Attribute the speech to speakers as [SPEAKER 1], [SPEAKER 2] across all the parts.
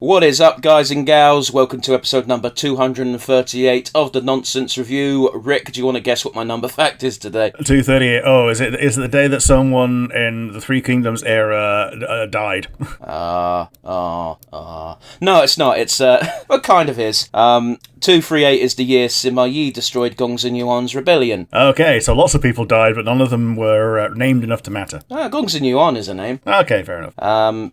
[SPEAKER 1] What is up, guys and gals? Welcome to episode number 238 of the Nonsense Review. Rick, do you want to guess what my number fact is today?
[SPEAKER 2] 238. Oh, is it the day that someone in the Three Kingdoms era died?
[SPEAKER 1] No, it's not. It's, well, kind of is. 238 is the year Sima Yi destroyed Gongsun Yuan's rebellion.
[SPEAKER 2] Okay, so lots of people died, but none of them were named enough to matter.
[SPEAKER 1] Gongsun Yuan is a name.
[SPEAKER 2] Okay, fair enough.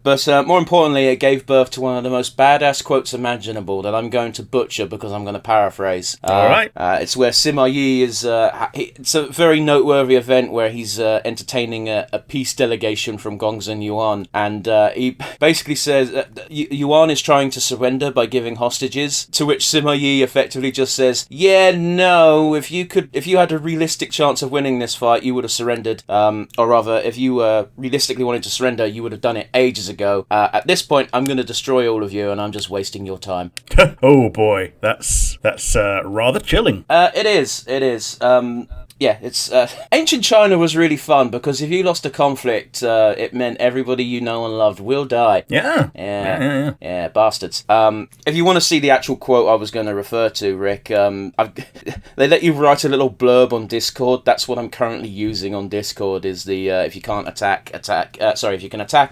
[SPEAKER 1] But more importantly, it gave birth to one of the most badass quotes imaginable that I'm going to butcher because I'm going to paraphrase.
[SPEAKER 2] Alright.
[SPEAKER 1] It's where Sima Yi is... it's a very noteworthy event where he's entertaining a peace delegation from Gongsun Yuan, and he basically says Yuan is trying to surrender by giving hostages, to which Sima Yi effectively just says, yeah, no, if you had a realistic chance of winning this fight, you would have surrendered. Or rather, if you realistically wanted to surrender, you would have done it ages ago. At this point, I'm going to destroy all of you, and I'm just wasting your time.
[SPEAKER 2] Oh boy, that's rather chilling.
[SPEAKER 1] It is. Yeah, it's ancient China was really fun because if you lost a conflict, it meant everybody you know and loved will die. Yeah, bastards. If you want to see the actual quote I was going to refer to, Rick, they let you write a little blurb on Discord. That's what I'm currently using on Discord. Is the if you can't attack. If you can attack.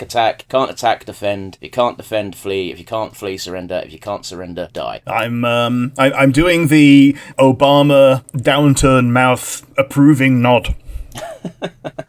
[SPEAKER 1] Can't attack, defend. If you can't defend, flee. If you can't flee, surrender. If you can't surrender, die.
[SPEAKER 2] I'm doing the Obama downturn mouth approving nod.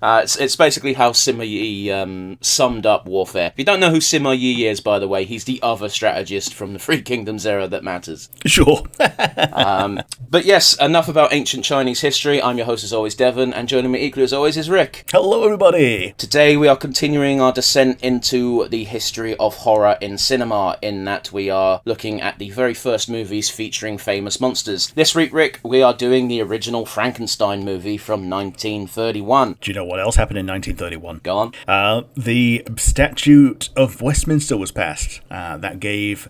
[SPEAKER 1] It's basically how Sima Yi summed up warfare. If you don't know who Sima Yi is, by the way, he's the other strategist from the Three Kingdoms era that matters.
[SPEAKER 2] Sure.
[SPEAKER 1] But yes, enough about ancient Chinese history. I'm your host as always, Devon, and joining me equally as always is Rick.
[SPEAKER 2] Hello, everybody.
[SPEAKER 1] Today we are continuing our descent into the history of horror in cinema, in that we are looking at the very first movies featuring famous monsters. This week, Rick, we are doing the original Frankenstein movie from 1931.
[SPEAKER 2] Do you know what else happened in 1931?
[SPEAKER 1] Go on.
[SPEAKER 2] The Statute of Westminster was passed. That gave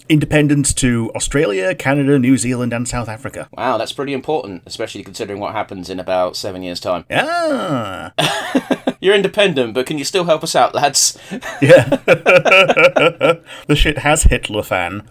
[SPEAKER 2] independence to Australia, Canada, New Zealand, and South Africa.
[SPEAKER 1] Wow, that's pretty important, especially considering what happens in about 7 years' time.
[SPEAKER 2] Ah.
[SPEAKER 1] You're independent, but can you still help us out, lads?
[SPEAKER 2] Yeah. The shit has Hitler fan.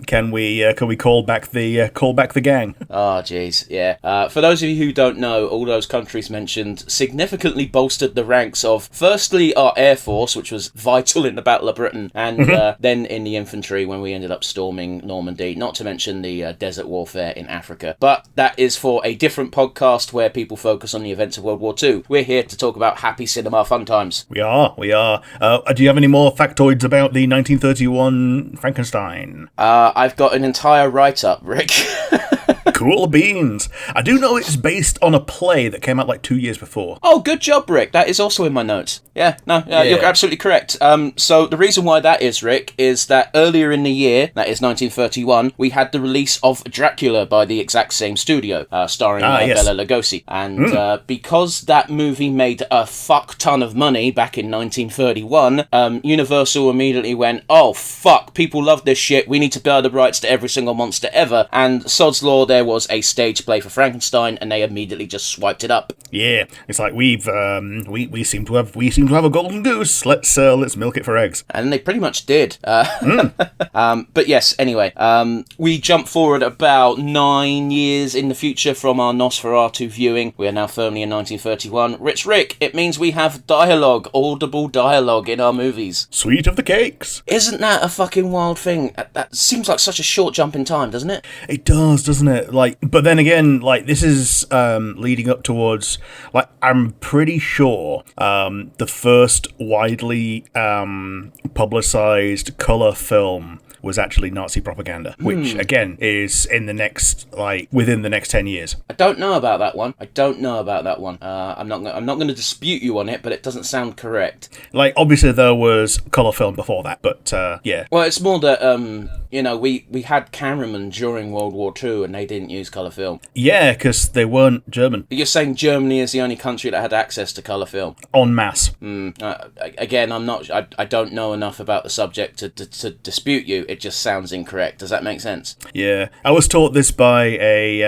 [SPEAKER 2] Can we call back the gang?
[SPEAKER 1] Oh, jeez, yeah. For those of you who don't know, all those countries mentioned significantly bolstered the ranks of, firstly, our Air Force, which was vital in the Battle of Britain, and then in the infantry when we ended up storming Normandy, not to mention the desert warfare in Africa. But that is for a different podcast where people focus on the events of World War II. We're here to talk about happy cinema fun times.
[SPEAKER 2] We are. Do you have any more factoids about the 1931 Frankenstein?
[SPEAKER 1] I've got an entire write-up, Rick.
[SPEAKER 2] Cool beans. I do know it's based on a play that came out like 2 years before.
[SPEAKER 1] Oh, good job, Rick. That is also in my notes. Yeah, you're absolutely correct. So the reason why that is, Rick, is that earlier in the year, that is 1931, we had the release of Dracula by the exact same studio, starring Bela Lugosi. And because that movie made a fuck ton of money back in 1931, Universal immediately went, oh, fuck, people love this shit, we need to buy the rights to every single monster ever. And sod's law, there was a stage play for Frankenstein, and they immediately just swiped it up.
[SPEAKER 2] Yeah, it's like we seem to have a golden goose. Let's milk it for eggs.
[SPEAKER 1] And they pretty much did. But yes, anyway, we jump forward about 9 years in the future from our Nosferatu viewing. We are now firmly in 1931. Rick, it means we have dialogue, audible dialogue in our movies.
[SPEAKER 2] Sweet of the cakes.
[SPEAKER 1] Isn't that a fucking wild thing? That seems like such a short jump in time, doesn't it?
[SPEAKER 2] It does, doesn't it? But then again, this is leading up towards, I'm pretty sure the first widely publicized colour film was actually Nazi propaganda, which again is in the next within the next 10 years.
[SPEAKER 1] I don't know about that one. I'm not going to dispute you on it, but it doesn't sound correct.
[SPEAKER 2] Obviously there was colour film before that, but yeah.
[SPEAKER 1] Well, it's more that we had cameramen during World War II and they didn't use colour film.
[SPEAKER 2] Yeah, because they weren't German.
[SPEAKER 1] You're saying Germany is the only country that had access to colour film?
[SPEAKER 2] En masse.
[SPEAKER 1] Again, I don't know enough about the subject to dispute you. It just sounds incorrect. Does that make sense?
[SPEAKER 2] Yeah. I was taught this by a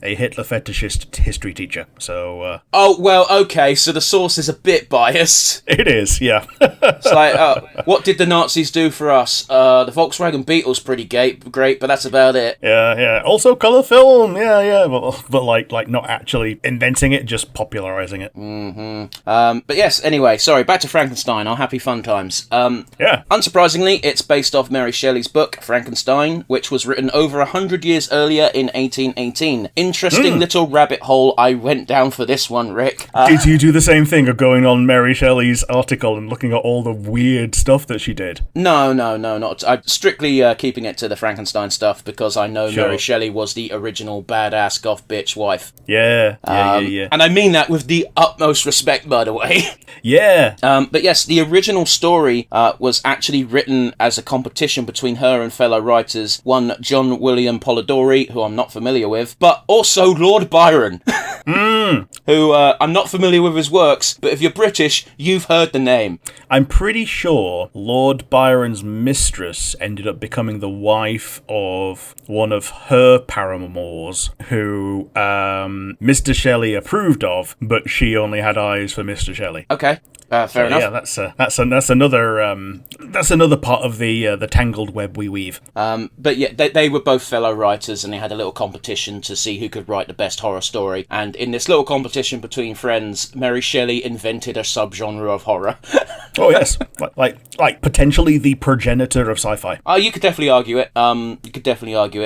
[SPEAKER 2] Hitler fetishist history teacher, so...
[SPEAKER 1] Oh, well, okay, so the source is a bit biased.
[SPEAKER 2] It is, yeah.
[SPEAKER 1] It's like, what did the Nazis do for us? The Volkswagen Beetle's pretty great, but that's about it.
[SPEAKER 2] Yeah. Also colour film, yeah. But like not actually inventing it, just popularising it.
[SPEAKER 1] Mm-hmm. But yes, anyway, sorry, back to Frankenstein, our happy fun times.
[SPEAKER 2] Yeah.
[SPEAKER 1] Unsurprisingly, it's based off Mary Shelley's book, Frankenstein, which was written over 100 years earlier in 1818. Interesting little rabbit hole I went down for this one, Rick.
[SPEAKER 2] Did you do the same thing of going on Mary Shelley's article and looking at all the weird stuff that she did?
[SPEAKER 1] No, not. I'm strictly keeping it to the Frankenstein stuff because I know Mary Shelley was the original badass goth bitch wife.
[SPEAKER 2] Yeah.
[SPEAKER 1] And I mean that with the utmost respect, by the way.
[SPEAKER 2] Yeah.
[SPEAKER 1] But yes, the original story was actually written as a competition between her and fellow writers, one John William Polidori, who I'm not familiar with, but also Lord Byron, who I'm not familiar with his works, but if you're British, you've heard the name.
[SPEAKER 2] I'm pretty sure Lord Byron's mistress ended up becoming the wife of one of her paramours, who Mr. Shelley approved of, but she only had eyes for Mr. Shelley.
[SPEAKER 1] Okay. Fair enough.
[SPEAKER 2] Yeah, that's another part of the tangled web we weave.
[SPEAKER 1] But yeah, they were both fellow writers, and they had a little competition to see who could write the best horror story. And in this little competition between friends, Mary Shelley invented a subgenre of horror.
[SPEAKER 2] Oh yes, like potentially the progenitor of sci-fi.
[SPEAKER 1] Oh, you could definitely argue it.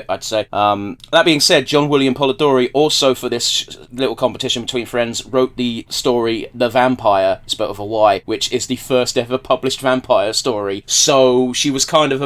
[SPEAKER 1] I'd say. That being said, John William Polidori also, for this little competition between friends, wrote the story The Vampire, spelled with a Y, which is the first ever published vampire story. So she was kind of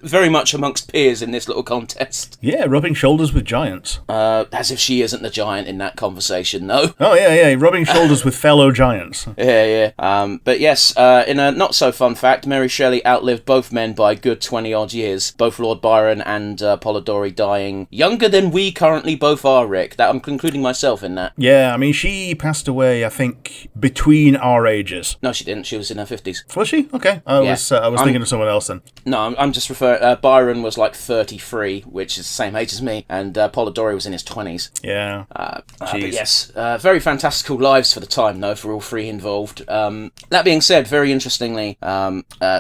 [SPEAKER 1] very much amongst peers in this little contest.
[SPEAKER 2] Yeah, rubbing shoulders with giants.
[SPEAKER 1] As if she isn't the giant in that conversation, though.
[SPEAKER 2] Oh yeah, rubbing shoulders with fellow giants.
[SPEAKER 1] Yeah. But yes, in a not so fun fact, Mary Shelley outlived both men by a good 20 odd years. Both Lord Byron and Polidori dying younger than we currently both are, Rick. That I'm concluding myself in that.
[SPEAKER 2] Yeah, I mean, she passed away, I think, between our ages.
[SPEAKER 1] No, she didn't. She was in her 50s.
[SPEAKER 2] Was she? Okay. I was thinking of someone else then.
[SPEAKER 1] No, I'm just referring... Byron was like 33, which is the same age as me, and Polidori was in his 20s.
[SPEAKER 2] Yeah.
[SPEAKER 1] But yes, very fantastical lives for the time, though, for all three involved. That being said, very interestingly,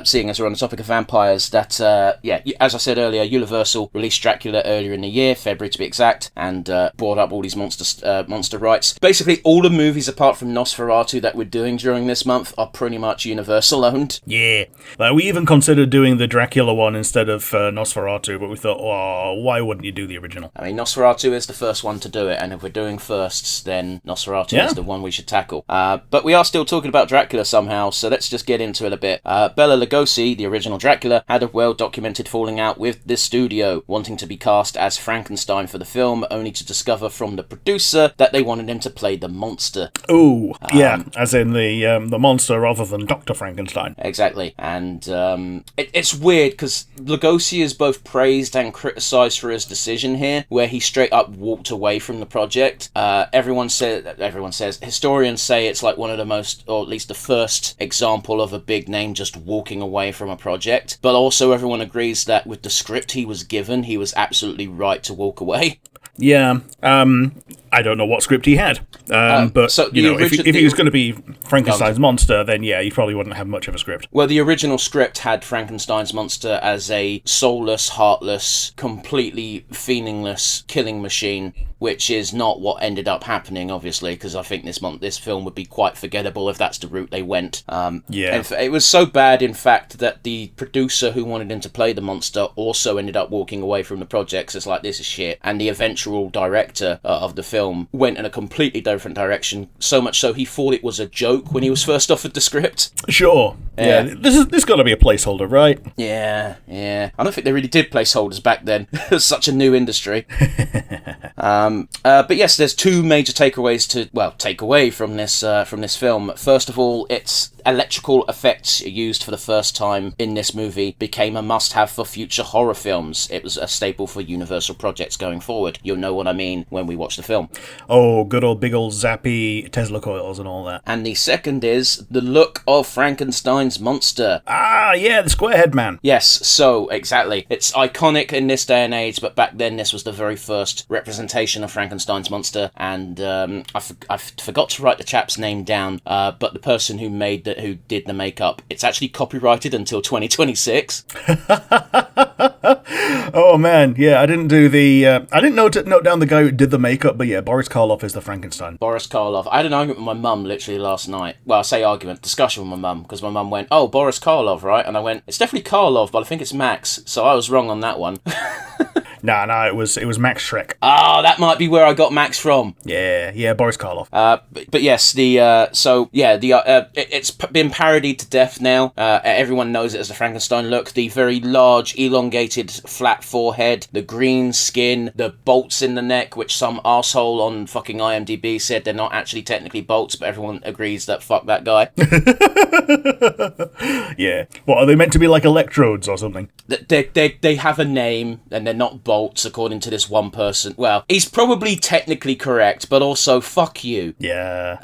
[SPEAKER 1] seeing as we're on the topic of vampires, that, as I said earlier, Universal released Dracula earlier in the year, February to be exact, and brought up all these monster rights. Basically, all the movies apart from Nosferatu that we're doing during this month are pretty much Universal owned.
[SPEAKER 2] Yeah. Like, we even considered doing the Dracula one instead of Nosferatu, but we thought, why wouldn't you do the original?
[SPEAKER 1] I mean, Nosferatu is the first one to do it, and if we're doing firsts, then Nosferatu is the one we should tackle. But we are still talking about Dracula somehow, so let's just get into it a bit. Bela Lugosi, the original Dracula, had a well-documented falling out with this studio, wanting to be cast as Frankenstein for the film, only to discover from the producer that they wanted him to play the monster.
[SPEAKER 2] Oh, yeah, as in the monster rather than Dr. Frankenstein.
[SPEAKER 1] Exactly, and it's weird because Lugosi is both praised and criticised for his decision here, where he straight up walked away from the project. Everyone says, historians say it's like one of the most, or at least the first example of a big name just walking away from a project, but also everyone agrees that with the script he was given, he was absolutely right to walk away.
[SPEAKER 2] Yeah, I don't know what script he had, but
[SPEAKER 1] so
[SPEAKER 2] if he was going to be Frankenstein's monster, then yeah, he probably wouldn't have much of a script.
[SPEAKER 1] Well, the original script had Frankenstein's monster as a soulless, heartless, completely feelingless killing machine, which is not what ended up happening, obviously, because I think this film would be quite forgettable if that's the route they went.
[SPEAKER 2] Yeah.
[SPEAKER 1] It was so bad, in fact, that the producer who wanted him to play the monster also ended up walking away from the project. So it's like, this is shit. And the eventual director of the film went in a completely different direction, so much so he thought it was a joke when he was first offered the script.
[SPEAKER 2] Sure. Yeah. This got to be a placeholder, right?
[SPEAKER 1] Yeah. I don't think they really did placeholders back then. It was such a new industry. But yes, there's two major takeaways take away from this film. First of all, its electrical effects used for the first time in this movie became a must-have for future horror films. It was a staple for Universal projects going forward. You'll know what I mean when we watch the film.
[SPEAKER 2] Oh, good old big old zappy Tesla coils and all that.
[SPEAKER 1] And the second is the look of Frankenstein's monster.
[SPEAKER 2] Ah, yeah, the square head man.
[SPEAKER 1] Yes, so, exactly. It's iconic in this day and age, but back then this was the very first representation of Frankenstein's monster, and I forgot to write the chap's name down, but the person who did the makeup, it's actually copyrighted until 2026.
[SPEAKER 2] Oh man, yeah, I didn't do the I didn't note down the guy who did the makeup, but yeah, Boris Karloff is the Frankenstein.
[SPEAKER 1] Boris Karloff. I had an argument with my mum literally last night. Well, I say argument, discussion with my mum, because my mum went, "Oh, Boris Karloff, right?" And I went, "It's definitely Karloff, but I think it's Max." So I was wrong on that one.
[SPEAKER 2] No, it was Max Schreck.
[SPEAKER 1] Oh, that might be where I got Max from.
[SPEAKER 2] Yeah, Boris Karloff.
[SPEAKER 1] But yes, it's been parodied to death now. Everyone knows it as the Frankenstein look. The very large, elongated, flat forehead, the green skin, the bolts in the neck, which some arsehole on fucking IMDb said they're not actually technically bolts, but everyone agrees that fuck that guy.
[SPEAKER 2] Yeah. What, are they meant to be like electrodes or something?
[SPEAKER 1] They have a name, and they're not bolts, according to this one person. Well, he's probably technically correct, but also, fuck you.
[SPEAKER 2] Yeah.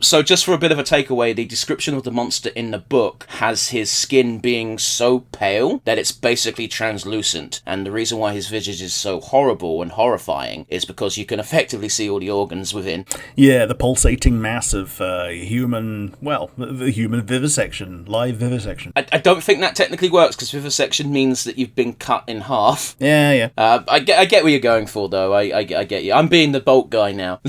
[SPEAKER 1] So just for a bit of a takeaway, the description of the monster in the book has his skin being so pale that it's basically translucent, and the reason why his visage is so horrible and horrifying is because you can effectively see all the organs within.
[SPEAKER 2] Yeah, the pulsating mass of human vivisection, live vivisection.
[SPEAKER 1] I don't think that technically works, because vivisection means that you've been cut in half.
[SPEAKER 2] Yeah.
[SPEAKER 1] I get where you're going for, though. I get you. I'm being the bolt guy now.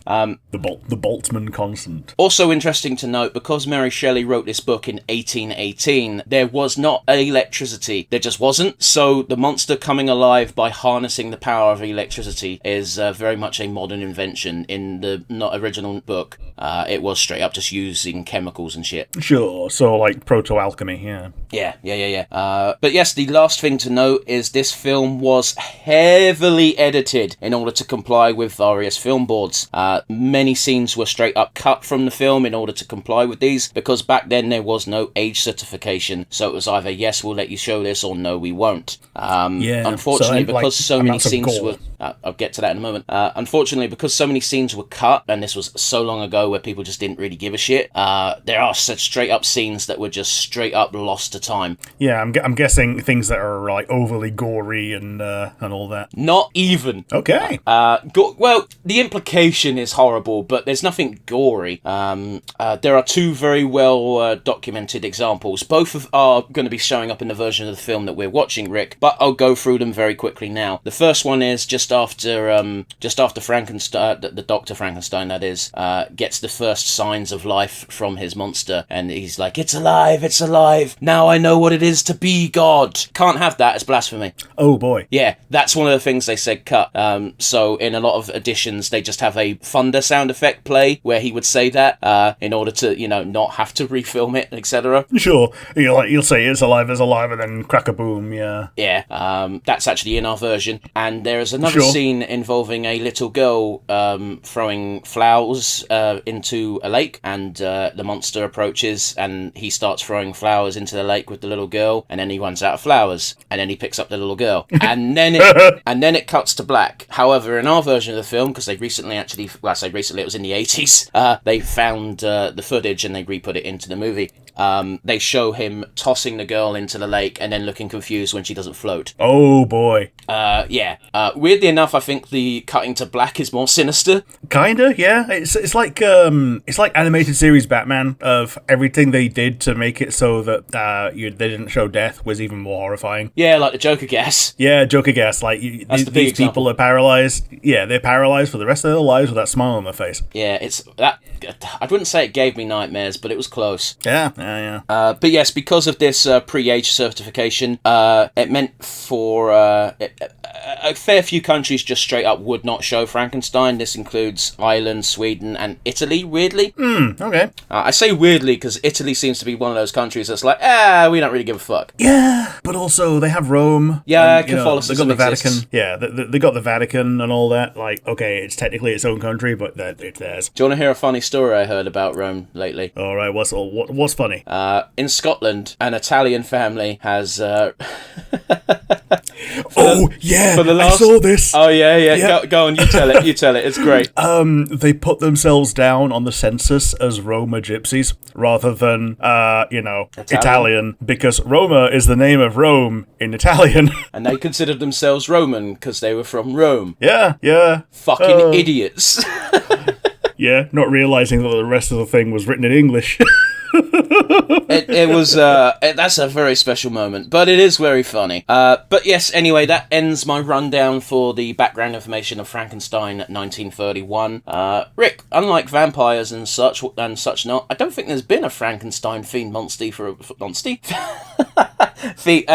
[SPEAKER 2] The Boltzmann constant.
[SPEAKER 1] Also interesting to note, because Mary Shelley wrote this book in 1818, there was not electricity. There just wasn't. So the monster coming alive by harnessing the power of electricity is very much a modern invention. In the not original book, it was straight up just using chemicals and shit.
[SPEAKER 2] Sure, so like proto-alchemy, yeah.
[SPEAKER 1] Yeah. But yes, the last thing to note is this film was heavily edited in order to comply with various film boards. Many scenes were straight up cut from the film in order to comply with these, because back then there was no age certification, so it was either yes, we'll let you show this, or no, we won't. Unfortunately, because so many scenes were... I'll get to that in a moment. Unfortunately, because so many scenes were cut, and this was so long ago where people just didn't really give a shit, there are such straight up scenes that were just straight up lost to time.
[SPEAKER 2] Yeah, I'm guessing things that are like overly gory and all that.
[SPEAKER 1] Not even.
[SPEAKER 2] Okay.
[SPEAKER 1] Well, the implication is horrible, but there's nothing gory. There are two very well documented examples. Both are going to be showing up in the version of the film that we're watching, Rick, but I'll go through them very quickly now. The first one is just after Frankenstein, the Dr. Frankenstein, that is, gets the first signs of life from his monster, and he's like, it's alive, now I know what it is to be God. Can't have that, it's blasphemy.
[SPEAKER 2] Oh boy.
[SPEAKER 1] Yeah, that's one of the things they said cut. So in a lot of editions, they just have a thunder sound effect play where he would say that, in order to, not have to refilm it, etc.
[SPEAKER 2] Sure. You'll say it's alive, and then crack a boom, yeah.
[SPEAKER 1] Yeah, that's actually in our version. And there is another scene involving a little girl throwing flowers into a lake, and the monster approaches, and he starts throwing flowers into the lake with the little girl, and then he runs out of flowers, and then he picks up the little girl, and then it cuts to black. However, in our version of the film, because they recently I say recently, it was in the 80s, they found the footage and they re-put it into the movie. They show him tossing the girl into the lake and then looking confused when she doesn't float.
[SPEAKER 2] Oh boy.
[SPEAKER 1] Yeah. Weirdly enough, I think the cutting to black is more sinister.
[SPEAKER 2] Kinda, yeah. It's like animated series Batman, of everything they did to make it so that they didn't show death was even more horrifying.
[SPEAKER 1] Yeah, like the Joker gas.
[SPEAKER 2] Yeah, Joker gas. Like these people are paralyzed. Yeah, they're paralyzed for the rest of their lives with that smile on their face.
[SPEAKER 1] Yeah, it's that. I wouldn't say it gave me nightmares, but it was close.
[SPEAKER 2] Yeah.
[SPEAKER 1] But yes, because of this pre-age certification, it meant for a fair few countries just straight up would not show Frankenstein. This includes Ireland, Sweden, and Italy, weirdly.
[SPEAKER 2] Okay.
[SPEAKER 1] I say weirdly because Italy seems to be one of those countries that's like, we don't really give a fuck.
[SPEAKER 2] Yeah, but also they have Rome.
[SPEAKER 1] Yeah,
[SPEAKER 2] and,
[SPEAKER 1] Catholicism
[SPEAKER 2] they got the
[SPEAKER 1] exists.
[SPEAKER 2] Vatican. Yeah, they got the Vatican and all that. Like, okay, it's technically its own country, but it's theirs.
[SPEAKER 1] Do you want to hear a funny story I heard about Rome lately?
[SPEAKER 2] All right, what's funny?
[SPEAKER 1] In Scotland, an Italian family has...
[SPEAKER 2] I saw this.
[SPEAKER 1] Oh, yeah. Go on, you tell it. It's great.
[SPEAKER 2] They put themselves down on the census as Roma gypsies rather than, Italian, because Roma is the name of Rome in Italian.
[SPEAKER 1] And they considered themselves Roman because they were from Rome.
[SPEAKER 2] Yeah.
[SPEAKER 1] Fucking idiots.
[SPEAKER 2] Yeah, not realising that the rest of the thing was written in English.
[SPEAKER 1] It was that's a very special moment, but it is very funny. But yes, anyway, that ends my rundown for the background information of Frankenstein 1931. Rick, unlike vampires and such not, I don't think there's been a Frankenstein themed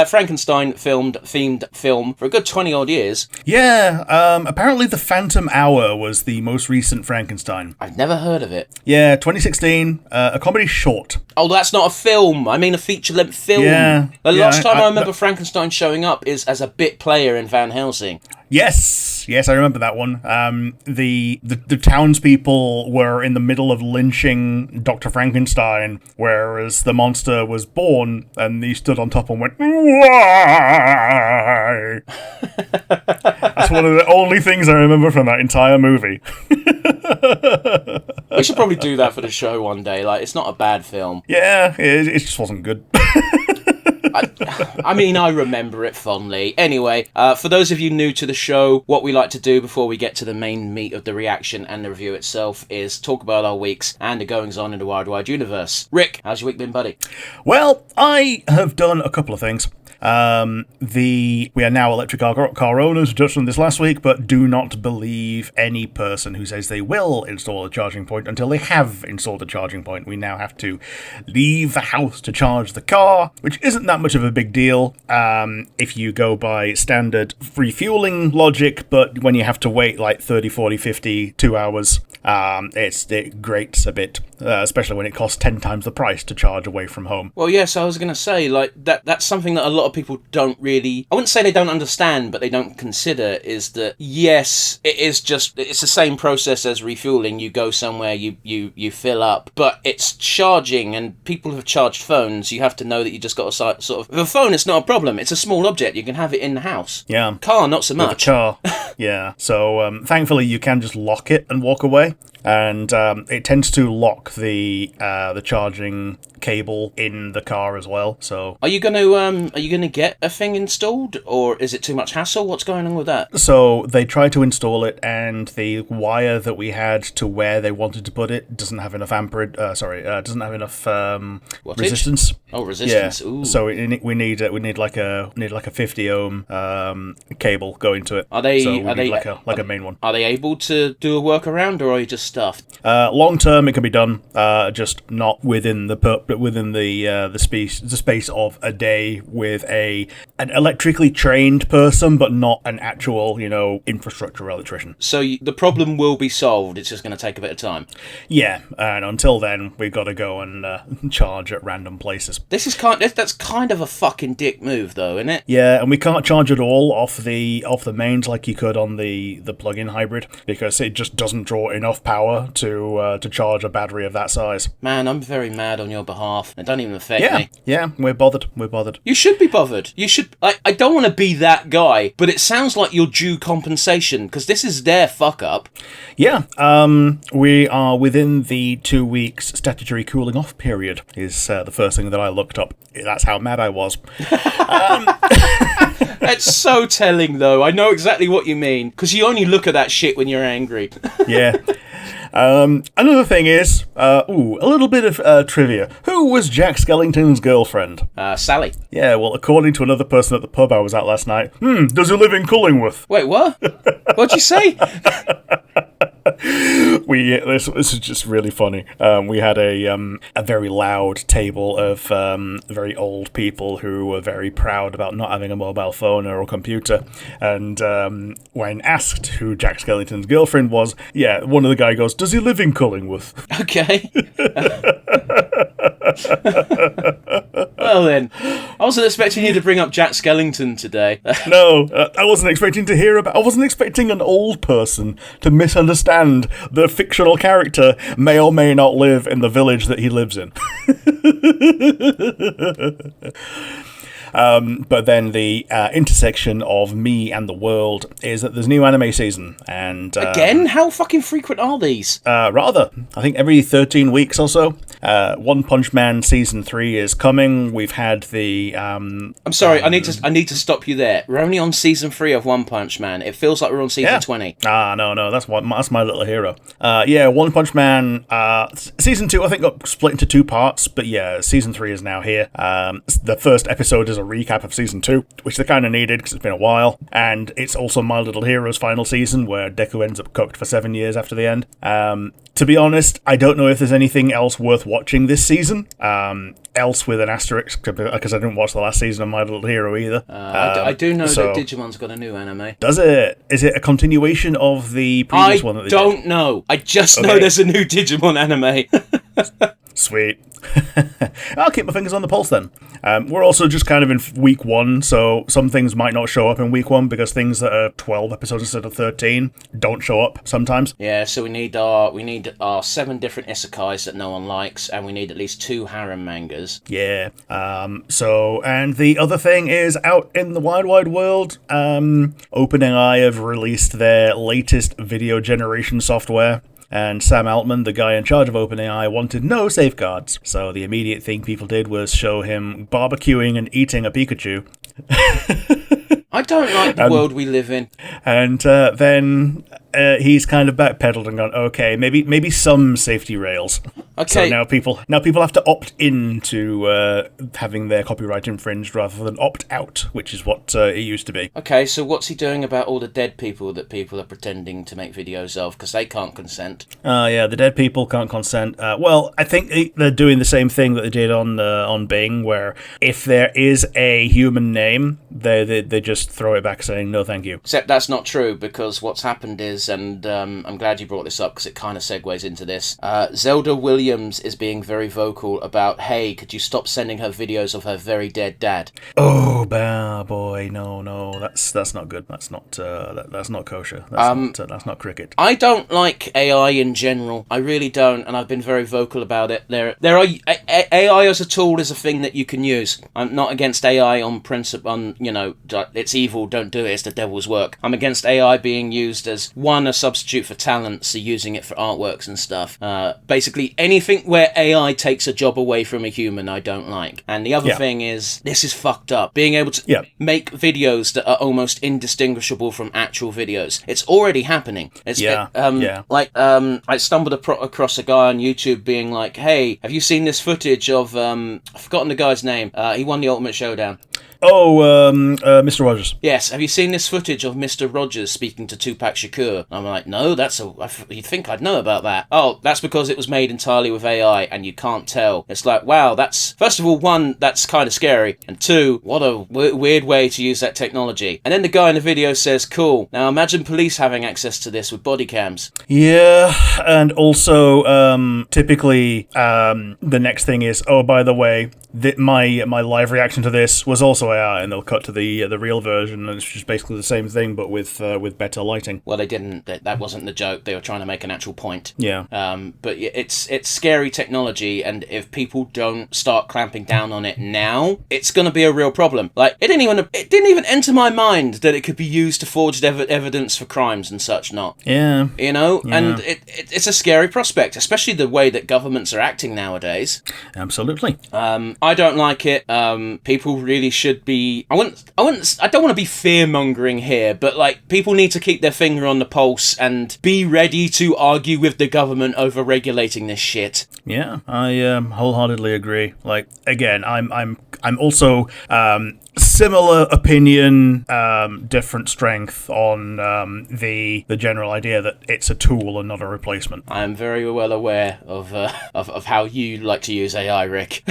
[SPEAKER 1] Frankenstein themed film for a good 20 odd years.
[SPEAKER 2] Yeah, apparently The Phantom Hour was the most recent Frankenstein.
[SPEAKER 1] I've never heard of it.
[SPEAKER 2] Yeah, 2016, a comedy short.
[SPEAKER 1] Oh, that's not a film. I mean a feature-length film.
[SPEAKER 2] Yeah.
[SPEAKER 1] The last time I remember Frankenstein showing up is as a bit player in Van Helsing.
[SPEAKER 2] Yes, I remember that one. The townspeople were in the middle of lynching Dr. Frankenstein, whereas the monster was born, and he stood on top and went, "Why?" That's one of the only things I remember from that entire movie.
[SPEAKER 1] We should probably do that for the show one day. Like, it's not a bad film.
[SPEAKER 2] Yeah, it just wasn't good.
[SPEAKER 1] I mean, I remember it fondly. Anyway, for those of you new to the show, what we like to do before we get to the main meat of the reaction and the review itself is talk about our weeks and the goings-on in the wide universe. Rick, how's your week been, buddy?
[SPEAKER 2] Well, I have done a couple of things. We are now electric car owners. We touched on this last week, but do not believe any person who says they will install a charging point until they have installed a charging point. We now have to leave the house to charge the car, which isn't that much of a big deal if you go by standard refueling logic, but when you have to wait like 30, 40, 50, 2 hours, it grates a bit, especially when it costs 10 times the price to charge away from home.
[SPEAKER 1] Well, yes, I was going to say, like, that's something that a lot of people don't really, I wouldn't say they don't understand, but they don't consider, is that, yes, it's the same process as refueling. You go somewhere, you fill up, but it's charging, and people who've charged phones, you have to know that you just got to sort of, with a phone, it's not a problem. It's a small object. You can have it in the house.
[SPEAKER 2] Yeah.
[SPEAKER 1] Car, not so much.
[SPEAKER 2] With a car. Yeah. So, thankfully, you can just lock it and walk away. And it tends to lock the charging cable in the car as well. So
[SPEAKER 1] are you gonna get a thing installed, or is it too much hassle? What's going on with that?
[SPEAKER 2] So they tried to install it, and the wire that we had to where they wanted to put it doesn't have enough amperage. Doesn't have enough resistance.
[SPEAKER 1] Oh, resistance.
[SPEAKER 2] Yeah.
[SPEAKER 1] Ooh.
[SPEAKER 2] So we need like a 50 ohm cable going to it.
[SPEAKER 1] Are they
[SPEAKER 2] like a main one?
[SPEAKER 1] Are they able to do a workaround, or are you just stuffed?
[SPEAKER 2] Long term, it can be done. Just not within the space of a day with an electrically trained person, but not an actual infrastructure electrician.
[SPEAKER 1] So the problem will be solved. It's just going to take a bit of time.
[SPEAKER 2] Yeah, and until then, we've got to go and charge at random places.
[SPEAKER 1] That's kind of a fucking dick move, though, isn't it?
[SPEAKER 2] Yeah, and we can't charge it all off the mains like you could on the plug-in hybrid, because it just doesn't draw enough power to charge a battery of that size.
[SPEAKER 1] Man, I'm very mad on your behalf. It don't even affect me.
[SPEAKER 2] Yeah, we're bothered.
[SPEAKER 1] You should be bothered. You should. I don't want to be that guy, but it sounds like you're due compensation, because this is their fuck up.
[SPEAKER 2] Yeah, we are within the 2 weeks statutory cooling off period, is the first thing that I looked up. That's how mad I was.
[SPEAKER 1] That's so telling, though. I know exactly what you mean, because you only look at that shit when you're angry.
[SPEAKER 2] Yeah. Another thing is, a little bit of trivia. Who was Jack Skellington's girlfriend?
[SPEAKER 1] Sally.
[SPEAKER 2] Yeah, well, according to another person at the pub I was at last night, does he live in Cullingworth?
[SPEAKER 1] Wait, what? What'd you say?
[SPEAKER 2] This is just really funny. We had a very loud table of very old people who were very proud about not having a mobile phone or a computer, and when asked who Jack Skellington's girlfriend was, one of the guy goes, "Does he live in Cullingworth?"
[SPEAKER 1] Okay. Well then, I wasn't expecting you to bring up Jack Skellington today.
[SPEAKER 2] No, I wasn't expecting I wasn't expecting an old person to misunderstand the fictional character may or may not live in the village that he lives in. But then the intersection of me and the world is that there's a new anime season. And
[SPEAKER 1] again, how fucking frequent are these?
[SPEAKER 2] Rather, I think every 13 weeks or so. One Punch Man season 3 is coming. We've had the.
[SPEAKER 1] I'm sorry, I need to stop you there. We're only on season 3 of One Punch Man. It feels like we're on season 20.
[SPEAKER 2] No, that's My Little Hero. One Punch Man season 2 I think got split into 2 parts, but season 3 is now here. The first episode is a recap of season 2, which they kind of needed because it's been a while, and it's also My Little Hero's final season where Deku ends up cooked for 7 years after the end. To be honest, I don't know if there's anything else worth watching this season, else with an asterisk, because I didn't watch the last season of My Little Hero either.
[SPEAKER 1] I do know that Digimon's got a new anime.
[SPEAKER 2] Does it? Is it a continuation of the previous one that they did?
[SPEAKER 1] I don't know. I just know there's a new Digimon anime.
[SPEAKER 2] Sweet. I'll keep my fingers on the pulse then. We're also just kind of in week 1, so some things might not show up in week 1 because things that are 12 episodes instead of 13 don't show up sometimes.
[SPEAKER 1] Yeah, so we need our 7 different isekais that no one likes, and we need at least 2 harem mangas.
[SPEAKER 2] Yeah. And the other thing is out in the wide world. OpenAI have released their latest video generation software. And Sam Altman, the guy in charge of OpenAI, wanted no safeguards. So the immediate thing people did was show him barbecuing and eating a Pikachu.
[SPEAKER 1] I don't like the world we live in.
[SPEAKER 2] And then he's kind of backpedaled and gone, okay, maybe some safety rails.
[SPEAKER 1] Okay.
[SPEAKER 2] So now people have to opt into having their copyright infringed rather than opt out, which is what it used to be.
[SPEAKER 1] Okay, so what's he doing about all the dead people that people are pretending to make videos of because they can't consent?
[SPEAKER 2] The dead people can't consent. Well, I think they're doing the same thing that they did on Bing, where if there is a human name, they just throw it back saying no, thank you.
[SPEAKER 1] Except that's not true, because what's happened is, and I'm glad you brought this up because it kind of segues into this. Zelda Williams is being very vocal about, hey, could you stop sending her videos of her very dead dad?
[SPEAKER 2] Oh, boy, no, that's not good. That's not kosher. That's not cricket.
[SPEAKER 1] I don't like AI in general. I really don't, and I've been very vocal about it. There are AI as a tool is a thing that you can use. I'm not against AI on principle. It's evil. Don't do it. It's the devil's work. I'm against AI being used as a substitute for talent, so using it for artworks and stuff. Basically, anything where AI takes a job away from a human, I don't like. And the other thing is, this is fucked up. Being able to make videos that are almost indistinguishable from actual videos. It's already happening. I stumbled across a guy on YouTube being like, hey, have you seen this footage of, I've forgotten the guy's name. He won the Ultimate Showdown.
[SPEAKER 2] Mr. Rogers.
[SPEAKER 1] Yes, have you seen this footage of Mr. Rogers speaking to Tupac Shakur? I'm like, no, you'd think I'd know about that. Oh, that's because it was made entirely with AI and you can't tell. It's like, wow, that's, first of all, 1, that's kind of scary, and 2, what a weird way to use that technology. And then the guy in the video says, cool, now imagine police having access to this with body cams.
[SPEAKER 2] Yeah, and also, typically, the next thing is, oh, by the way, my live reaction to this was also AI, and they'll cut to the real version, and it's just basically the same thing, but with better lighting.
[SPEAKER 1] Well, they didn't. That wasn't the joke. They were trying to make an actual point.
[SPEAKER 2] Yeah.
[SPEAKER 1] But it's scary technology, and if people don't start clamping down on it now, it's going to be a real problem. Like, it didn't even enter my mind that it could be used to forge evidence for crimes and such. Not.
[SPEAKER 2] Yeah.
[SPEAKER 1] Yeah. And it's a scary prospect, especially the way that governments are acting nowadays.
[SPEAKER 2] Absolutely.
[SPEAKER 1] I don't like it. People really should be. I don't want to be fear mongering here, but like, people need to keep their finger on the pulse and be ready to argue with the government over regulating this shit.
[SPEAKER 2] Yeah, I wholeheartedly agree. Like, again, I'm also Similar opinion, different strength on the general idea that it's a tool and not a replacement.
[SPEAKER 1] I am very well aware of how you like to use AI, Rick.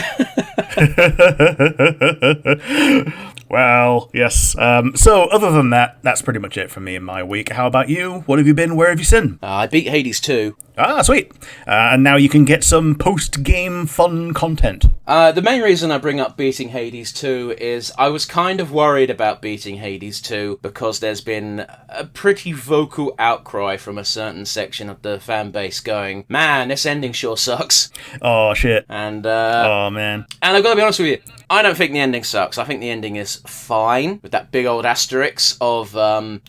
[SPEAKER 2] Well, yes. So, other than that, that's pretty much it for me in my week. How about you? What have you been? Where have you been?
[SPEAKER 1] I beat Hades 2.
[SPEAKER 2] Ah, sweet. And now you can get some post-game fun content.
[SPEAKER 1] The main reason I bring up beating Hades 2 is I was kind of worried about beating Hades 2 because there's been a pretty vocal outcry from a certain section of the fan base going, man, this ending sure sucks.
[SPEAKER 2] Oh, shit.
[SPEAKER 1] And,
[SPEAKER 2] oh, man.
[SPEAKER 1] And I've got to be honest with you, I don't think the ending sucks. I think the ending is fine, with that big old asterisk of,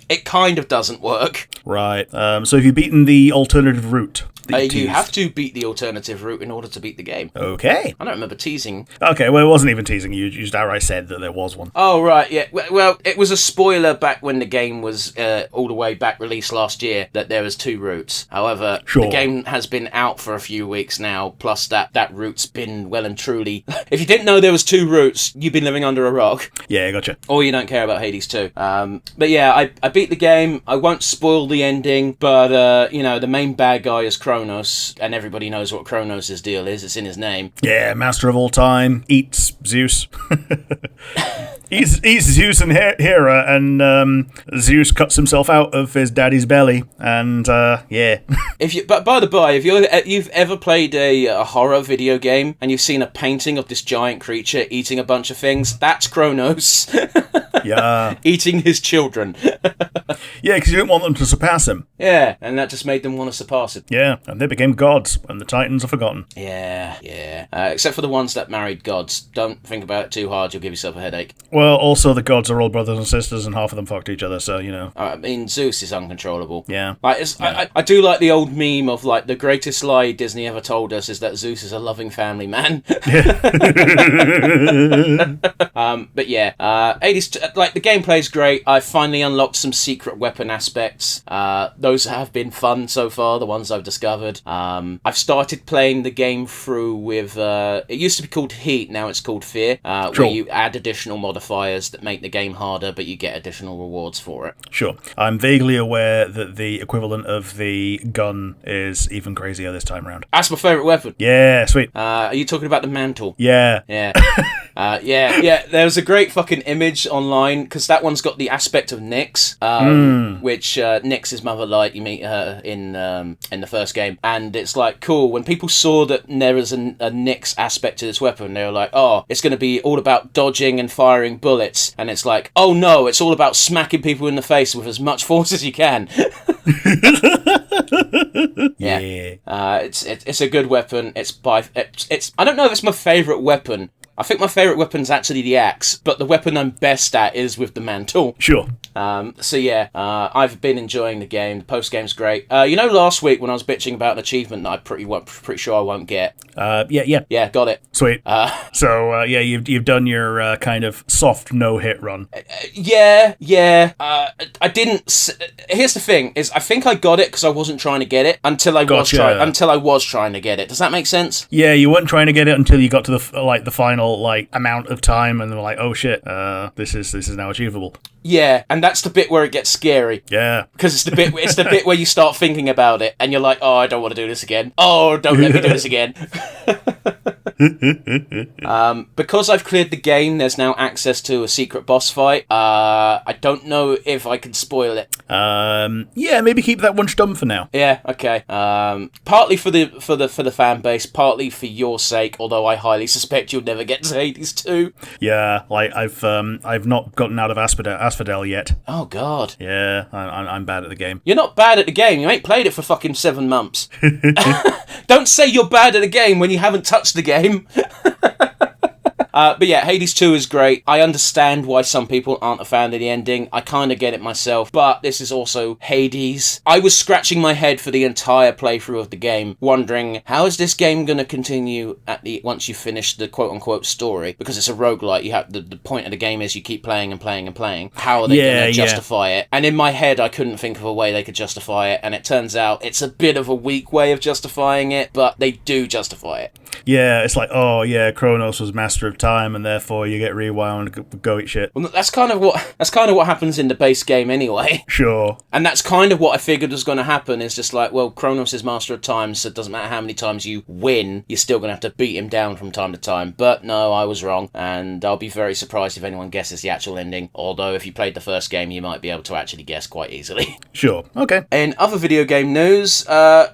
[SPEAKER 1] it kind of doesn't work.
[SPEAKER 2] Right. So have you beaten the alternative route?
[SPEAKER 1] You have to beat the alternative route in order to beat the game.
[SPEAKER 2] Okay.
[SPEAKER 1] I don't remember teasing.
[SPEAKER 2] Okay, well, it wasn't even teasing. You just outright said that there was one.
[SPEAKER 1] Oh, right, yeah. Well, it was a spoiler back when the game was all the way back released last year that there was 2 routes. However, the game has been out for a few weeks now, plus that route's been well and truly... If you didn't know there was 2 routes, you've been living under a rock.
[SPEAKER 2] Yeah, gotcha.
[SPEAKER 1] Or you don't care about Hades 2. But yeah, I beat the game. I won't spoil the ending, but, the main bad guy is Kronos, and everybody knows what Kronos' deal is. It's in his name.
[SPEAKER 2] Yeah, master of all time, eats Zeus. eats Zeus and Hera, and Zeus cuts himself out of his daddy's belly, and yeah.
[SPEAKER 1] But by the by, if you've ever played a horror video game and you've seen a painting of this giant creature eating a bunch of things, that's Kronos.
[SPEAKER 2] Yeah.
[SPEAKER 1] Eating his children.
[SPEAKER 2] Yeah, because you didn't want them to surpass him.
[SPEAKER 1] Yeah, and that just made them want to surpass him.
[SPEAKER 2] Yeah, and they became gods, and the Titans are forgotten.
[SPEAKER 1] Yeah. Except for the ones that married gods. Don't think about it too hard, you'll give yourself a headache.
[SPEAKER 2] Well, also the gods are all brothers and sisters, and half of them fucked each other, so,
[SPEAKER 1] I mean, Zeus is uncontrollable.
[SPEAKER 2] Yeah.
[SPEAKER 1] I do like the old meme of, the greatest lie Disney ever told us is that Zeus is a loving family man. But yeah, Hades, the gameplay is great. I've finally unlocked some secret weapon aspects. Those have been fun so far, the ones I've discovered. I've started playing the game through with, it used to be called Heat, now it's called Fear, where you add additional modifiers that make the game harder, but you get additional rewards for it.
[SPEAKER 2] Sure. I'm vaguely aware that the equivalent of the gun is even crazier this time around.
[SPEAKER 1] That's my favourite weapon.
[SPEAKER 2] Yeah, sweet.
[SPEAKER 1] Are you talking about the mantle?
[SPEAKER 2] Yeah.
[SPEAKER 1] Yeah. Yeah, there's a great fucking image online, because that one's got the aspect of Nyx, which Nyx is Mother Light, you meet her in the first game, and it's cool, when people saw that there was a Nyx aspect to this weapon, they were like, oh, it's going to be all about dodging and firing bullets, and it's like, oh no, it's all about smacking people in the face with as much force as you can. Yeah. It's a good weapon. It's I don't know if it's my favourite weapon. I think my favourite weapon's actually the axe, but the weapon I'm best at is with the mantle.
[SPEAKER 2] Sure.
[SPEAKER 1] So yeah, I've been enjoying the game. The post-game's great. Last week when I was bitching about an achievement that I'm pretty sure I won't get. Yeah, got it.
[SPEAKER 2] Sweet. So you've done your kind of soft no-hit run.
[SPEAKER 1] Yeah. I didn't. Here's the thing: is I think I got it because I wasn't trying to get it until I was trying to get it. Does that make sense?
[SPEAKER 2] Yeah, you weren't trying to get it until you got to the final amount of time, and they were like, oh shit, this is now achievable.
[SPEAKER 1] Yeah, and that's the bit where it gets scary.
[SPEAKER 2] Yeah.
[SPEAKER 1] Because it's the bit where you start thinking about it, and you're like, oh, I don't want to do this again. Oh, don't let me do this again. Because I've cleared the game, there's now access to a secret boss fight. I don't know if I can spoil it.
[SPEAKER 2] Yeah, maybe keep that one stum for now.
[SPEAKER 1] Yeah, okay. Partly for the fan base, partly for your sake, although I highly suspect you'll never get to Hades 2.
[SPEAKER 2] Yeah, I've not gotten out of Asphodel yet.
[SPEAKER 1] Oh god.
[SPEAKER 2] Yeah, I'm bad at the game.
[SPEAKER 1] You're not bad at the game, you ain't played it for fucking 7 months. Don't say you're bad at the game when you haven't touched the game. But yeah, Hades 2 is great. I understand why some people aren't a fan of the ending. I kind of get it myself, but this is also Hades. I was scratching my head for the entire playthrough of the game, wondering, how is this game going to continue once you finish the quote-unquote story? Because it's a roguelite. You have the point of the game is you keep playing and playing and playing. How are they going to justify it? And in my head, I couldn't think of a way they could justify it, and it turns out it's a bit of a weak way of justifying it, but they do justify it.
[SPEAKER 2] Yeah, it's like, oh yeah, Kronos was master of time time, and therefore you get rewound, go eat shit.
[SPEAKER 1] Well, that's kind of what happens in the base game anyway.
[SPEAKER 2] Sure.
[SPEAKER 1] And that's kind of what I figured was going to happen. Is just like, well, Kronos is master of time, so it doesn't matter how many times you win, you're still going to have to beat him down from time to time. But no, I was wrong, and I'll be very surprised if anyone guesses the actual ending. Although if you played the first game, you might be able to actually guess quite easily.
[SPEAKER 2] Sure. Okay.
[SPEAKER 1] In other video game news,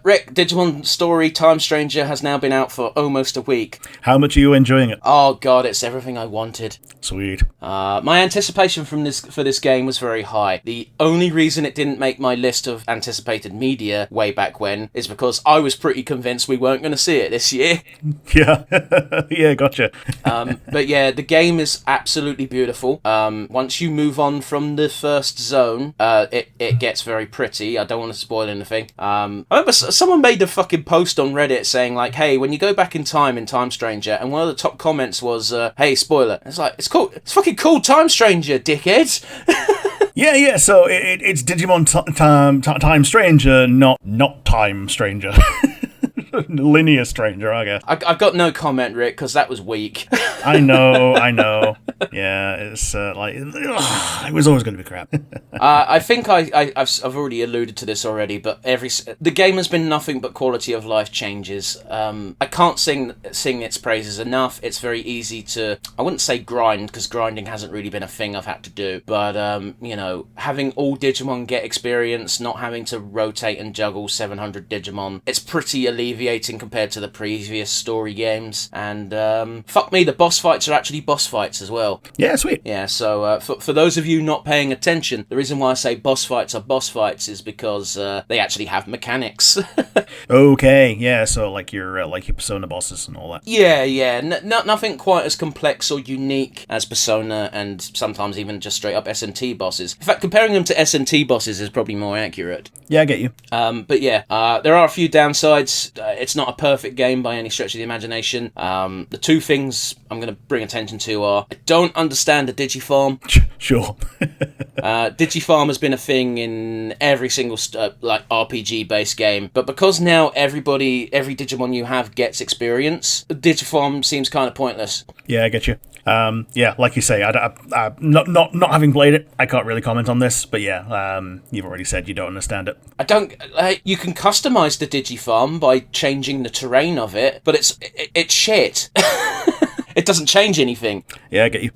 [SPEAKER 1] Rick, Digimon Story Time Stranger has now been out for almost a week.
[SPEAKER 2] How much are you enjoying it?
[SPEAKER 1] Oh god, it's everything I wanted.
[SPEAKER 2] Sweet.
[SPEAKER 1] My anticipation for this game was very high. The only reason it didn't make my list of anticipated media way back when is because I was pretty convinced we weren't going to see it this year.
[SPEAKER 2] Yeah. Yeah, gotcha.
[SPEAKER 1] But yeah, the game is absolutely beautiful. Once you move on from the first zone, it gets very pretty. I don't want to spoil anything. I remember someone made a fucking post on Reddit saying like, hey, when you go back in Time Stranger, and one of the top comments was, hey, spoiler. It's like, it's cool. It's fucking cool, Time Stranger, dickheads.
[SPEAKER 2] Yeah, so it's Digimon Time Stranger, not Time Stranger. Linear Stranger, I guess.
[SPEAKER 1] I've got no comment, Rick, because that was weak.
[SPEAKER 2] I know. Yeah, it's it was always going to be crap.
[SPEAKER 1] I think I've already alluded to this already, but the game has been nothing but quality of life changes. I can't sing its praises enough. It's very easy to, I wouldn't say grind, because grinding hasn't really been a thing I've had to do, but having all Digimon get experience, not having to rotate and juggle 700 Digimon, it's pretty alleviating compared to the previous story games. And fuck me, the boss fights are actually boss fights as well.
[SPEAKER 2] Yeah, sweet.
[SPEAKER 1] Yeah, so for those of you not paying attention, the reason why I say boss fights are boss fights is because they actually have mechanics.
[SPEAKER 2] Okay, yeah, so like your Persona bosses and all that.
[SPEAKER 1] Yeah, nothing quite as complex or unique as Persona, and sometimes even just straight up SMT bosses. In fact, comparing them to SMT bosses is probably more accurate.
[SPEAKER 2] Yeah, I get you.
[SPEAKER 1] But yeah, there are a few downsides. It's not a perfect game by any stretch of the imagination. The two things I'm going to bring attention to are, I don't understand the Digifarm.
[SPEAKER 2] Sure.
[SPEAKER 1] Digifarm has been a thing in every single RPG-based game, but because now every Digimon you have gets experience, Digifarm seems kind of pointless.
[SPEAKER 2] Yeah, I get you. Yeah, like you say, I not having played it, I can't really comment on this, but yeah, you've already said you don't understand it.
[SPEAKER 1] You can customize the Digifarm by changing the terrain of it, but it's shit. It doesn't change anything.
[SPEAKER 2] Yeah, I get you.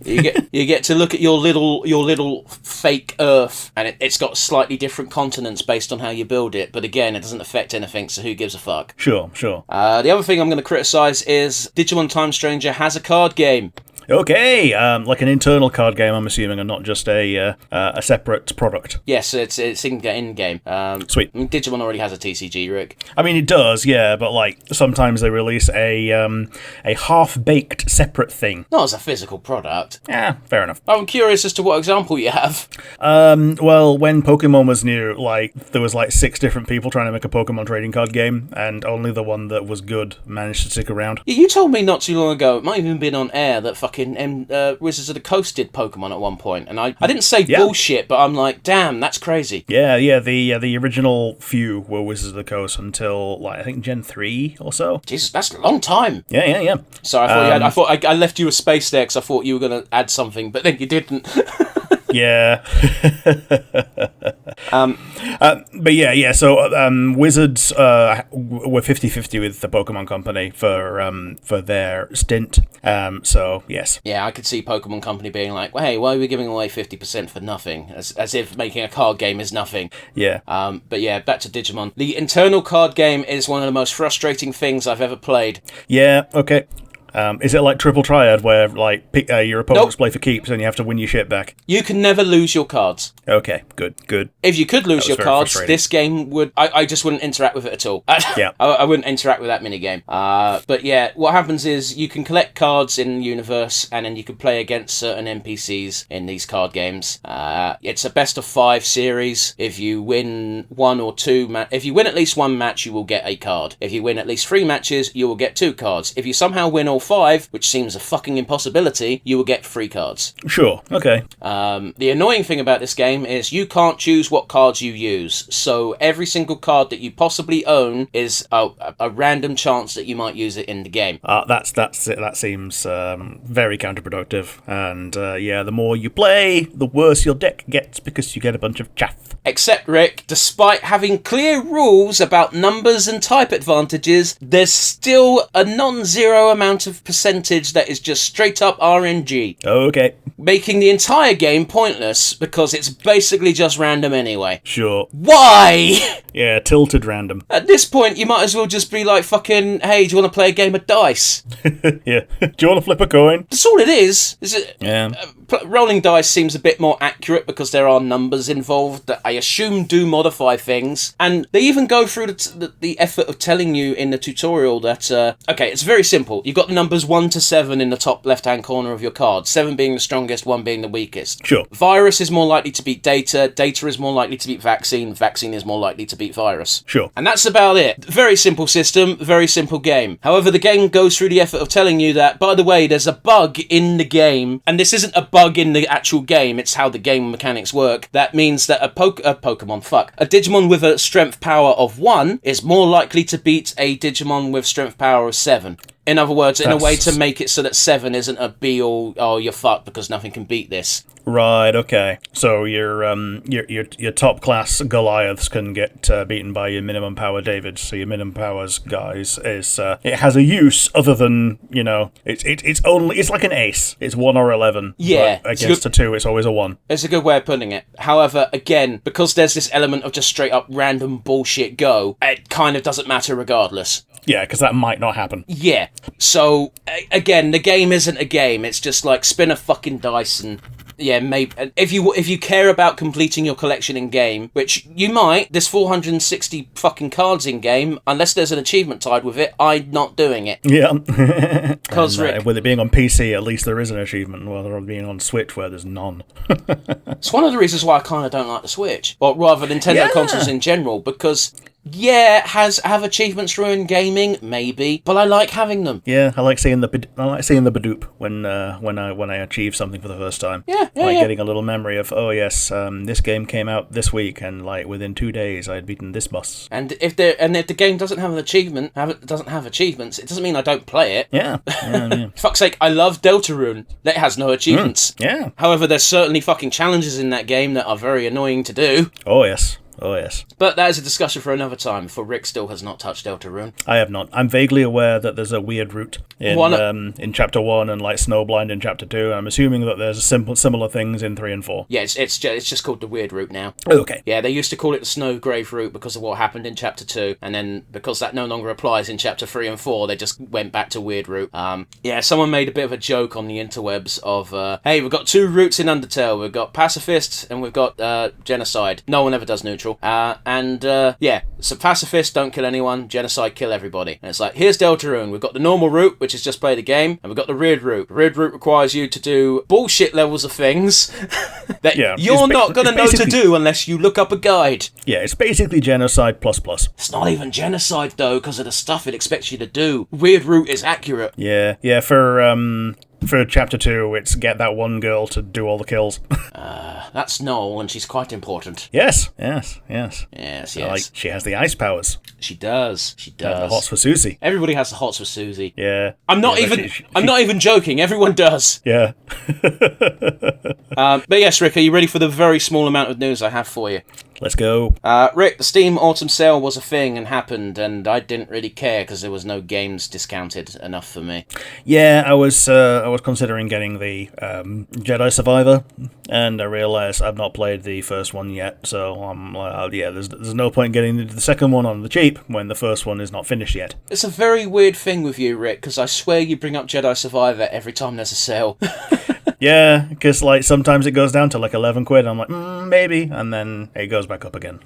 [SPEAKER 1] You get to look at your little fake Earth, and it's got slightly different continents based on how you build it. But again, it doesn't affect anything, so who gives a fuck?
[SPEAKER 2] Sure.
[SPEAKER 1] The other thing I'm going to criticize is Digimon Time Stranger has a card game.
[SPEAKER 2] Okay, like an internal card game, I'm assuming, and not just a separate product.
[SPEAKER 1] Yes, it's in-game.
[SPEAKER 2] Sweet.
[SPEAKER 1] I mean, Digimon already has a TCG, Rick.
[SPEAKER 2] I mean, it does, yeah, but like sometimes they release a half-baked separate thing.
[SPEAKER 1] Not as a physical product.
[SPEAKER 2] Yeah, fair enough.
[SPEAKER 1] I'm curious as to what example you have.
[SPEAKER 2] Well, when Pokemon was new, like there was like 6 different people trying to make a Pokemon trading card game, and only the one that was good managed to stick around.
[SPEAKER 1] You told me not too long ago, it might have even been on air, that fucking Wizards of the Coast did Pokemon at one point, and I didn't say bullshit, but I'm like, damn, that's crazy.
[SPEAKER 2] Yeah, the original few were Wizards of the Coast until like I think Gen 3 or so.
[SPEAKER 1] Jesus, that's a long time.
[SPEAKER 2] Yeah.
[SPEAKER 1] Sorry, I left you a space there because I thought you were going to add something, but then you didn't.
[SPEAKER 2] Yeah. But yeah, so Wizards were 50-50 with the Pokemon Company for their stint. So, yes.
[SPEAKER 1] Yeah, I could see Pokemon Company being like, well, hey, why are we giving away 50% for nothing? As if making a card game is nothing.
[SPEAKER 2] Yeah.
[SPEAKER 1] But yeah, back to Digimon. The internal card game is one of the most frustrating things I've ever played.
[SPEAKER 2] Yeah, okay. Is it like Triple Triad, where like your opponents play for keeps and you have to win your shit back?
[SPEAKER 1] You can never lose your cards.
[SPEAKER 2] Okay, good.
[SPEAKER 1] If you could lose your cards, this game would... I just wouldn't interact with it at all.
[SPEAKER 2] Yeah.
[SPEAKER 1] I wouldn't interact with that minigame. But yeah, what happens is you can collect cards in the universe, and then you can play against certain NPCs in these card games. It's a best of 5 series. If you win 1 or 2... if you win at least 1 match, you will get a card. If you win at least 3 matches, you will get 2 cards. If you somehow win all 5, which seems a fucking impossibility, you will get free cards.
[SPEAKER 2] Sure, okay.
[SPEAKER 1] The annoying thing about this game is you can't choose what cards you use, so every single card that you possibly own is a random chance that you might use it in the game.
[SPEAKER 2] That's it. That seems very counterproductive, and the more you play, the worse your deck gets because you get a bunch of chaff.
[SPEAKER 1] Except, Rick, despite having clear rules about numbers and type advantages, there's still a non-zero amount of percentage that is just straight up RNG.
[SPEAKER 2] Okay.
[SPEAKER 1] Making the entire game pointless because it's basically just random anyway.
[SPEAKER 2] Sure.
[SPEAKER 1] Why?
[SPEAKER 2] Yeah, tilted random.
[SPEAKER 1] At this point, you might as well just be like fucking, hey, do you want to play a game of dice?
[SPEAKER 2] Yeah. Do you want to flip a coin?
[SPEAKER 1] That's all it is.
[SPEAKER 2] Yeah.
[SPEAKER 1] Rolling dice seems a bit more accurate because there are numbers involved that I assume do modify things. And they even go through the effort of telling you in the tutorial that, okay, it's very simple. You've got the numbers 1 to 7 in the top left-hand corner of your card. 7 being the strongest, 1 being the weakest.
[SPEAKER 2] Sure.
[SPEAKER 1] Virus is more likely to beat data. Data is more likely to beat vaccine. Vaccine is more likely to beat virus.
[SPEAKER 2] Sure.
[SPEAKER 1] And that's about it. Very simple system, very simple game. However, the game goes through the effort of telling you that, by the way, there's a bug in the game, and this isn't a bug in the actual game, it's how the game mechanics work. That means that a Digimon with a strength power of 1 is more likely to beat a Digimon with strength power of 7. In other words, in a way to make it so that 7 isn't a be-all, oh, you're fucked because nothing can beat this.
[SPEAKER 2] Right, okay. So your top-class Goliaths can get beaten by your minimum power Davids, so your minimum powers guys is... it has a use other than, it's like an ace. It's 1 or 11.
[SPEAKER 1] Yeah.
[SPEAKER 2] But against a 2, it's always a 1.
[SPEAKER 1] It's a good way of putting it. However, again, because there's this element of just straight-up random bullshit go, it kind of doesn't matter regardless.
[SPEAKER 2] Yeah, because that might not happen.
[SPEAKER 1] Yeah. So, again, the game isn't a game. It's just like spin a fucking dice and... Yeah, maybe if you care about completing your collection in game, which you might, there's 460 fucking cards in game. Unless there's an achievement tied with it, I'm not doing it.
[SPEAKER 2] Yeah,
[SPEAKER 1] because
[SPEAKER 2] with it being on PC, at least there is an achievement. Rather than being on Switch, where there's none.
[SPEAKER 1] It's one of the reasons why I kind of don't like the Switch, or rather Nintendo consoles in general, because. Yeah, have achievements ruined gaming? Maybe, but I like having them.
[SPEAKER 2] Yeah, I like seeing the Badoop when I achieve something for the first time.
[SPEAKER 1] Yeah,
[SPEAKER 2] getting a little memory of, oh yes, this game came out this week, and like within 2 days I had beaten this boss.
[SPEAKER 1] And if the game doesn't have an achievement, doesn't have achievements, it doesn't mean I don't play it.
[SPEAKER 2] Yeah.
[SPEAKER 1] Fuck's sake, I love Deltarune. That has no achievements.
[SPEAKER 2] Yeah.
[SPEAKER 1] However, there's certainly fucking challenges in that game that are very annoying to do.
[SPEAKER 2] Oh yes. Oh, yes.
[SPEAKER 1] But that is a discussion for another time, for Rick still has not touched Deltarune.
[SPEAKER 2] I have not. I'm vaguely aware that there's a weird route in Chapter 1 and like Snowblind in Chapter 2. I'm assuming that there's similar things in 3 and 4.
[SPEAKER 1] Yeah, it's just called the weird route now.
[SPEAKER 2] Okay.
[SPEAKER 1] Yeah, they used to call it the Snowgrave route because of what happened in Chapter 2, and then because that no longer applies in Chapter 3 and 4, they just went back to weird route. Yeah, someone made a bit of a joke on the interwebs of, hey, we've got 2 routes in Undertale. We've got Pacifist and we've got Genocide. No one ever does neutral. So pacifists don't kill anyone, genocide kill everybody. And it's like, here's Deltarune. We've got the normal route, which is just play the game, and we've got the weird route. The weird route requires you to do bullshit levels of things that you're not going to know to do unless you look up a guide.
[SPEAKER 2] Yeah, it's basically genocide plus.
[SPEAKER 1] It's not even genocide, though, because of the stuff it expects you to do. Weird route is accurate.
[SPEAKER 2] Yeah, for Chapter 2, it's get that one girl to do all the kills.
[SPEAKER 1] That's Noel, and she's quite important.
[SPEAKER 2] Yes.
[SPEAKER 1] Like,
[SPEAKER 2] she has the ice powers.
[SPEAKER 1] She does.
[SPEAKER 2] The hots for Susie.
[SPEAKER 1] Everybody has the hots for Susie.
[SPEAKER 2] Yeah.
[SPEAKER 1] I'm not even joking. Everyone does.
[SPEAKER 2] Yeah.
[SPEAKER 1] But yes, Rick, are you ready for the very small amount of news I have for you?
[SPEAKER 2] Let's go.
[SPEAKER 1] Rick, the Steam Autumn Sale was a thing and happened, and I didn't really care because there was no games discounted enough for me.
[SPEAKER 2] Yeah, I was considering getting the Jedi Survivor, and I realised I've not played the first one yet, so I'm like, there's no point getting the second one on the cheap when the first one is not finished yet.
[SPEAKER 1] It's a very weird thing with you, Rick, because I swear you bring up Jedi Survivor every time there's a sale.
[SPEAKER 2] Yeah, because like sometimes it goes down to like 11 quid. I'm like, maybe, and then it goes back up again.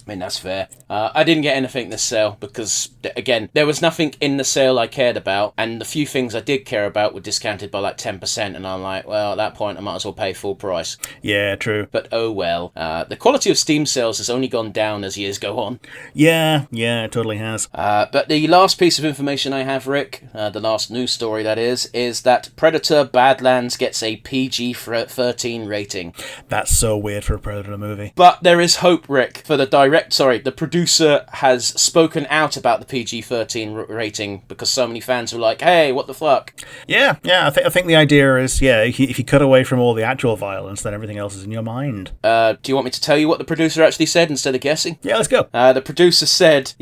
[SPEAKER 1] I mean, that's fair. I didn't get anything this sale because, again, there was nothing in the sale I cared about, and the few things I did care about were discounted by like 10%, and I'm like, well, at that point, I might as well pay full price.
[SPEAKER 2] Yeah, true.
[SPEAKER 1] But oh well. The quality of Steam sales has only gone down as years go on.
[SPEAKER 2] Yeah, it totally has.
[SPEAKER 1] But the last piece of information I have, Rick, the last news story that is that Predator Badlands gets a PG-13 rating.
[SPEAKER 2] That's so weird for a Predator movie.
[SPEAKER 1] But there is hope, Rick, for the producer has spoken out about the PG-13 rating because so many fans were like, hey, what the fuck?
[SPEAKER 2] Yeah, I think the idea is, if you cut away from all the actual violence, then everything else is in your mind.
[SPEAKER 1] Do you want me to tell you what the producer actually said instead of guessing?
[SPEAKER 2] Yeah, let's go.
[SPEAKER 1] The producer said,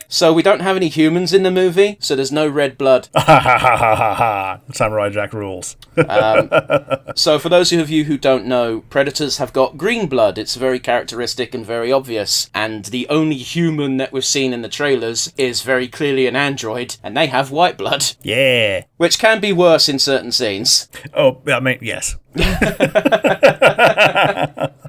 [SPEAKER 1] so we don't have any humans in the movie, so there's no red blood.
[SPEAKER 2] Samurai Jack rules.
[SPEAKER 1] So for those of you who don't know, Predators have got green blood. It's very characteristic and very obvious. And the only human that we've seen in the trailers is very clearly an android, and they have white blood.
[SPEAKER 2] Yeah.
[SPEAKER 1] Which can be worse in certain scenes.
[SPEAKER 2] Oh, I mean, yes.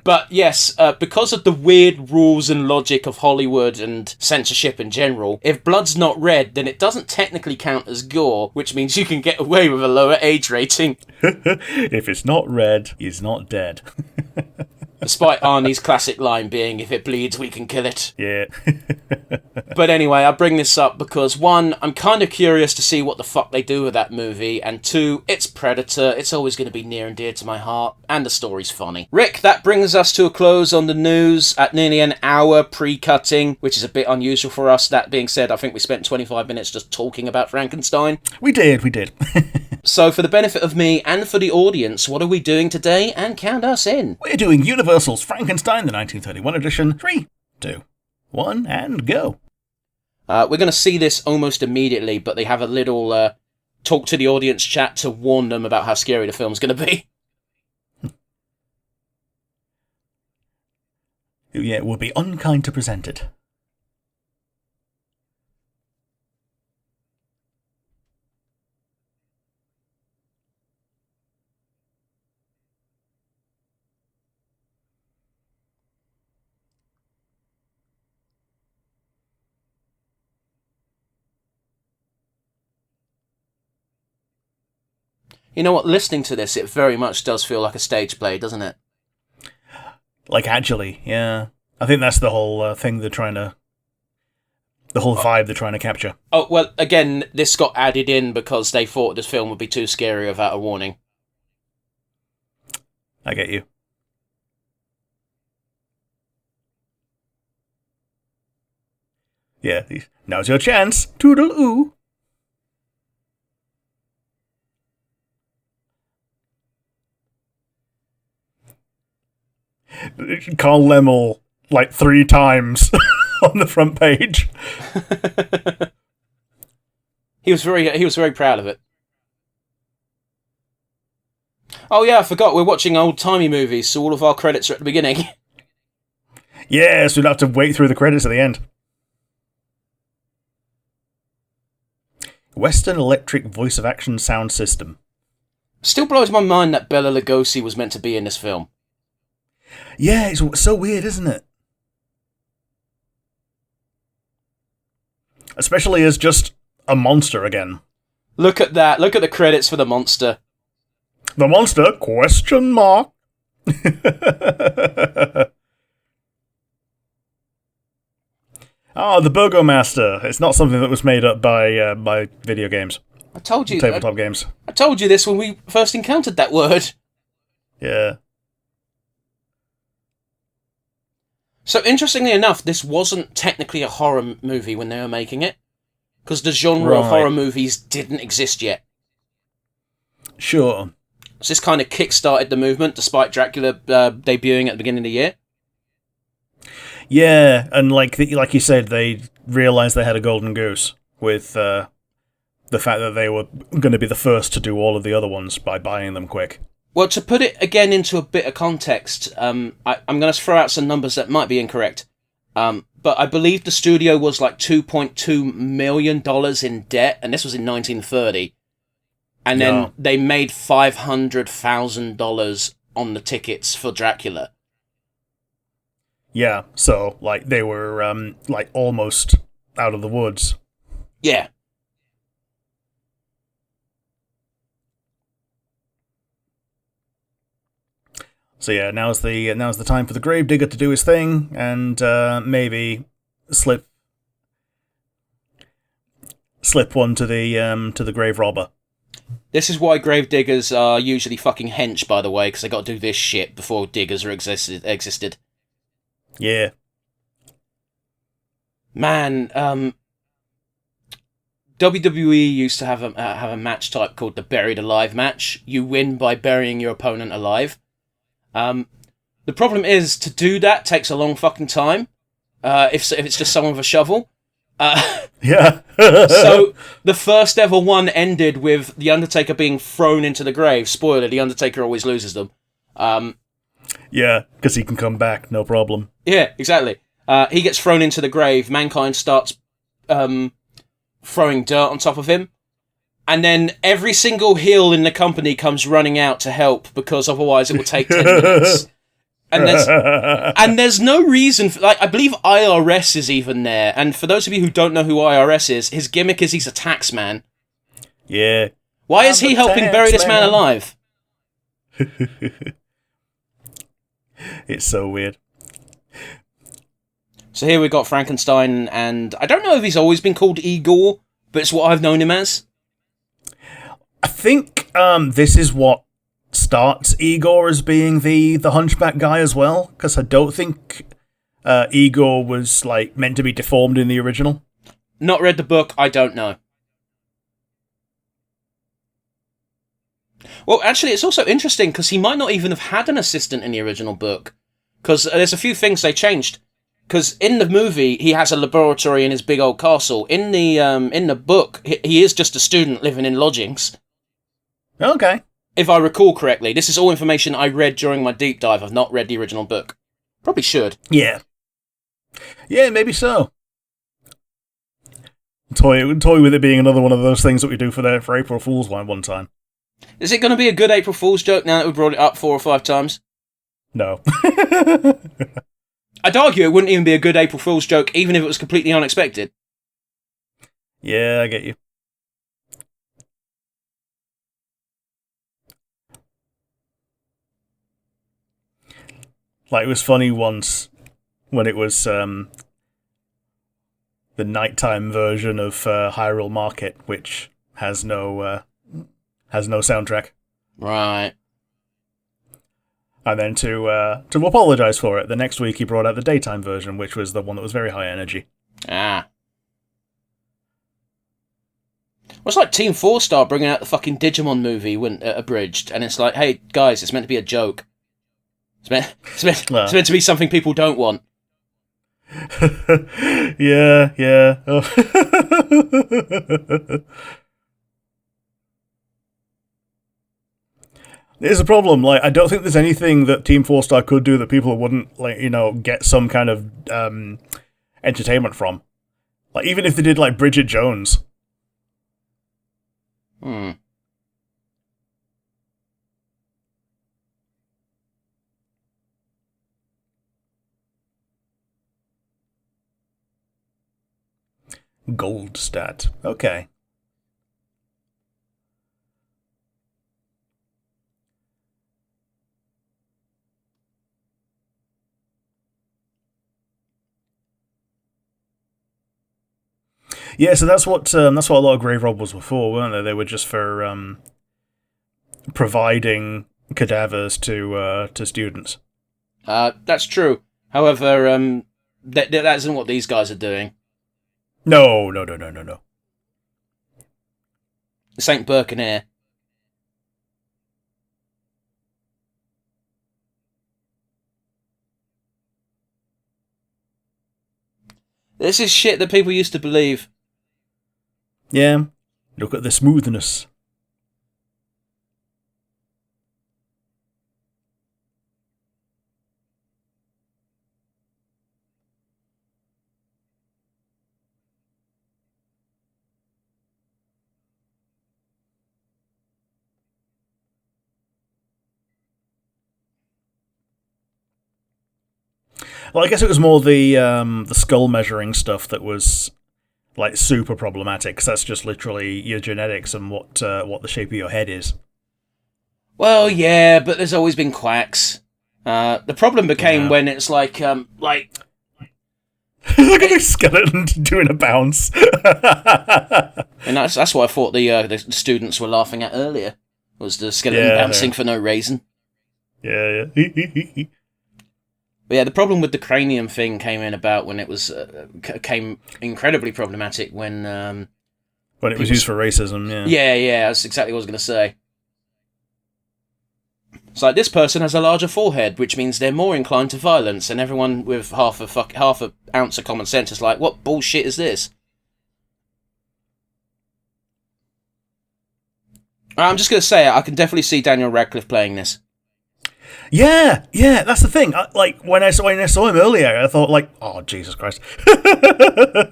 [SPEAKER 1] But yes, because of the weird rules and logic of Hollywood and censorship in general, if blood's not red, then it doesn't technically count as gore, which means you can get away with a lower age rating.
[SPEAKER 2] If it's not red, he's not dead.
[SPEAKER 1] Despite Arnie's classic line being, if it bleeds, we can kill it.
[SPEAKER 2] Yeah.
[SPEAKER 1] But anyway, I bring this up because, one, I'm kind of curious to see what the fuck they do with that movie, and two, it's Predator, it's always going to be near and dear to my heart, and the story's funny. Rick, that brings us to a close on the news at nearly an hour pre-cutting, which is a bit unusual for us. That being said, I think we spent 25 minutes just talking about Frankenstein.
[SPEAKER 2] We did.
[SPEAKER 1] So, for the benefit of me and for the audience, what are we doing today? And count us in.
[SPEAKER 2] We're doing Universal's Frankenstein, the 1931 edition. 3, 2, 1, and go.
[SPEAKER 1] We're going to see this almost immediately, but they have a little talk to the audience chat to warn them about how scary the film's going to be.
[SPEAKER 2] Yeah, it would be unkind to present it.
[SPEAKER 1] You know what, listening to this, it very much does feel like a stage play, doesn't it?
[SPEAKER 2] Like, actually, yeah. I think that's the whole thing they're trying to... The whole vibe they're trying to capture.
[SPEAKER 1] Oh, well, again, this got added in because they thought this film would be too scary without a warning.
[SPEAKER 2] I get you. Yeah, now's your chance. Toodle-oo. Carl Lemmel, like 3 times on the front page.
[SPEAKER 1] He was very proud of it. Oh yeah, I forgot, we're watching old-timey movies, so all of our credits are at the beginning.
[SPEAKER 2] Yes, we'd have to wait through the credits at the end. Western Electric Voice of Action Sound System.
[SPEAKER 1] Still blows my mind that Bela Lugosi was meant to be in this film.
[SPEAKER 2] Yeah, it's so weird, isn't it? Especially as just a monster again.
[SPEAKER 1] Look at that. Look at the credits for the monster.
[SPEAKER 2] The monster? Question mark. Oh, the Burgomaster. It's not something that was made up by video games.
[SPEAKER 1] I told you.
[SPEAKER 2] Tabletop games.
[SPEAKER 1] I told you this when we first encountered that word.
[SPEAKER 2] Yeah.
[SPEAKER 1] So, interestingly enough, this wasn't technically a horror movie when they were making it, because the genre of horror movies didn't exist yet.
[SPEAKER 2] Sure.
[SPEAKER 1] So this kind of kick-started the movement, despite Dracula debuting at the beginning of the year.
[SPEAKER 2] Yeah, and like you said, they realised they had a golden goose with the fact that they were going to be the first to do all of the other ones by buying them quick.
[SPEAKER 1] Well, to put it again into a bit of context, I'm going to throw out some numbers that might be incorrect. But I believe the studio was like $2.2 million in debt, and this was in 1930. And then they made $500,000 on the tickets for Dracula.
[SPEAKER 2] Yeah, so, like, they were, like, almost out of the woods.
[SPEAKER 1] Yeah.
[SPEAKER 2] So yeah, now's the time for the gravedigger to do his thing, and maybe slip one to the grave robber.
[SPEAKER 1] This is why gravediggers are usually fucking hench, by the way, because they got to do this shit before diggers are existed.
[SPEAKER 2] Yeah.
[SPEAKER 1] Man, WWE used to have a match type called the Buried Alive match. You win by burying your opponent alive. The problem is, to do that takes a long fucking time. If it's just someone with a shovel.
[SPEAKER 2] Yeah.
[SPEAKER 1] So the first ever one ended with the Undertaker being thrown into the grave. Spoiler: the Undertaker always loses them.
[SPEAKER 2] Yeah, because he can come back, no problem.
[SPEAKER 1] Yeah, exactly. He gets thrown into the grave. Mankind starts throwing dirt on top of him. And then every single heel in the company comes running out to help, because otherwise it will take 10 minutes. And there's no reason for, like, I believe IRS is even there. And for those of you who don't know who IRS is, his gimmick is he's a tax man.
[SPEAKER 2] Yeah.
[SPEAKER 1] Why is he helping bury this man alive?
[SPEAKER 2] It's so weird.
[SPEAKER 1] So here we got Frankenstein, and I don't know if he's always been called Igor, but it's what I've known him as.
[SPEAKER 2] I think this is what starts Igor as being the hunchback guy as well, because I don't think Igor was like meant to be deformed in the original.
[SPEAKER 1] Not read the book, I don't know. Well, actually, it's also interesting because he might not even have had an assistant in the original book, because there's a few things they changed. Because in the movie, he has a laboratory in his big old castle. In the book, he is just a student living in lodgings.
[SPEAKER 2] Okay.
[SPEAKER 1] If I recall correctly, this is all information I read during my deep dive. I've not read the original book. Probably should.
[SPEAKER 2] Yeah. Yeah, maybe so. Toy with it being another one of those things that we do for April Fool's one time.
[SPEAKER 1] Is it going to be a good April Fool's joke now that we brought it up 4 or 5 times?
[SPEAKER 2] No.
[SPEAKER 1] I'd argue it wouldn't even be a good April Fool's joke, even if it was completely unexpected.
[SPEAKER 2] Yeah, I get you. Like, it was funny once when it was the nighttime version of Hyrule Market, which has no soundtrack.
[SPEAKER 1] Right.
[SPEAKER 2] And then to apologise for it, the next week he brought out the daytime version, which was the one that was very high energy.
[SPEAKER 1] Ah. Well, it's like Team 4 Star bringing out the fucking Digimon movie when abridged, and it's like, hey, guys, it's meant to be a joke. It's meant to be something people don't want.
[SPEAKER 2] Yeah. Oh. There's a problem. Like, I don't think there's anything that Team 4 Star could do that people wouldn't, like, get some kind of entertainment from. Like, even if they did, like, Bridget Jones. Gold stat. Okay. Yeah, so that's what a lot of grave robbers were for, weren't they? They were just for providing cadavers to students.
[SPEAKER 1] That's true. However, that isn't what these guys are doing.
[SPEAKER 2] No.
[SPEAKER 1] This ain't Birkenhair. This is shit that people used to believe.
[SPEAKER 2] Yeah. Look at the smoothness. Well, I guess it was more the skull measuring stuff that was like super problematic, because that's just literally your genetics and what the shape of your head is.
[SPEAKER 1] Well, yeah, but there's always been quacks. The problem became when it's like
[SPEAKER 2] look at the skeleton doing a bounce.
[SPEAKER 1] And that's what I thought the students were laughing at earlier, was the skeleton bouncing for no reason.
[SPEAKER 2] Yeah.
[SPEAKER 1] But yeah, the problem with the cranium thing came in about when it was came incredibly problematic when
[SPEAKER 2] it was used for racism.
[SPEAKER 1] Yeah, that's exactly what I was going to say. It's like, this person has a larger forehead, which means they're more inclined to violence, and everyone with half a ounce of common sense is like, what bullshit is this? I'm just going to say it, I can definitely see Daniel Radcliffe playing this.
[SPEAKER 2] Yeah, that's the thing. When I saw him earlier, I thought, like, oh, Jesus Christ.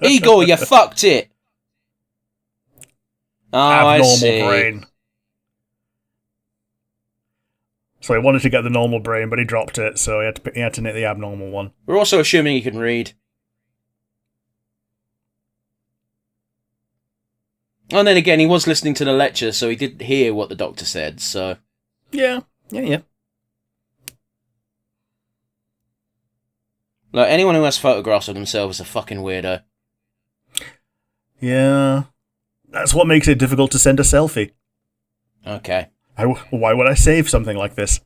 [SPEAKER 1] Igor, you fucked it! Oh,
[SPEAKER 2] Abnormal brain. So he wanted to get the normal brain, but he dropped it, so he had to nick the abnormal one.
[SPEAKER 1] We're also assuming he can read. And then again, he was listening to the lecture, so he did hear what the doctor said, so...
[SPEAKER 2] Yeah.
[SPEAKER 1] Like, anyone who has photographs of themselves is a fucking weirdo.
[SPEAKER 2] Yeah. That's what makes it difficult to send a selfie.
[SPEAKER 1] Okay.
[SPEAKER 2] Why would I save something like this?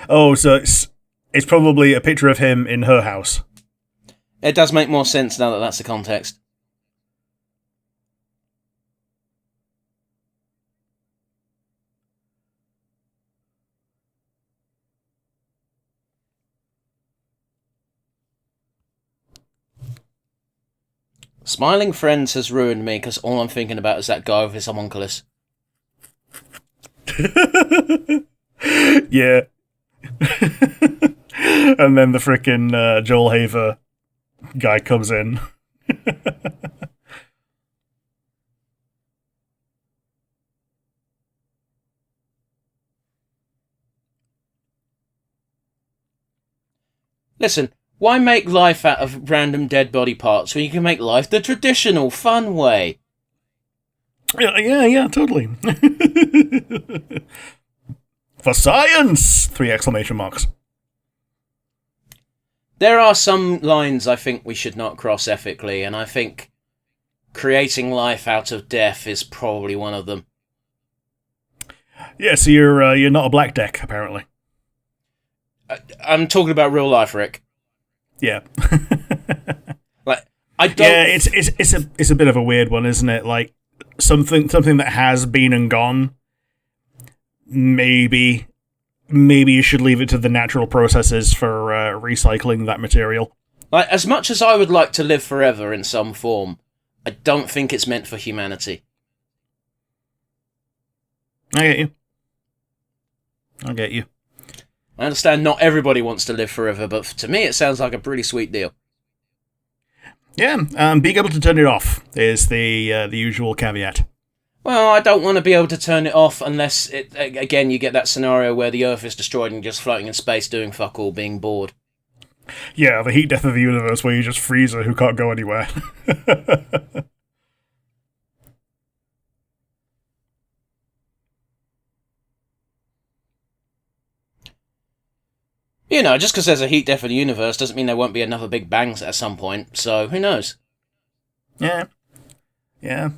[SPEAKER 2] Oh, so it's probably a picture of him in her house.
[SPEAKER 1] It does make more sense now that that's the context. Smiling Friends has ruined me because all I'm thinking about is that guy with his homunculus.
[SPEAKER 2] Yeah. And then the frickin' Joel Haver guy comes in.
[SPEAKER 1] Listen, why make life out of random dead body parts when you can make life the traditional, fun way?
[SPEAKER 2] Yeah, totally. For science! 3 exclamation marks.
[SPEAKER 1] There are some lines I think we should not cross ethically, and I think creating life out of death is probably one of them.
[SPEAKER 2] Yeah, so you're not a black deck, apparently.
[SPEAKER 1] I'm talking about real life, Rick.
[SPEAKER 2] Yeah.
[SPEAKER 1] Like, I don't.
[SPEAKER 2] Yeah, it's a bit of a weird one, isn't it? Like something that has been and gone. Maybe you should leave it to the natural processes for recycling that material.
[SPEAKER 1] Like, as much as I would like to live forever in some form, I don't think it's meant for humanity.
[SPEAKER 2] I get you.
[SPEAKER 1] I understand not everybody wants to live forever, but to me it sounds like a pretty sweet deal.
[SPEAKER 2] Yeah, being able to turn it off is the usual caveat.
[SPEAKER 1] Well, I don't want to be able to turn it off unless, again, you get that scenario where the Earth is destroyed and you're just floating in space doing fuck all, being bored.
[SPEAKER 2] Yeah, the heat death of the universe where you just freeze her who can't go anywhere.
[SPEAKER 1] You know, just because there's a heat death of the universe doesn't mean there won't be another Big Bang at some point, so who knows?
[SPEAKER 2] Yeah,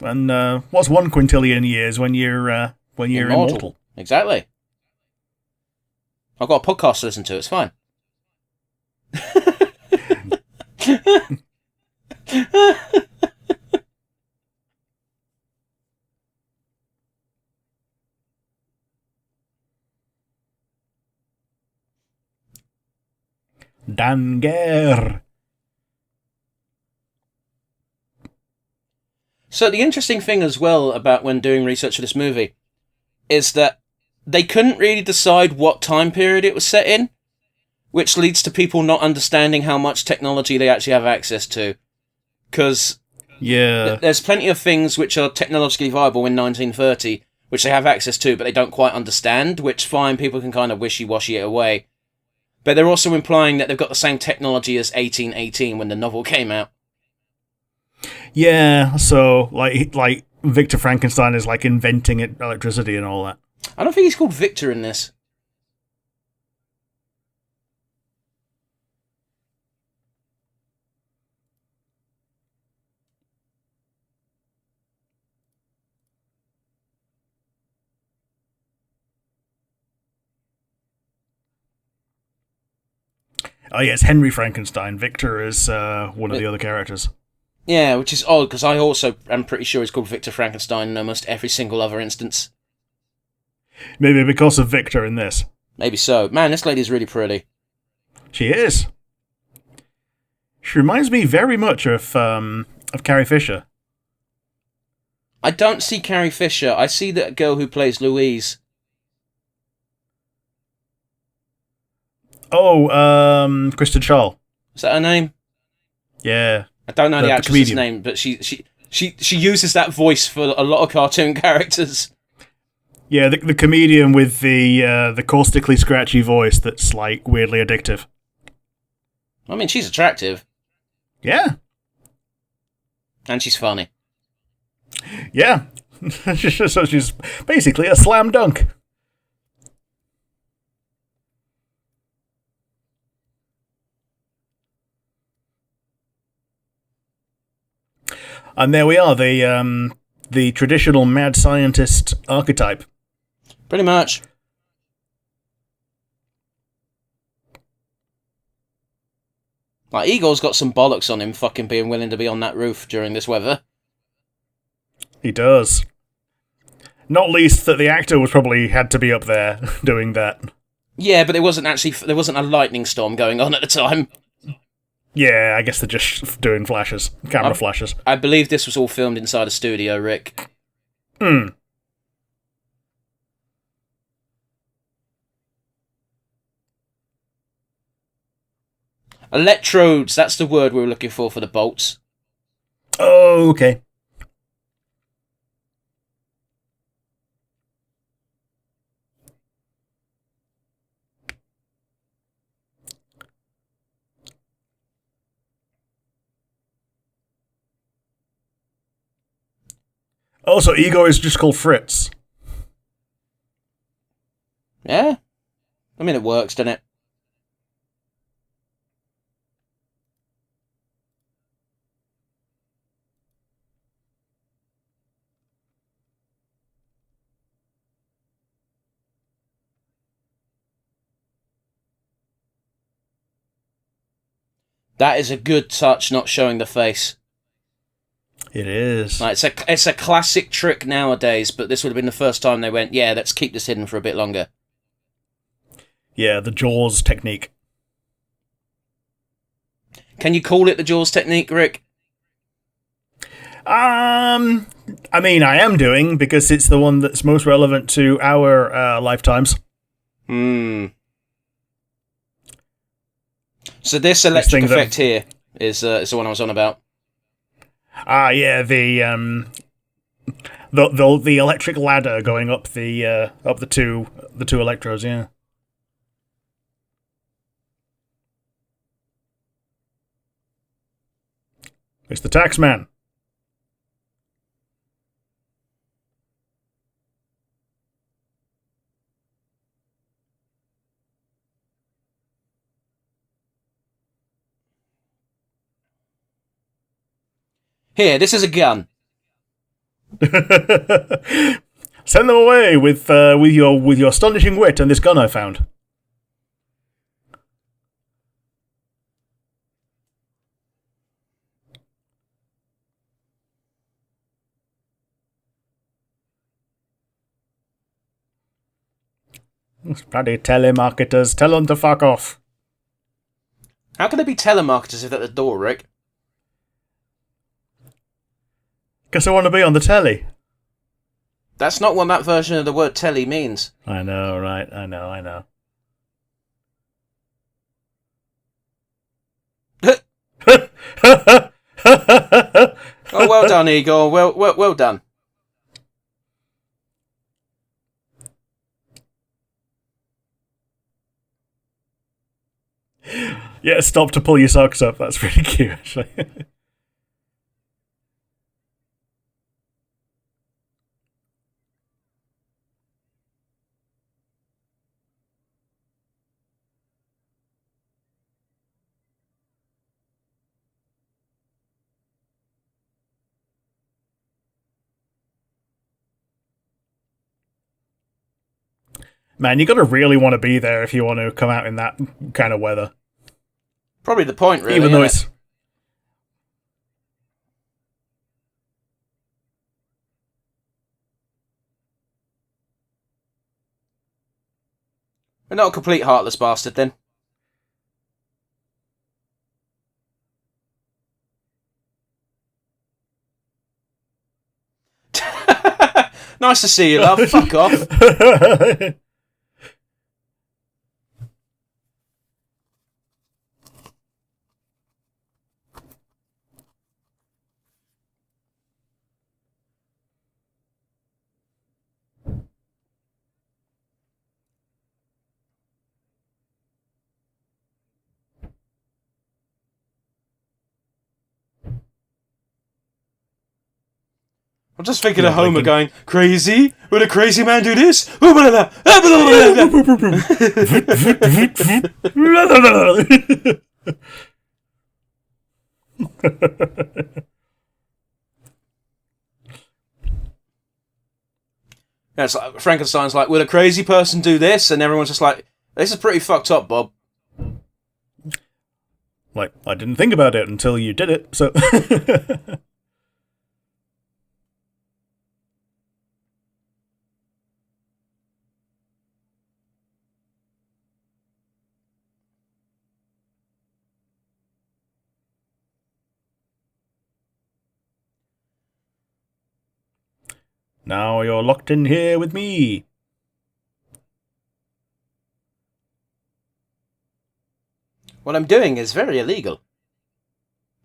[SPEAKER 2] and what's 1 quintillion years when you're immortal?
[SPEAKER 1] Exactly. I've got a podcast to listen to, it's fine.
[SPEAKER 2] Danger.
[SPEAKER 1] So the interesting thing as well about when doing research for this movie is that they couldn't really decide what time period it was set in, which leads to people not understanding how much technology they actually have access to. Because
[SPEAKER 2] Yeah.
[SPEAKER 1] there's plenty of things which are technologically viable in 1930, which they have access to, but they don't quite understand, which fine, people can kind of wishy-washy it away. But they're also implying that they've got the same technology as 1818 when the novel came out.
[SPEAKER 2] Yeah, so, like Victor Frankenstein is, like, inventing electricity and all that.
[SPEAKER 1] I don't think he's called Victor in this.
[SPEAKER 2] Oh, yeah, it's Henry Frankenstein. Victor is one of the other characters.
[SPEAKER 1] Yeah, which is odd, because I also am pretty sure he's called Victor Frankenstein in almost every single other instance.
[SPEAKER 2] Maybe because of Victor in this.
[SPEAKER 1] Maybe so. Man, this lady's really pretty.
[SPEAKER 2] She is. She reminds me very much of Carrie Fisher.
[SPEAKER 1] I don't see Carrie Fisher. I see that girl who plays Louise.
[SPEAKER 2] Oh, Kristen Schaal.
[SPEAKER 1] Is that her name?
[SPEAKER 2] Yeah.
[SPEAKER 1] I don't know the actress's
[SPEAKER 2] comedian.
[SPEAKER 1] name, but she uses that voice for a lot of cartoon characters.
[SPEAKER 2] Yeah, the comedian with the caustically scratchy voice that's, like, weirdly addictive.
[SPEAKER 1] I mean, she's attractive.
[SPEAKER 2] Yeah.
[SPEAKER 1] And she's funny.
[SPEAKER 2] Yeah. So she's basically a slam dunk. And there we are, the traditional mad scientist archetype.
[SPEAKER 1] Pretty much. Like, Igor's got some bollocks on him fucking being willing to be on that roof during this weather.
[SPEAKER 2] He does. Not least that the actor was probably had to be up there doing that.
[SPEAKER 1] Yeah, but there wasn't a lightning storm going on at the time.
[SPEAKER 2] Yeah, I guess they're just doing flashes. Camera flashes.
[SPEAKER 1] I believe this was all filmed inside a studio, Rick.
[SPEAKER 2] Hmm.
[SPEAKER 1] Electrodes, that's the word we were looking for the bolts.
[SPEAKER 2] Oh, okay. Also, Igor is just called Fritz.
[SPEAKER 1] Yeah? I mean, it works, doesn't it? That is a good touch, not showing the face.
[SPEAKER 2] It is.
[SPEAKER 1] Like, it's a classic trick nowadays, but this would have been the first time they went, yeah, let's keep this hidden for a bit longer.
[SPEAKER 2] Yeah, the Jaws technique.
[SPEAKER 1] Can you call it the Jaws technique, Rick?
[SPEAKER 2] I mean, I am doing, because it's the one that's most relevant to our lifetimes.
[SPEAKER 1] So this electric effect here is the one I was on about.
[SPEAKER 2] Ah, yeah, the electric ladder going up the two electrodes, yeah. It's the tax man.
[SPEAKER 1] Here, this is a gun.
[SPEAKER 2] Send them away with your astonishing wit and this gun I found. Those bloody telemarketers, tell them to fuck off.
[SPEAKER 1] How can there be telemarketers if they're at the door, Rick?
[SPEAKER 2] Guess I want to be on the telly.
[SPEAKER 1] That's not what that version of the word telly means.
[SPEAKER 2] I know, right? I know.
[SPEAKER 1] Oh, well done, Igor. Well done.
[SPEAKER 2] Yeah, stop to pull your socks up. That's pretty cute, actually. Man, you gotta really want to be there if you want to come out in that kind of weather.
[SPEAKER 1] Probably the point, really.
[SPEAKER 2] Even though it's...
[SPEAKER 1] We're not a complete heartless bastard, then. Nice to see you, love. Fuck off. I'm just thinking of Homer going, crazy? Would a crazy man do this? Yeah, it's like, Frankenstein's like, would a crazy person do this? And everyone's just like, this is pretty fucked up, Bob.
[SPEAKER 2] Like, I didn't think about it until you did it, so... Now you're locked in here with me.
[SPEAKER 1] What I'm doing is very illegal.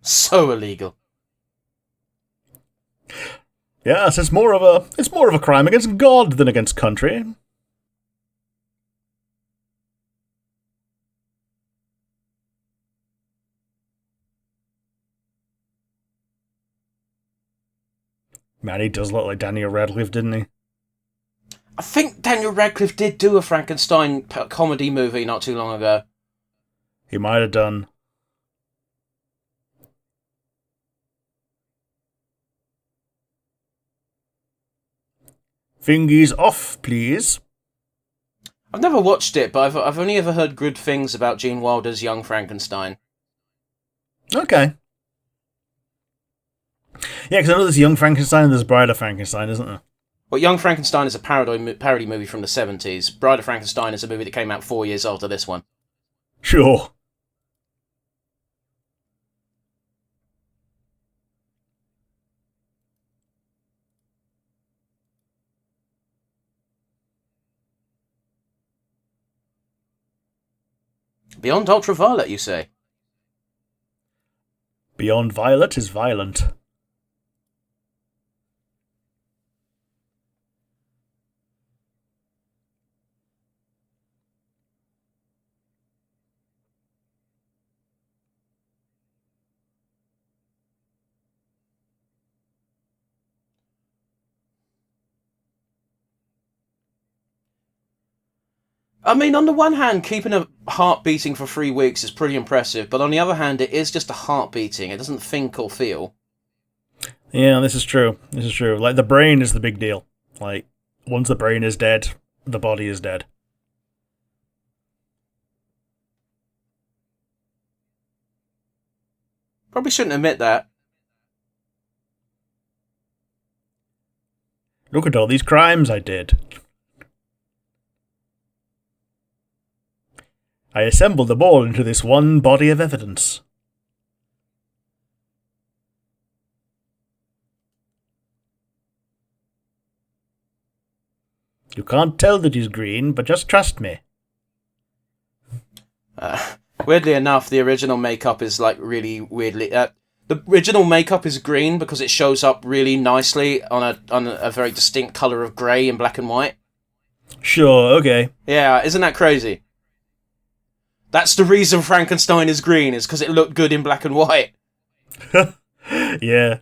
[SPEAKER 1] So illegal.
[SPEAKER 2] Yes, it's more of a crime against God than against country. Man, he does look like Daniel Radcliffe, didn't he?
[SPEAKER 1] I think Daniel Radcliffe did do a Frankenstein comedy movie not too long ago.
[SPEAKER 2] He might have done. Fingies off, please.
[SPEAKER 1] I've never watched it, but I've only ever heard good things about Gene Wilder's Young Frankenstein.
[SPEAKER 2] Okay. Yeah, because I know there's Young Frankenstein and there's Bride of Frankenstein, isn't there?
[SPEAKER 1] Well, Young Frankenstein is a parody movie from the 70s. Bride of Frankenstein is a movie that came out 4 years after this one.
[SPEAKER 2] Sure.
[SPEAKER 1] Beyond Ultraviolet, you say?
[SPEAKER 2] Beyond Violet is violent.
[SPEAKER 1] I mean, on the one hand, keeping a heart beating for 3 weeks is pretty impressive, but on the other hand, it is just a heart beating. It doesn't think or feel.
[SPEAKER 2] Yeah, this is true. This is true. Like, the brain is the big deal. Like, once the brain is dead, the body is dead.
[SPEAKER 1] Probably shouldn't admit that.
[SPEAKER 2] Look at all these crimes I did. I assembled them all into this one body of evidence. You can't tell that he's green, but just trust me.
[SPEAKER 1] Weirdly enough, the original makeup is like really weirdly... The original makeup is green because it shows up really nicely on a very distinct colour of grey in black and white.
[SPEAKER 2] Sure, okay.
[SPEAKER 1] Yeah, isn't that crazy? That's the reason Frankenstein is green, is because it looked good in black and white.
[SPEAKER 2] Yeah.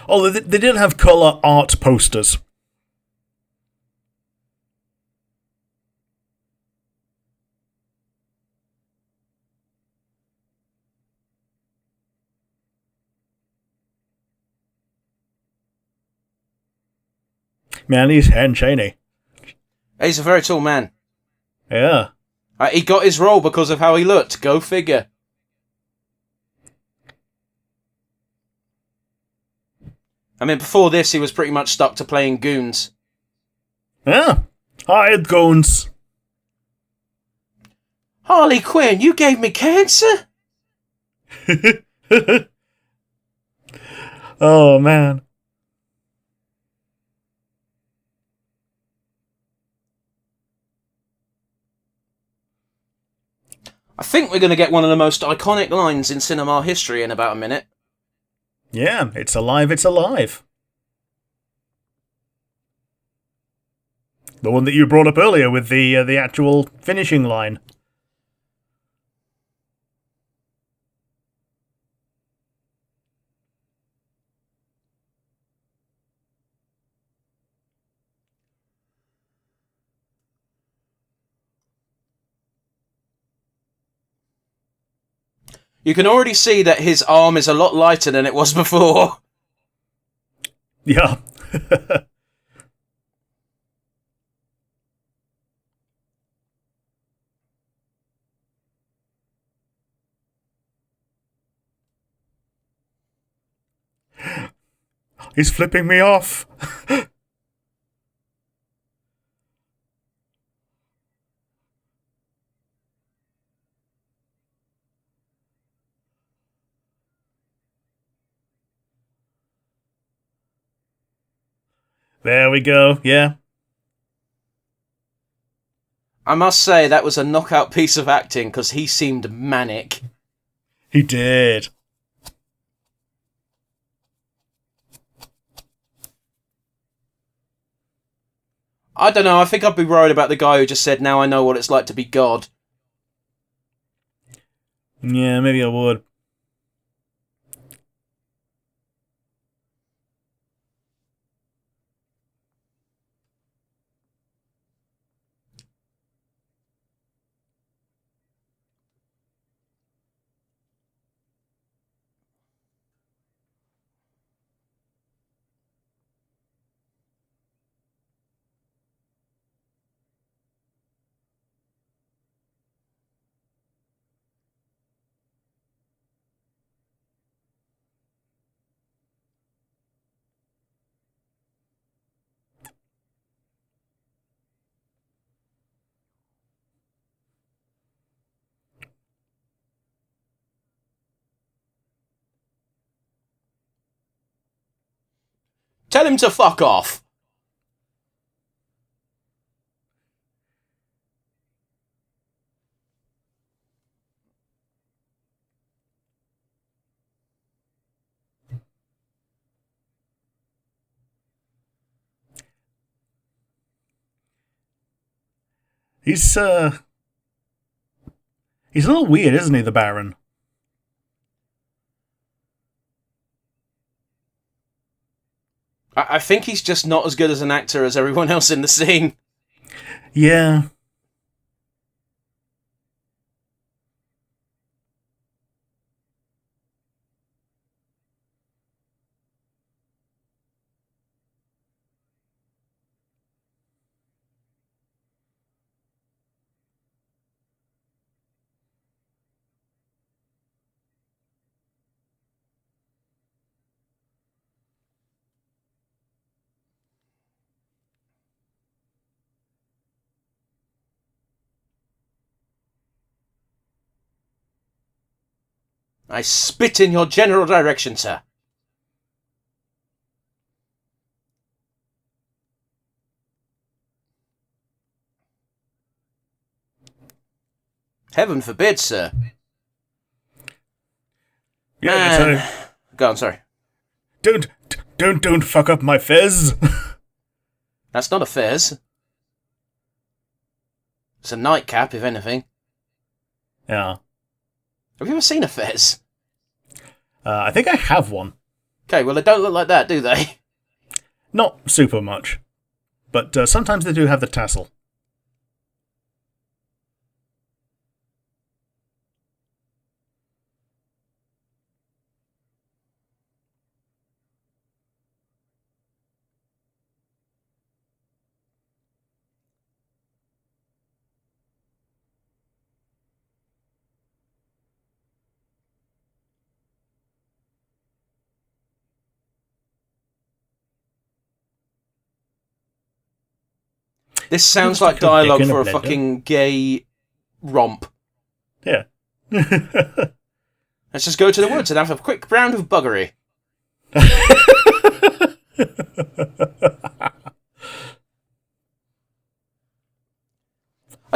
[SPEAKER 2] Oh, they did have colour art posters. Man, he's hench, ain't he?
[SPEAKER 1] He's a very tall man.
[SPEAKER 2] Yeah.
[SPEAKER 1] He got his role because of how he looked. Go figure. I mean, before this, he was pretty much stuck to playing goons.
[SPEAKER 2] Yeah. Hired goons.
[SPEAKER 1] Harley Quinn, you gave me cancer?
[SPEAKER 2] Oh, man.
[SPEAKER 1] I think we're going to get one of the most iconic lines in cinema history in about a minute.
[SPEAKER 2] Yeah, it's alive, it's alive. The one that you brought up earlier with the actual finishing line.
[SPEAKER 1] You can already see that his arm is a lot lighter than it was before.
[SPEAKER 2] Yeah. He's flipping me off. There we go, yeah.
[SPEAKER 1] I must say, that was a knockout piece of acting, because he seemed manic.
[SPEAKER 2] He did.
[SPEAKER 1] I don't know, I think I'd be worried about the guy who just said, now I know what it's like to be God.
[SPEAKER 2] Yeah, maybe I would.
[SPEAKER 1] Tell him to fuck off.
[SPEAKER 2] He's a little weird, isn't he, the Baron?
[SPEAKER 1] I think he's just not as good as an actor as everyone else in the scene.
[SPEAKER 2] Yeah.
[SPEAKER 1] I spit in your general direction, sir. Heaven forbid, sir.
[SPEAKER 2] Yeah,
[SPEAKER 1] Man. Go on, sorry.
[SPEAKER 2] Don't fuck up my fez.
[SPEAKER 1] That's not a fez. It's a nightcap, if anything.
[SPEAKER 2] Yeah.
[SPEAKER 1] Have you ever seen a fez?
[SPEAKER 2] I think I have one.
[SPEAKER 1] Okay, well, they don't look like that, do they?
[SPEAKER 2] Not super much. But sometimes they do have the tassel.
[SPEAKER 1] This sounds like dialogue for a fucking gay romp.
[SPEAKER 2] Yeah.
[SPEAKER 1] Let's just go to the woods and have a quick round of buggery. I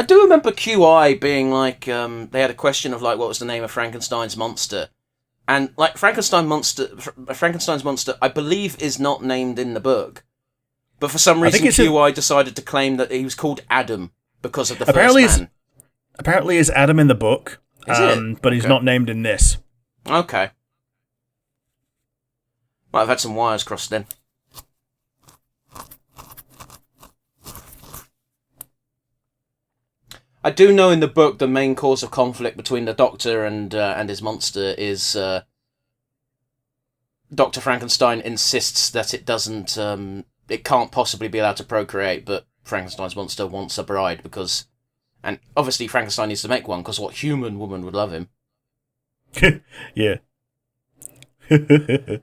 [SPEAKER 1] do remember QI being like, they had a question of like, what was the name of Frankenstein's monster? And like Frankenstein's monster, I believe, is not named in the book. But for some reason, QI decided to claim that he was called Adam because of the first man.
[SPEAKER 2] Apparently, is Adam in the book, but he's not named in this.
[SPEAKER 1] Okay. Might have had some wires crossed then. I do know in the book the main cause of conflict between the Doctor and his monster is Dr. Frankenstein insists that it doesn't. It can't possibly be allowed to procreate, but Frankenstein's monster wants a bride because... And obviously Frankenstein needs to make one, because what human woman would love him?
[SPEAKER 2] Yeah. It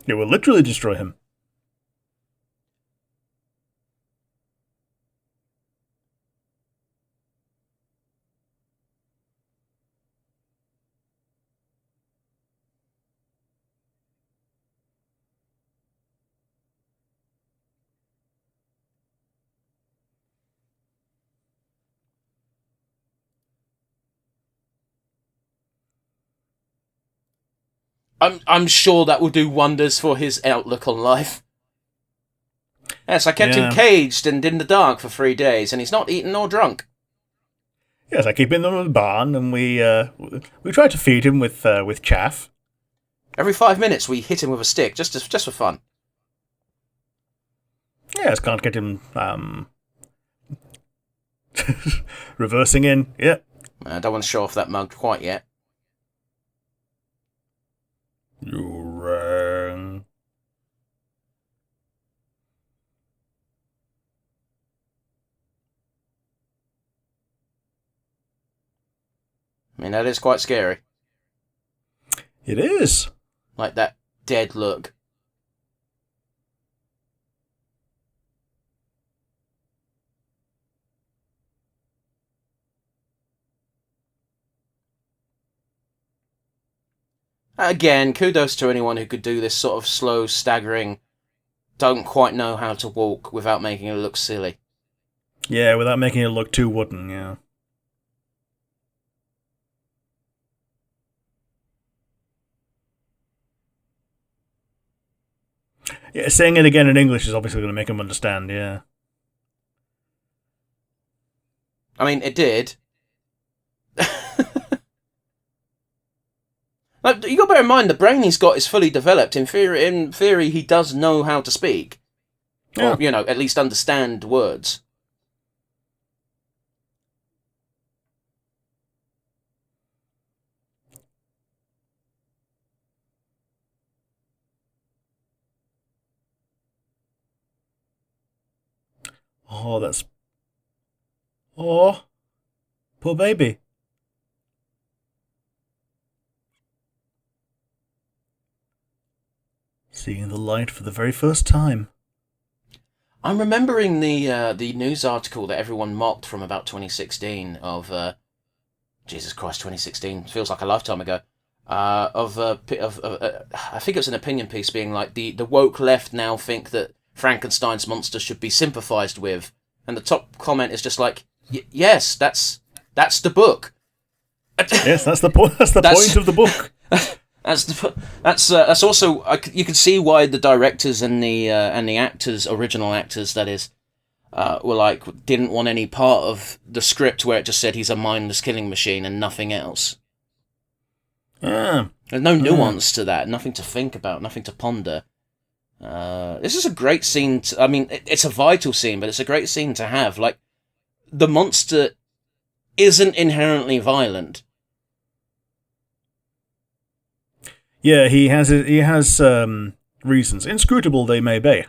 [SPEAKER 2] will literally destroy him.
[SPEAKER 1] I'm sure that will do wonders for his outlook on life. Yes, I kept him caged and in the dark for 3 days, and he's not eaten nor drunk.
[SPEAKER 2] Yes, I keep him in the barn, and we try to feed him with chaff.
[SPEAKER 1] Every 5 minutes, we hit him with a stick, just for fun.
[SPEAKER 2] Yes, can't get him reversing in. Yeah.
[SPEAKER 1] I don't want to show off that mug quite yet.
[SPEAKER 2] You rang.
[SPEAKER 1] I mean, that is quite scary.
[SPEAKER 2] It is.
[SPEAKER 1] Like that dead look. Again, kudos to anyone who could do this sort of slow, staggering, don't quite know how to walk without making it look silly.
[SPEAKER 2] Yeah, without making it look too wooden, yeah. Yeah, saying it again in English is obviously going to make him understand, yeah.
[SPEAKER 1] I mean, it did. Like, you got to bear in mind, the brain he's got is fully developed. In theory, he does know how to speak.
[SPEAKER 2] Yeah.
[SPEAKER 1] Or, at least understand words.
[SPEAKER 2] Oh, that's... Oh, poor baby. Seeing the light for the very first time.
[SPEAKER 1] I'm remembering the news article that everyone mocked from about 2016 of... Jesus Christ, 2016. Feels like a lifetime ago. I think it was an opinion piece being like the woke left now think that Frankenstein's monster should be sympathised with, and the top comment is just like, yes, that's the book.
[SPEAKER 2] Yes, that's the point. That's the point of the book.
[SPEAKER 1] That's also you can see why the directors and the actors, original actors, that is, were like didn't want any part of the script where it just said he's a mindless killing machine and nothing else.
[SPEAKER 2] Ah.
[SPEAKER 1] There's no nuance to that, nothing to think about, nothing to ponder. This is a great scene. I mean, it's a vital scene, but it's a great scene to have. Like, the monster isn't inherently violent.
[SPEAKER 2] Yeah, he has reasons, inscrutable they may be.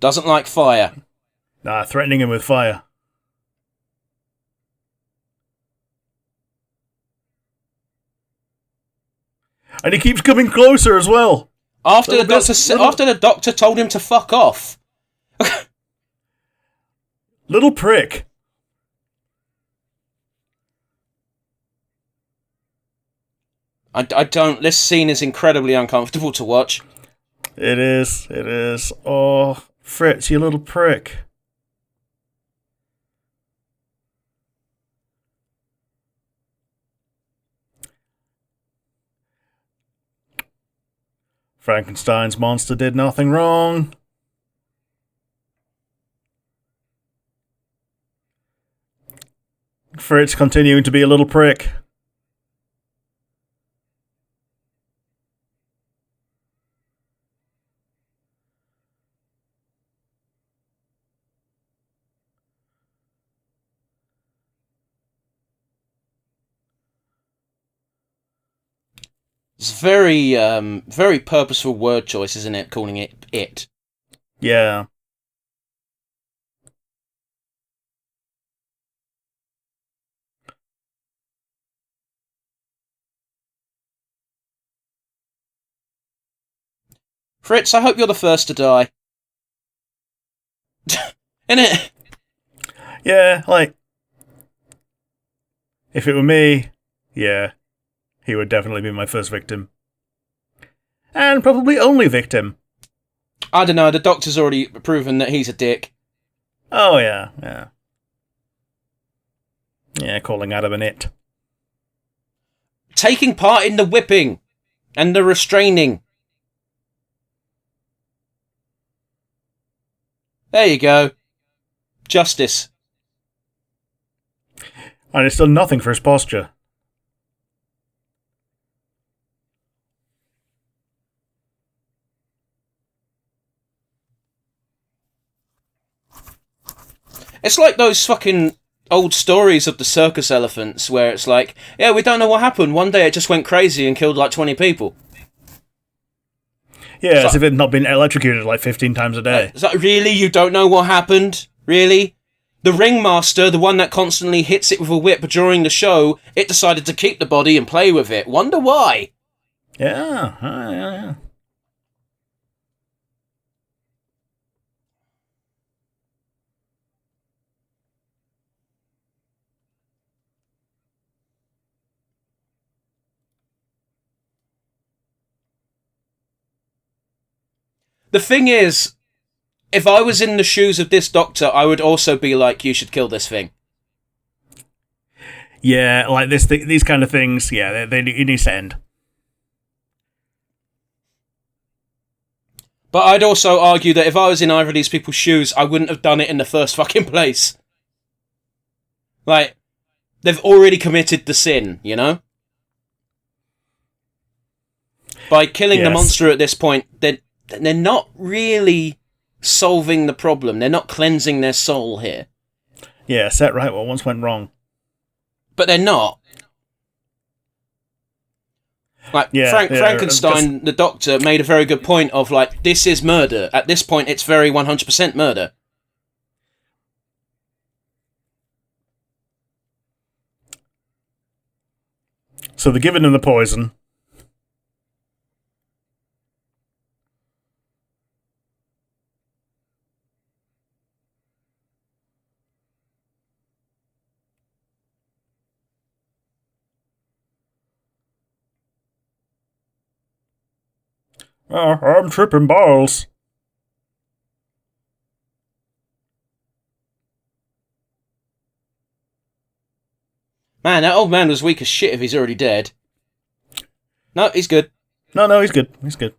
[SPEAKER 1] Doesn't like fire.
[SPEAKER 2] Nah, threatening him with fire. And he keeps coming closer as well.
[SPEAKER 1] After the doctor told him to fuck off.
[SPEAKER 2] Little prick.
[SPEAKER 1] I don't. This scene is incredibly uncomfortable to watch.
[SPEAKER 2] It is. Oh, Fritz, you little prick. Frankenstein's monster did nothing wrong. Fritz continuing to be a little prick.
[SPEAKER 1] It's very, very purposeful word choice, isn't it? Calling it it.
[SPEAKER 2] Yeah.
[SPEAKER 1] Fritz, I hope you're the first to die. Innit?
[SPEAKER 2] Yeah, like, if it were me, yeah, he would definitely be my first victim. And probably only victim.
[SPEAKER 1] I don't know, the doctor's already proven that he's a dick.
[SPEAKER 2] Oh, yeah. Yeah, calling Adam an it.
[SPEAKER 1] Taking part in the whipping and the restraining. There you go. Justice.
[SPEAKER 2] And it's done nothing for his posture.
[SPEAKER 1] It's like those fucking old stories of the circus elephants where it's like, yeah, we don't know what happened. One day it just went crazy and killed like 20 people.
[SPEAKER 2] Yeah, as if it had not been electrocuted like 15 times a day.
[SPEAKER 1] Is that really? You don't know what happened? Really? The ringmaster, the one that constantly hits it with a whip during the show, it decided to keep the body and play with it. Wonder why?
[SPEAKER 2] Yeah.
[SPEAKER 1] The thing is, if I was in the shoes of this doctor, I would also be like, you should kill this thing.
[SPEAKER 2] Yeah, like these kind of things, yeah, it needs to end.
[SPEAKER 1] But I'd also argue that if I was in either of these people's shoes, I wouldn't have done it in the first fucking place. Like, they've already committed the sin, you know? By killing the monster at this point, they're not really solving the problem. They're not cleansing their soul here.
[SPEAKER 2] Yeah, set right what once went wrong.
[SPEAKER 1] But they're not. Like, Frankenstein, the doctor, made a very good point of, like, this is murder. At this point, it's very 100% murder.
[SPEAKER 2] So they're giving him the poison. I'm tripping balls.
[SPEAKER 1] Man, that old man was weak as shit if he's already dead. No, he's good.
[SPEAKER 2] No, he's good. He's good.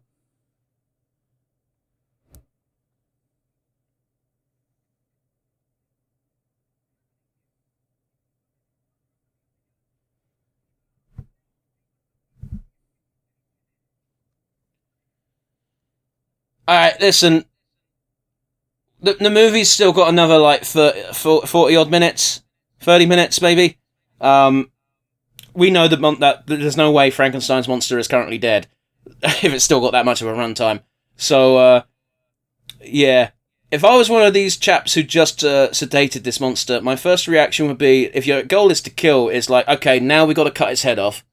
[SPEAKER 1] Alright, listen. The movie's still got another, like, 40-odd minutes. 30 minutes, maybe. We know that there's no way Frankenstein's monster is currently dead. If it's still got that much of a runtime. So, yeah. If I was one of these chaps who just sedated this monster, my first reaction would be, if your goal is to kill, is like, okay, now we got to cut its head off.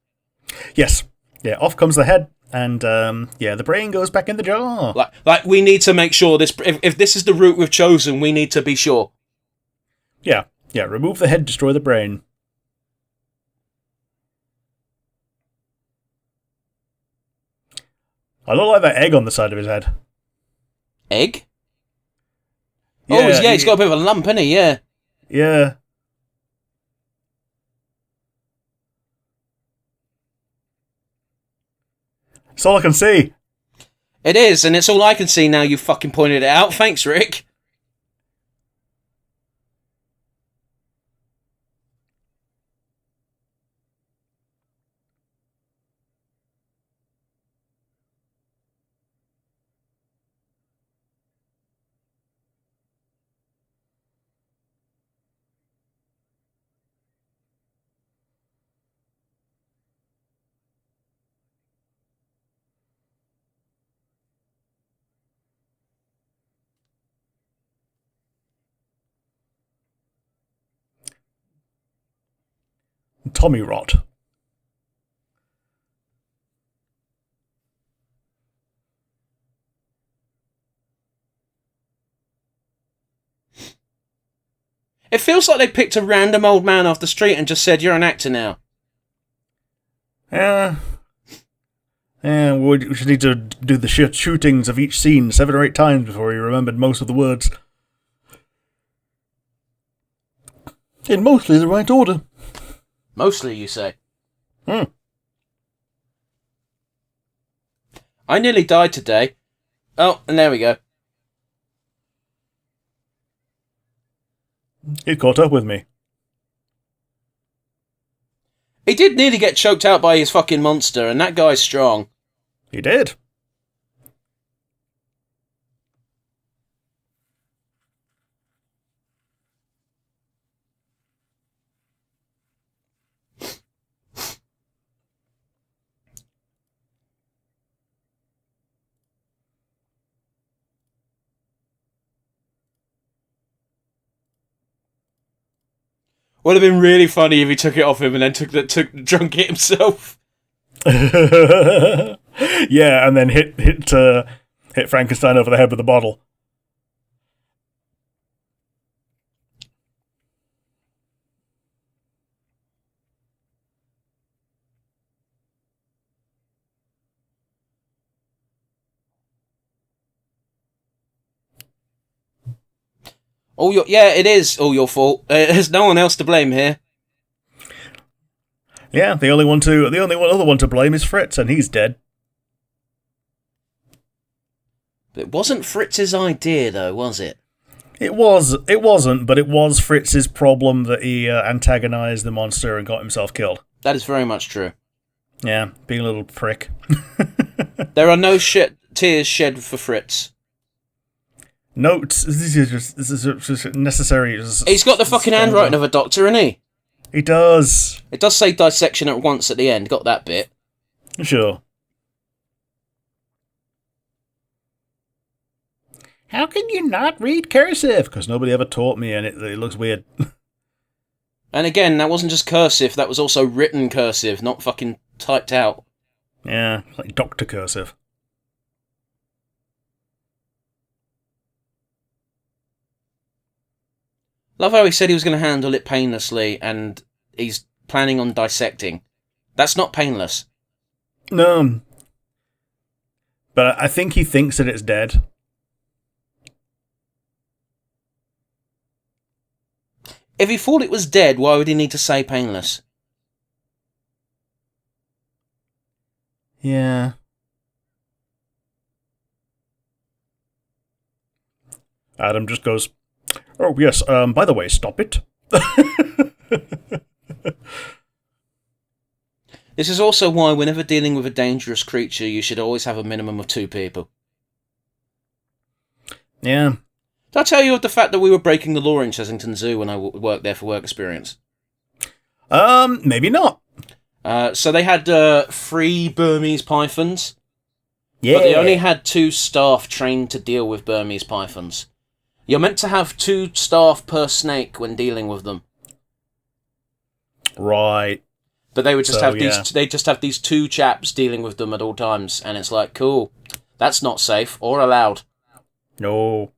[SPEAKER 2] Yes. Yeah, off comes the head, and the brain goes back in the jar.
[SPEAKER 1] Like we need to make sure this. If this is the route we've chosen, we need to be sure.
[SPEAKER 2] Yeah. Remove the head, destroy the brain. I don't like that egg on the side of his head.
[SPEAKER 1] Egg? He's got a bit of a lump, hasn't he? Yeah.
[SPEAKER 2] Yeah. It's all I can see.
[SPEAKER 1] It is, and it's all I can see now you fucking pointed it out. Thanks, Rick.
[SPEAKER 2] Tommy rot.
[SPEAKER 1] It feels like they picked a random old man off the street and just said, "You're an actor now."
[SPEAKER 2] Yeah, we should need to do the shootings of each scene 7 or 8 times before he remembered most of the words. In mostly the right order.
[SPEAKER 1] Mostly, you say?
[SPEAKER 2] Hmm.
[SPEAKER 1] I nearly died today. Oh, and there we go.
[SPEAKER 2] He caught up with me.
[SPEAKER 1] He did nearly get choked out by his fucking monster, and that guy's strong.
[SPEAKER 2] He did.
[SPEAKER 1] Would have been really funny if he took it off him and then drunk it himself.
[SPEAKER 2] Yeah, and then hit Frankenstein over the head with a bottle.
[SPEAKER 1] It is all your fault. There's no one else to blame here.
[SPEAKER 2] Yeah, the only other one to blame is Fritz, and he's dead.
[SPEAKER 1] But it wasn't Fritz's idea, though, was it?
[SPEAKER 2] It wasn't, but it was Fritz's problem that he antagonized the monster and got himself killed.
[SPEAKER 1] That is very much true.
[SPEAKER 2] Yeah, being a little prick.
[SPEAKER 1] There are no tears shed for Fritz.
[SPEAKER 2] No, this is just necessary.
[SPEAKER 1] He's got the fucking handwriting of a doctor, isn't he?
[SPEAKER 2] He does.
[SPEAKER 1] It does say dissection at once at the end. Got that bit.
[SPEAKER 2] Sure. How can you not read cursive? Because nobody ever taught me, and it looks weird.
[SPEAKER 1] And again, that wasn't just cursive. That was also written cursive, not fucking typed out.
[SPEAKER 2] Yeah, like Doctor Cursive.
[SPEAKER 1] Love how he said he was going to handle it painlessly, and he's planning on dissecting. That's not painless.
[SPEAKER 2] No. But I think he thinks that it's dead.
[SPEAKER 1] If he thought it was dead, why would he need to say painless?
[SPEAKER 2] Yeah. Adam just goes, "Oh, yes, by the way, stop it."
[SPEAKER 1] This is also why whenever dealing with a dangerous creature, you should always have a minimum of 2 people.
[SPEAKER 2] Yeah.
[SPEAKER 1] Did I tell you of the fact that we were breaking the law in Chessington Zoo when I worked there for work experience?
[SPEAKER 2] Maybe not.
[SPEAKER 1] So they had 3 Burmese pythons.
[SPEAKER 2] Yeah.
[SPEAKER 1] But they only had 2 staff trained to deal with Burmese pythons. You're meant to have 2 staff per snake when dealing with them.
[SPEAKER 2] Right.
[SPEAKER 1] But they would just have these 2 chaps dealing with them at all times, and it's like, cool, that's not safe or allowed.
[SPEAKER 2] No.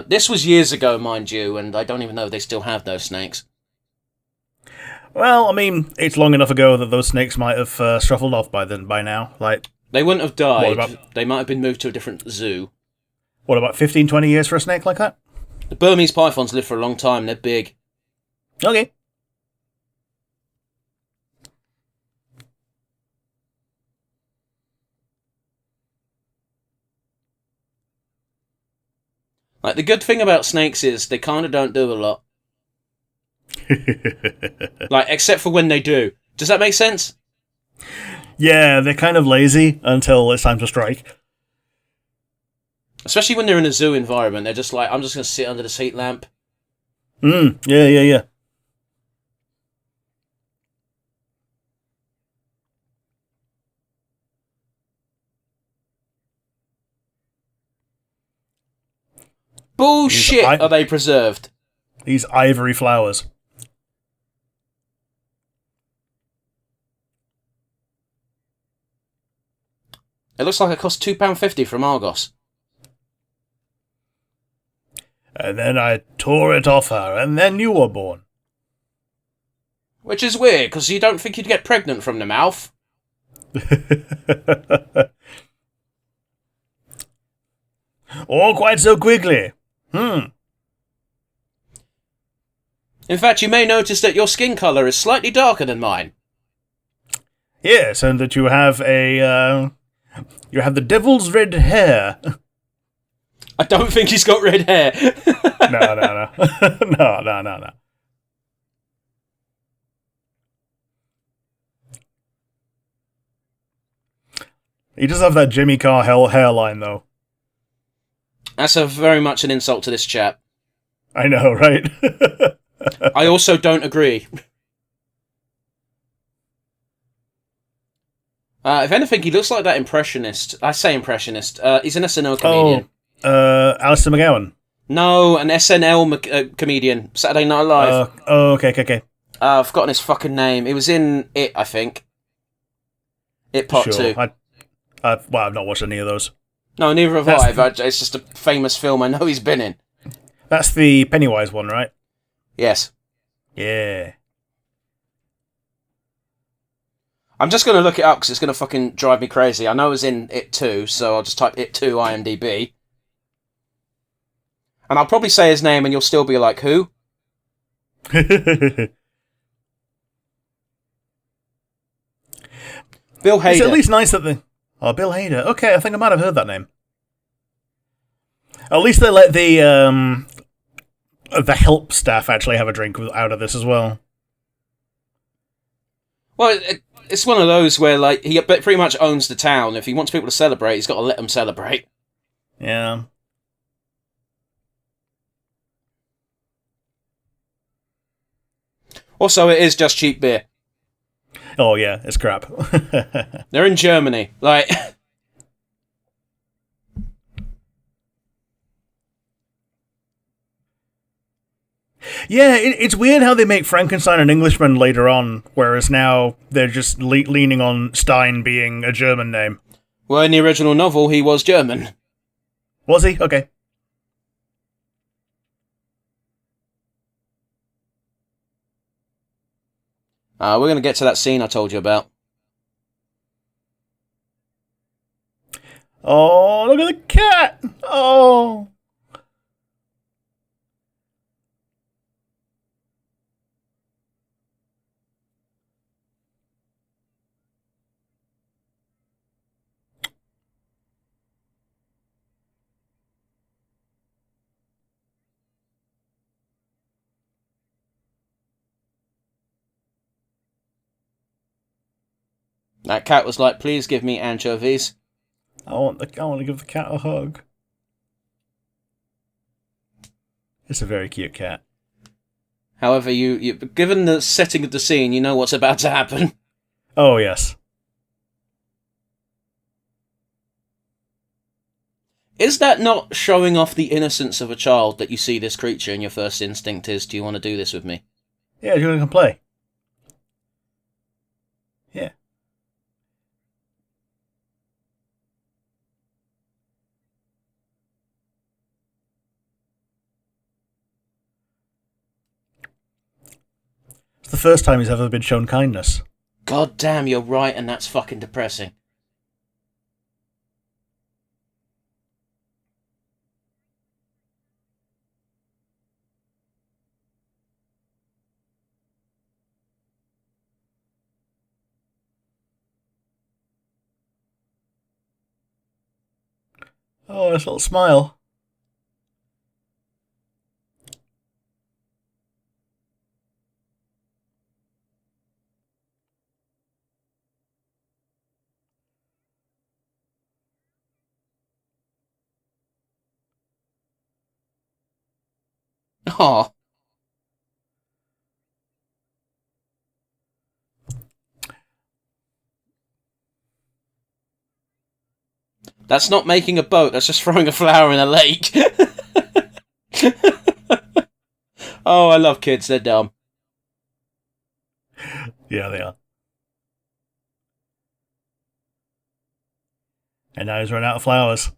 [SPEAKER 1] This was years ago, mind you, and I don't even know if they still have those snakes.
[SPEAKER 2] Well, I mean, it's long enough ago that those snakes might have shuffled off by now. Like,
[SPEAKER 1] they wouldn't have died. They might have been moved to a different zoo.
[SPEAKER 2] What, about 15, 20 years for a snake like that?
[SPEAKER 1] The Burmese pythons live for a long time. They're big.
[SPEAKER 2] Okay.
[SPEAKER 1] Like, the good thing about snakes is they kind of don't do a lot. Like, except for when they do. Does that make sense?
[SPEAKER 2] Yeah, they're kind of lazy until it's time to strike.
[SPEAKER 1] Especially when they're in a zoo environment. They're just like, I'm just going to sit under this heat lamp.
[SPEAKER 2] Yeah.
[SPEAKER 1] Bullshit! Are they preserved?
[SPEAKER 2] These ivory flowers.
[SPEAKER 1] It looks like it cost £2.50 from Argos.
[SPEAKER 2] And then I tore it off her, and then you were born.
[SPEAKER 1] Which is weird, because you don't think you'd get pregnant from the mouth.
[SPEAKER 2] Or quite so quickly.
[SPEAKER 1] In fact, you may notice that your skin colour is slightly darker than mine.
[SPEAKER 2] Yes, and that you have you have the devil's red hair.
[SPEAKER 1] I don't think he's got red hair.
[SPEAKER 2] No. No. He does have that Jimmy Carr hairline, though.
[SPEAKER 1] That's very much an insult to this chap.
[SPEAKER 2] I know, right?
[SPEAKER 1] I also don't agree. If anything, he looks like that impressionist. I say impressionist. He's an SNL comedian.
[SPEAKER 2] Alistair McGowan.
[SPEAKER 1] No, an SNL comedian. Saturday Night Live.
[SPEAKER 2] Okay.
[SPEAKER 1] I've forgotten his fucking name. He was in It, I think. It Part 2.
[SPEAKER 2] I've not watched any of those.
[SPEAKER 1] No, neither have I. It's just a famous film I know he's been in.
[SPEAKER 2] That's the Pennywise one, right?
[SPEAKER 1] Yes.
[SPEAKER 2] Yeah.
[SPEAKER 1] I'm just going to look it up because it's going to fucking drive me crazy. I know it was in It 2, so I'll just type It 2 IMDb. And I'll probably say his name and you'll still be like, who? Bill Hader.
[SPEAKER 2] It's at least nice that they... Oh, Bill Hader. Okay, I think I might have heard that name. At least they let the help staff actually have a drink out of this as well.
[SPEAKER 1] Well, it's one of those where, like, he pretty much owns the town. If he wants people to celebrate, he's got to let them celebrate.
[SPEAKER 2] Yeah.
[SPEAKER 1] Also, it is just cheap beer.
[SPEAKER 2] Oh, yeah, it's crap.
[SPEAKER 1] They're in Germany. Like...
[SPEAKER 2] Yeah, it's weird how they make Frankenstein an Englishman later on, whereas now they're just leaning on Stein being a German name.
[SPEAKER 1] Well, in the original novel, he was German.
[SPEAKER 2] Was he? Okay.
[SPEAKER 1] We're going to get to that scene I told you about.
[SPEAKER 2] Oh, look at the cat! Oh!
[SPEAKER 1] That cat was like, please give me anchovies.
[SPEAKER 2] I want to give the cat a hug. It's a very cute cat.
[SPEAKER 1] However, you given the setting of the scene, you know what's about to happen.
[SPEAKER 2] Oh, yes.
[SPEAKER 1] Is that not showing off the innocence of a child that you see this creature and your first instinct is, do you want to do this with me?
[SPEAKER 2] Yeah, you want to come play? Yeah. It's the first time he's ever been shown kindness.
[SPEAKER 1] God damn, you're right, and that's fucking depressing.
[SPEAKER 2] Oh, nice little smile.
[SPEAKER 1] Aw. That's not making a boat, that's just throwing a flower in a lake. Oh, I love kids, they're dumb.
[SPEAKER 2] Yeah, they are. And now he's run out of flowers.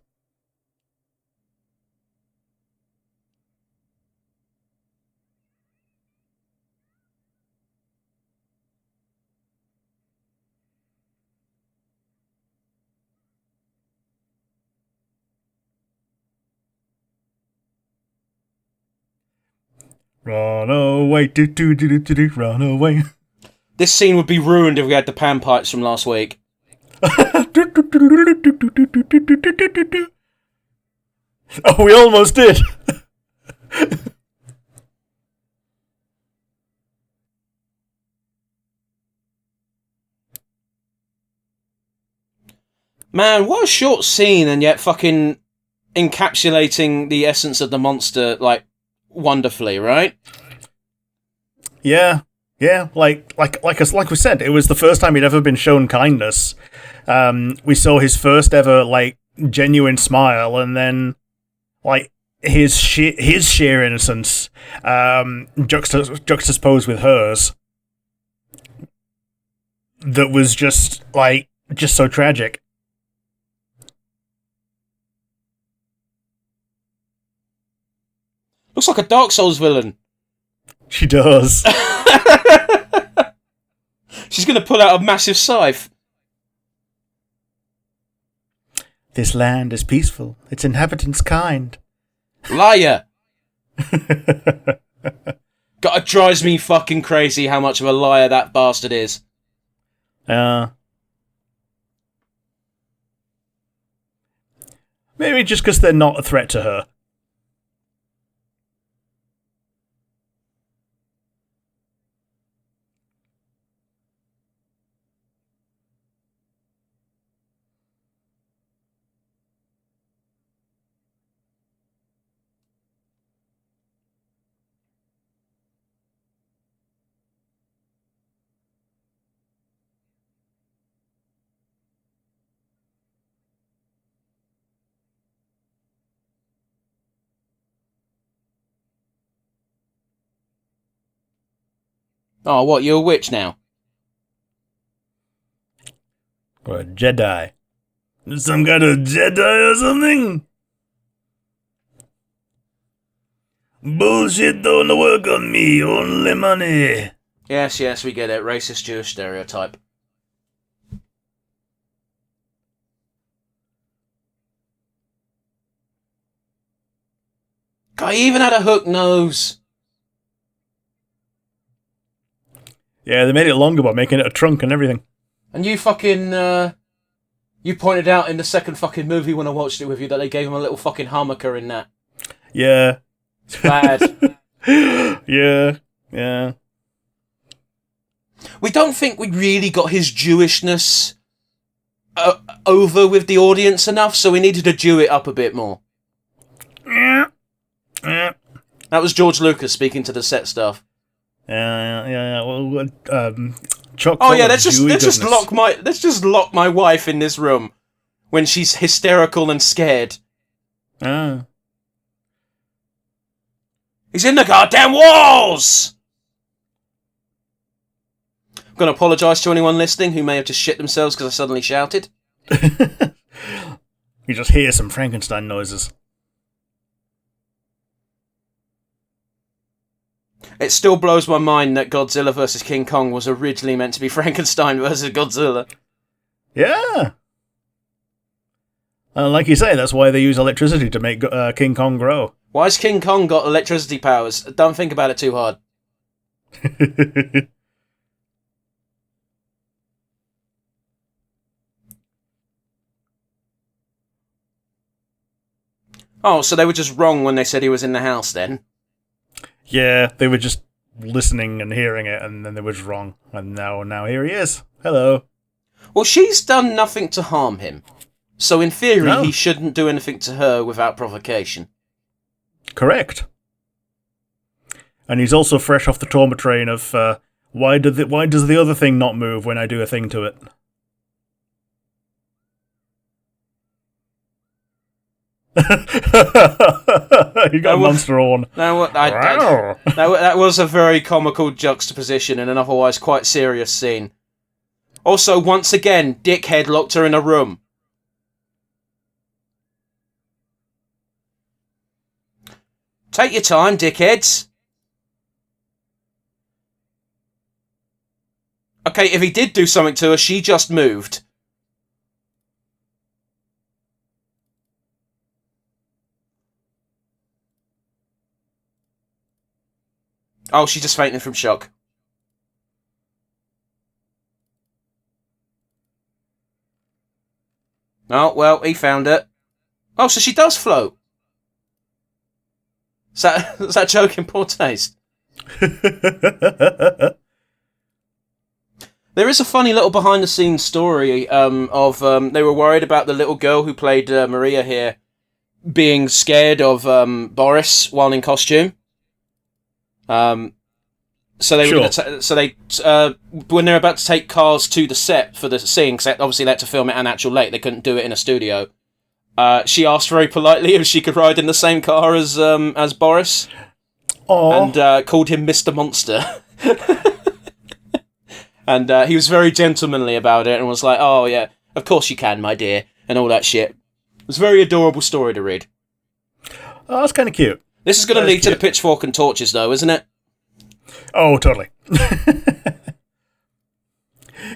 [SPEAKER 2] Run away, run away.
[SPEAKER 1] This scene would be ruined if we had the panpipes from last week.
[SPEAKER 2] Oh, we almost did.
[SPEAKER 1] Man, what a short scene, and yet fucking encapsulating the essence of the monster, like, wonderfully, right?
[SPEAKER 2] Yeah, like we said, it was the first time he'd ever been shown kindness. We saw his first ever like genuine smile, and then like his sheer innocence juxtaposed with hers. That was just so tragic.
[SPEAKER 1] Looks like a Dark Souls villain.
[SPEAKER 2] She does.
[SPEAKER 1] She's going to pull out a massive scythe.
[SPEAKER 2] This land is peaceful. Its inhabitants kind.
[SPEAKER 1] Liar. God, it drives me fucking crazy how much of a liar that bastard is.
[SPEAKER 2] Maybe just because they're not a threat to her.
[SPEAKER 1] Oh, what, you're a witch now?
[SPEAKER 2] Or a Jedi. Some kind of Jedi or something? Bullshit don't work on me, only money.
[SPEAKER 1] Yes, we get it. Racist Jewish stereotype. God, he even had a hook nose.
[SPEAKER 2] Yeah, they made it longer by making it a trunk and everything.
[SPEAKER 1] And you fucking, you pointed out in the second fucking movie when I watched it with you that they gave him a little fucking harmonica in that.
[SPEAKER 2] Yeah.
[SPEAKER 1] It's bad.
[SPEAKER 2] Yeah.
[SPEAKER 1] We don't think we really got his Jewishness over with the audience enough, so we needed to Jew it up a bit more.
[SPEAKER 2] Yeah.
[SPEAKER 1] That was George Lucas speaking to the set staff.
[SPEAKER 2] Yeah. Well,
[SPEAKER 1] let's just lock my wife in this room when she's hysterical and scared. He's in the goddamn walls! I'm going to apologise to anyone listening who may have just shit themselves because I suddenly shouted.
[SPEAKER 2] You just hear some Frankenstein noises.
[SPEAKER 1] It still blows my mind that Godzilla vs. King Kong was originally meant to be Frankenstein versus Godzilla.
[SPEAKER 2] Yeah. Like you say, that's why they use electricity to make King Kong grow.
[SPEAKER 1] Why's King Kong got electricity powers? Don't think about it too hard. Oh, so they were just wrong when they said he was in the house then?
[SPEAKER 2] Yeah, they were just listening and hearing it, and then they were just wrong. And now here he is. Hello.
[SPEAKER 1] Well, she's done nothing to harm him. So in theory, he shouldn't do anything to her without provocation.
[SPEAKER 2] Correct. And he's also fresh off the trauma train of, why does the other thing not move when I do a thing to it? You got a monster horn.
[SPEAKER 1] That was a very comical juxtaposition in an otherwise quite serious scene. Also, once again, dickhead locked her in a room. Take your time, dickheads. Okay, if he did do something to her, she just moved. Oh, she just fainted from shock. Oh, well, he found it. Oh, so she does float. Is that joke in poor taste? There is a funny little behind-the-scenes story of they were worried about the little girl who played Maria here being scared of Boris while in costume. So they were when they're about to take cars to the set for the scene, because obviously they had to film it at an actual lake, they couldn't do it in a studio. She asked very politely if she could ride in the same car as Boris. Aww. And called him Mr. Monster. And he was very gentlemanly about it and was like, "Oh yeah, of course you can, my dear," and all that shit. It was a very adorable story to read.
[SPEAKER 2] Oh, that's kind of cute.
[SPEAKER 1] This is going to lead to the pitchfork and torches, though, isn't it?
[SPEAKER 2] Oh, totally.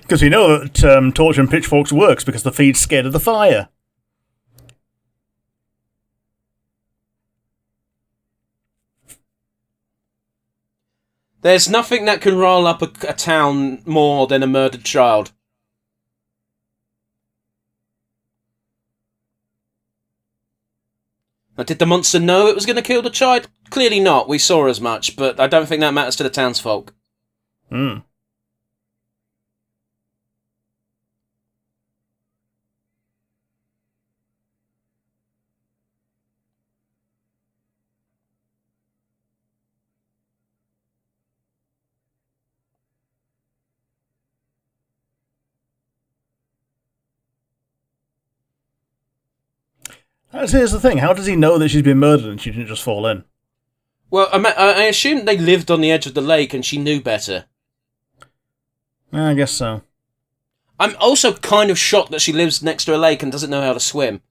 [SPEAKER 2] Because we know that torch and pitchforks works because the feed's scared of the fire.
[SPEAKER 1] There's nothing that can rile up a town more than a murdered child. Now, did the monster know it was going to kill the child? Clearly not. We saw as much, but I don't think that matters to the townsfolk.
[SPEAKER 2] Hmm. Here's the thing. How does he know that she's been murdered and she didn't just fall in?
[SPEAKER 1] Well, I assume they lived on the edge of the lake and she knew better.
[SPEAKER 2] I guess so.
[SPEAKER 1] I'm also kind of shocked that she lives next to a lake and doesn't know how to swim.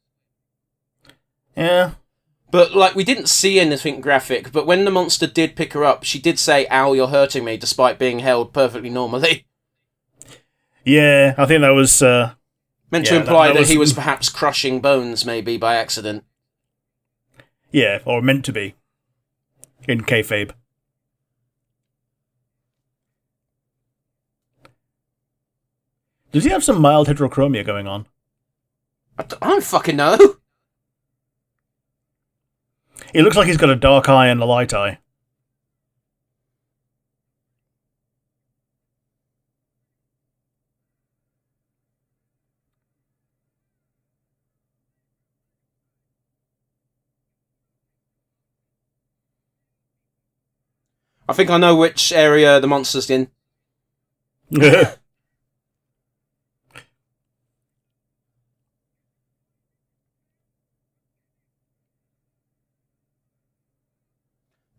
[SPEAKER 2] Yeah.
[SPEAKER 1] But, like, we didn't see anything graphic, but when the monster did pick her up, she did say, "Ow, you're hurting me," despite being held perfectly normally.
[SPEAKER 2] Yeah, I think that was...
[SPEAKER 1] meant to imply that he was perhaps crushing bones, maybe, by accident.
[SPEAKER 2] Yeah, or meant to be. in kayfabe. Does he have some mild heterochromia going on?
[SPEAKER 1] I don't fucking know.
[SPEAKER 2] He looks like he's got a dark eye and a light eye.
[SPEAKER 1] I think I know which area the monster's in.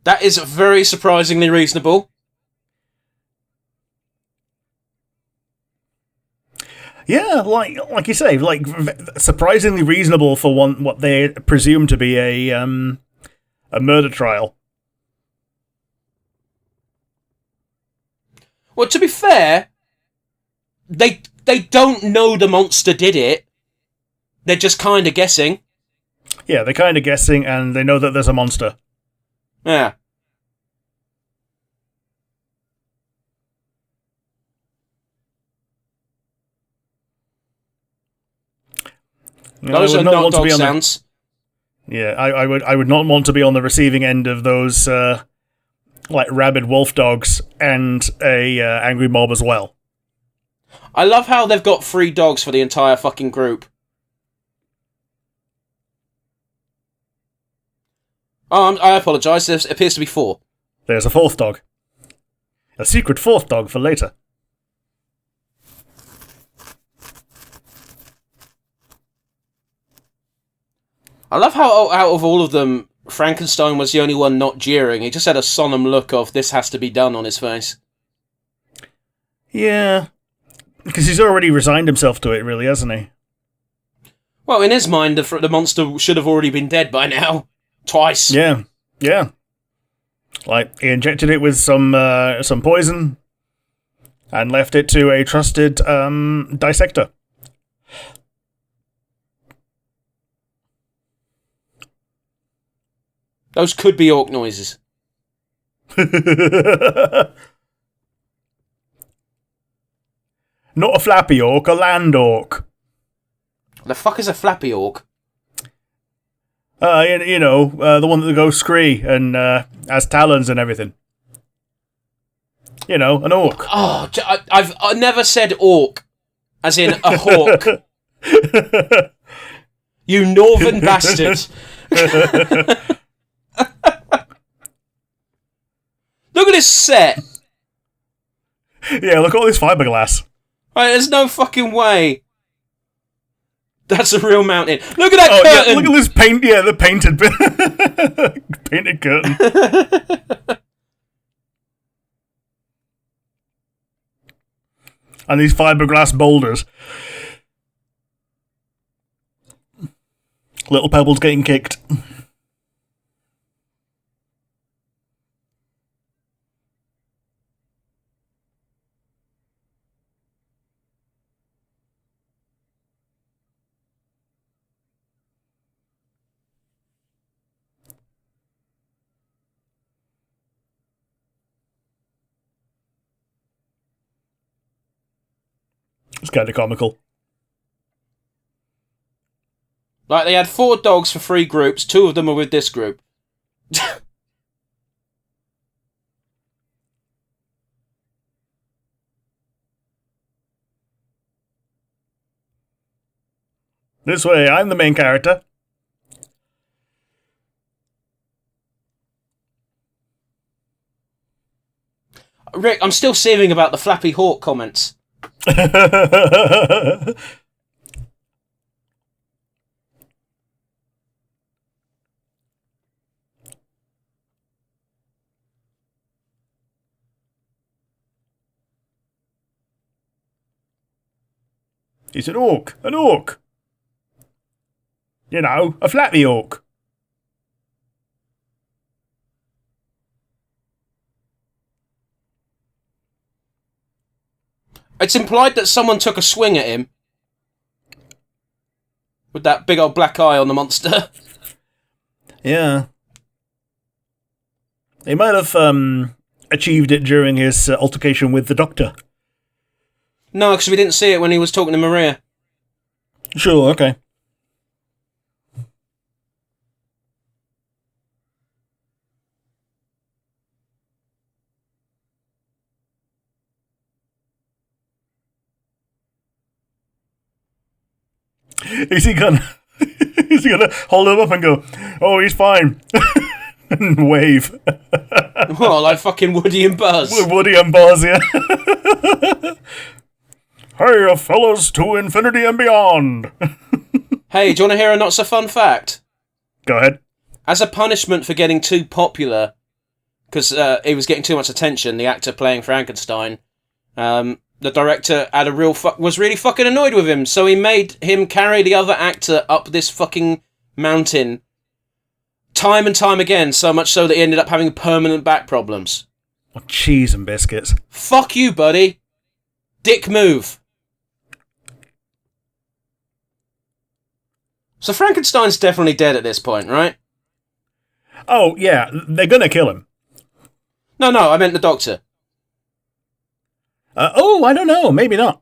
[SPEAKER 1] That is very surprisingly reasonable.
[SPEAKER 2] Yeah, like you say, like surprisingly reasonable for what they presume to be a murder trial.
[SPEAKER 1] Well, to be fair, they don't know the monster did it. They're just kind of guessing.
[SPEAKER 2] Yeah, they're kind of guessing, and they know that there's a monster.
[SPEAKER 1] Yeah. Those are not dog sounds.
[SPEAKER 2] Yeah, I would not want to be on the receiving end of those like rabid wolf dogs and a angry mob as well.
[SPEAKER 1] I love how they've got 3 dogs for the entire fucking group. Oh, I apologise. There appears to be 4.
[SPEAKER 2] There's a 4th dog. A secret 4th dog for later.
[SPEAKER 1] I love how out of all of them, Frankenstein was the only one not jeering. He just had a solemn look of this has to be done on his face.
[SPEAKER 2] Yeah. Because he's already resigned himself to it, really, hasn't he?
[SPEAKER 1] Well, in his mind, the monster should have already been dead by now. Twice.
[SPEAKER 2] Yeah. Yeah. Like, he injected it with some poison and left it to a trusted dissector.
[SPEAKER 1] Those could be orc noises.
[SPEAKER 2] Not a flappy orc, a land orc.
[SPEAKER 1] The fuck is a flappy orc?
[SPEAKER 2] You know, the one that goes scree and has talons and everything. You know, an orc.
[SPEAKER 1] Oh, I've never said orc, as in a hawk. You northern bastard. Look at this set.
[SPEAKER 2] Yeah, look at all this fiberglass.
[SPEAKER 1] Right, there's no fucking way. That's a real mountain. Look at that curtain.
[SPEAKER 2] Yeah, look at this paint. Yeah, the painted painted curtain. And these fiberglass boulders. Little pebbles getting kicked. It's kind of comical.
[SPEAKER 1] Like, they had 4 dogs for 3 groups. 2 of them are with this group.
[SPEAKER 2] This way, I'm the main character.
[SPEAKER 1] Rick, I'm still seething about the Flappy Hawk comments.
[SPEAKER 2] He's an orc. An orc. You know, a flappy orc.
[SPEAKER 1] It's implied that someone took a swing at him. With that big old black eye on the monster.
[SPEAKER 2] Yeah. He might have achieved it during his altercation with the Doctor.
[SPEAKER 1] No, because we didn't see it when he was talking to Maria.
[SPEAKER 2] Sure, okay. Is he gonna hold him up and go, "Oh, he's fine," and wave?
[SPEAKER 1] Well, like fucking Woody and Buzz.
[SPEAKER 2] Woody and Buzz, yeah. Hey, fellas, to infinity and beyond.
[SPEAKER 1] Hey, do you want to hear a not so fun fact?
[SPEAKER 2] Go ahead.
[SPEAKER 1] As a punishment for getting too popular, because he was getting too much attention, the actor playing Frankenstein, the director had was really fucking annoyed with him, so he made him carry the other actor up this fucking mountain time and time again, so much so that he ended up having permanent back problems.
[SPEAKER 2] Oh, cheese and biscuits.
[SPEAKER 1] Fuck you, buddy. Dick move. So Frankenstein's definitely dead at this point, right?
[SPEAKER 2] Oh, yeah, they're gonna kill him.
[SPEAKER 1] No, I meant the Doctor.
[SPEAKER 2] I don't know, maybe not.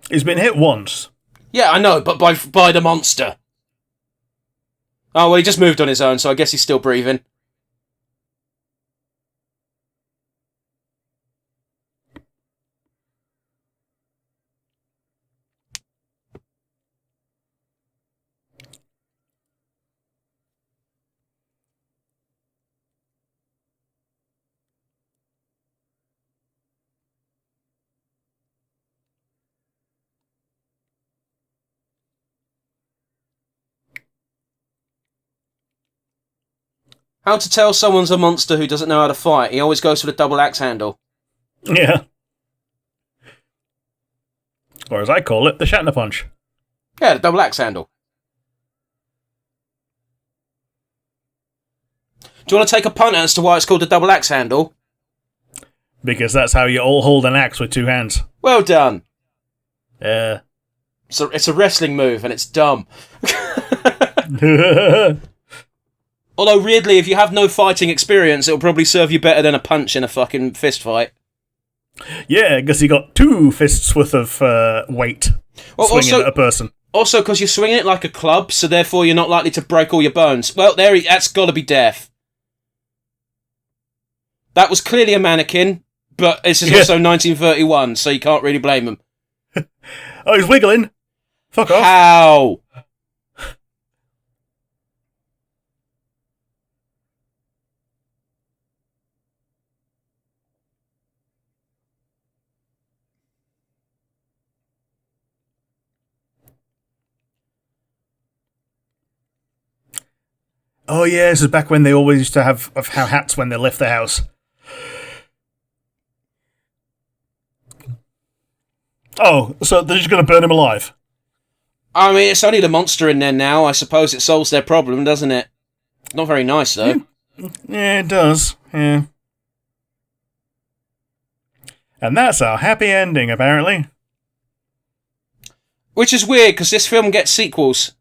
[SPEAKER 2] He's been hit once.
[SPEAKER 1] Yeah, I know, but by the monster. Oh, well, he just moved on his own, so I guess he's still breathing. How to tell someone's a monster who doesn't know how to fight? He always goes for the double axe handle.
[SPEAKER 2] Yeah. Or as I call it, the Shatner punch.
[SPEAKER 1] Yeah, the double axe handle. Do you want to take a punt as to why it's called the double axe handle?
[SPEAKER 2] Because that's how you all hold an axe with two hands.
[SPEAKER 1] Well done.
[SPEAKER 2] Yeah.
[SPEAKER 1] So it's a wrestling move and it's dumb. Although, weirdly, if you have no fighting experience, it'll probably serve you better than a punch in a fucking fist fight.
[SPEAKER 2] Yeah, because you got two fists worth of weight swinging at a person.
[SPEAKER 1] Also, because you're swinging it like a club, so therefore you're not likely to break all your bones. Well, that's got to be death. That was clearly a mannequin, but this is also 1931, so you can't really blame him.
[SPEAKER 2] Oh, he's wiggling. Fuck off.
[SPEAKER 1] How?
[SPEAKER 2] Oh yeah, this is back when they always used to have hats when they left the house. Oh, so they're just going to burn him alive?
[SPEAKER 1] I mean, it's only the monster in there now. I suppose it solves their problem, doesn't it? Not very nice, though.
[SPEAKER 2] Yeah, it does. Yeah. And that's our happy ending, apparently.
[SPEAKER 1] Which is weird, because this film gets sequels.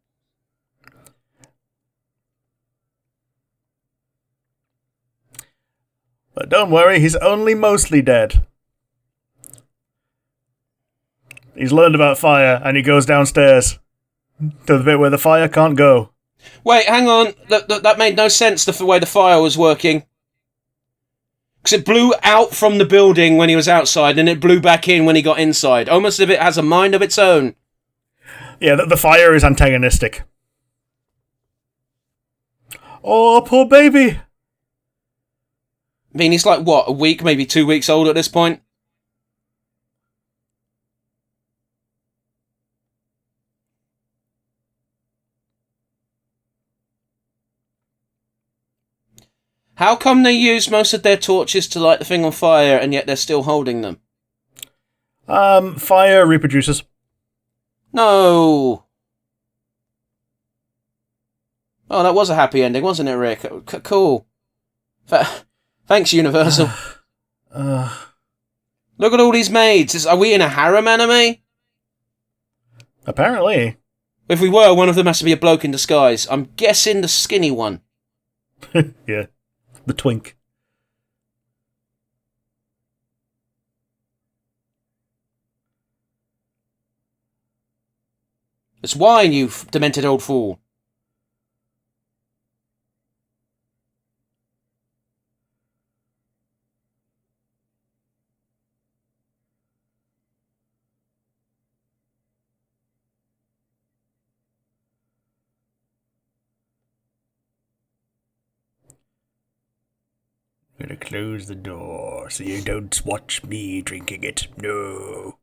[SPEAKER 2] But don't worry, he's only mostly dead. He's learned about fire, and he goes downstairs to the bit where the fire can't go.
[SPEAKER 1] Wait, hang on. That made no sense, the way the fire was working. Because it blew out from the building when he was outside, and it blew back in when he got inside. Almost as if it has a mind of its own.
[SPEAKER 2] Yeah, the fire is antagonistic. Oh, poor baby.
[SPEAKER 1] I mean, he's like, what, a week, maybe 2 weeks old at this point? How come they use most of their torches to light the thing on fire, and yet they're still holding them?
[SPEAKER 2] Fire reproduces.
[SPEAKER 1] No. Oh, that was a happy ending, wasn't it, Rick? Cool. Thanks, Universal. Look at all these maids. Are we in a harem anime?
[SPEAKER 2] Apparently.
[SPEAKER 1] If we were, one of them has to be a bloke in disguise. I'm guessing the skinny one.
[SPEAKER 2] Yeah. The twink.
[SPEAKER 1] It's wine, you demented old fool.
[SPEAKER 2] I'm gonna close the door so you don't watch me drinking it. No.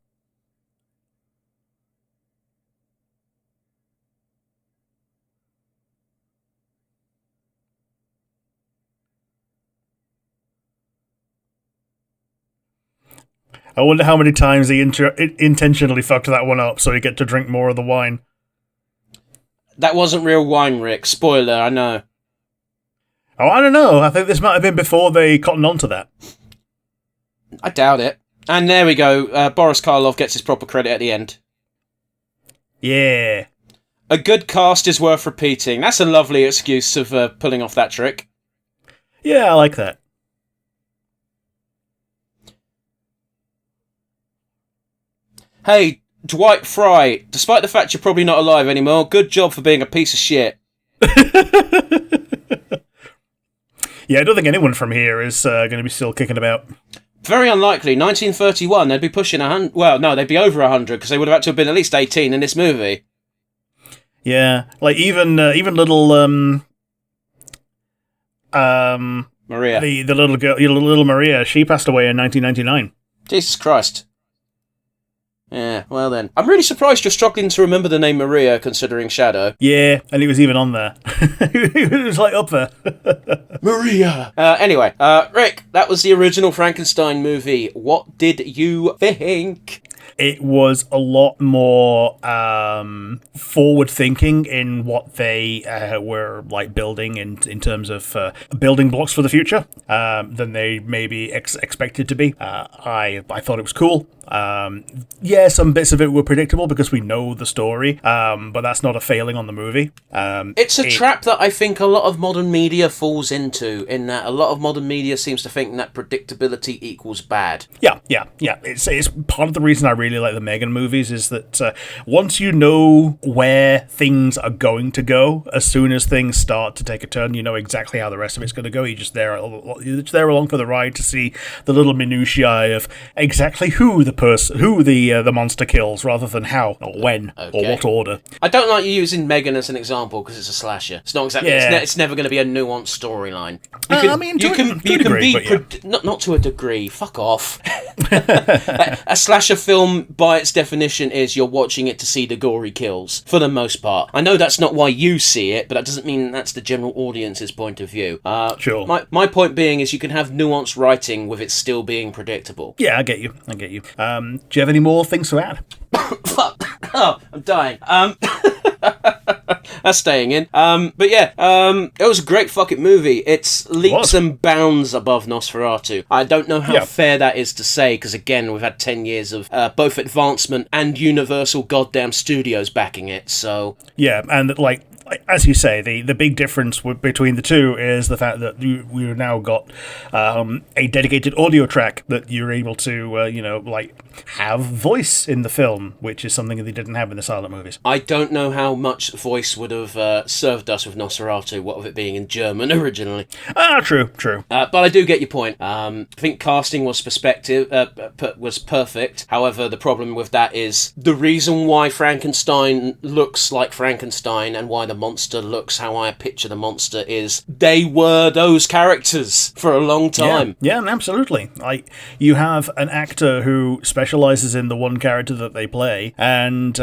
[SPEAKER 2] I wonder how many times he intentionally fucked that one up so he get to drink more of the wine.
[SPEAKER 1] That wasn't real wine, Rick. Spoiler, I know.
[SPEAKER 2] Oh, I don't know. I think this might have been before they cottoned on to that.
[SPEAKER 1] I doubt it. And there we go. Boris Karloff gets his proper credit at the end.
[SPEAKER 2] Yeah.
[SPEAKER 1] A good cast is worth repeating. That's a lovely excuse of pulling off that trick.
[SPEAKER 2] Yeah, I like that.
[SPEAKER 1] Hey, Dwight Fry, despite the fact you're probably not alive anymore, good job for being a piece of shit.
[SPEAKER 2] Yeah, I don't think anyone from here is going to be still kicking about.
[SPEAKER 1] Very unlikely. 1931, they'd be pushing 100... Well, no, they'd be over 100, because they would have had to have been at least 18 in this movie.
[SPEAKER 2] Yeah, like even little...
[SPEAKER 1] Maria.
[SPEAKER 2] The little girl, little Maria, she passed away in 1999.
[SPEAKER 1] Jesus Christ. Yeah, well then. I'm really surprised you're struggling to remember the name Maria, considering Shadow.
[SPEAKER 2] Yeah, and he was even on there. He was like up there.
[SPEAKER 1] Maria! Anyway, Rick, that was the original Frankenstein movie. What did you think?
[SPEAKER 2] It was a lot more forward-thinking in what they were like building in terms of building blocks for the future than they maybe expected to be. I thought it was cool. Yeah, some bits of it were predictable because we know the story, but that's not a failing on the movie.
[SPEAKER 1] It's a trap that I think a lot of modern media falls into, in that a lot of modern media seems to think that predictability equals bad.
[SPEAKER 2] Yeah. It's part of the reason I really like the Megan movies is that once you know where things are going to go, as soon as things start to take a turn, you know exactly how the rest of it's going to go. You're just there along for the ride to see the little minutiae of exactly who the monster kills, rather than how or when or what order.
[SPEAKER 1] I don't like you using Megan as an example because it's a slasher. It's not exactly.
[SPEAKER 2] Yeah.
[SPEAKER 1] It's never going to be a nuanced storyline. Not to a degree. Fuck off. A slasher film, by its definition, is you're watching it to see the gory kills for the most part. I know that's not why you see it, but that doesn't mean that's the general audience's point of view.
[SPEAKER 2] Sure.
[SPEAKER 1] My point being is you can have nuanced writing with it still being predictable.
[SPEAKER 2] Yeah, I get you. Do you have any more things to add?
[SPEAKER 1] Fuck. Oh, I'm dying. That's staying in. But yeah, it was a great fucking movie. It's leaps and bounds above Nosferatu. I don't know how fair that is to say, because again, we've had 10 years of both advancement and Universal goddamn Studios backing it, so... Yeah,
[SPEAKER 2] and like, as you say, the big difference between the two is the fact that we've now got a dedicated audio track that you're able to, have voice in the film, which is something that they didn't have in the silent movies.
[SPEAKER 1] I don't know how much voice would have served us with Nosferatu, what of it being in German originally.
[SPEAKER 2] True.
[SPEAKER 1] But I do get your point. I think casting was perfect. However, the problem with that is the reason why Frankenstein looks like Frankenstein and why the monster looks how I picture the monster is they were those characters for a long time.
[SPEAKER 2] Yeah, absolutely. You have an actor who specializes in the one character that they play, and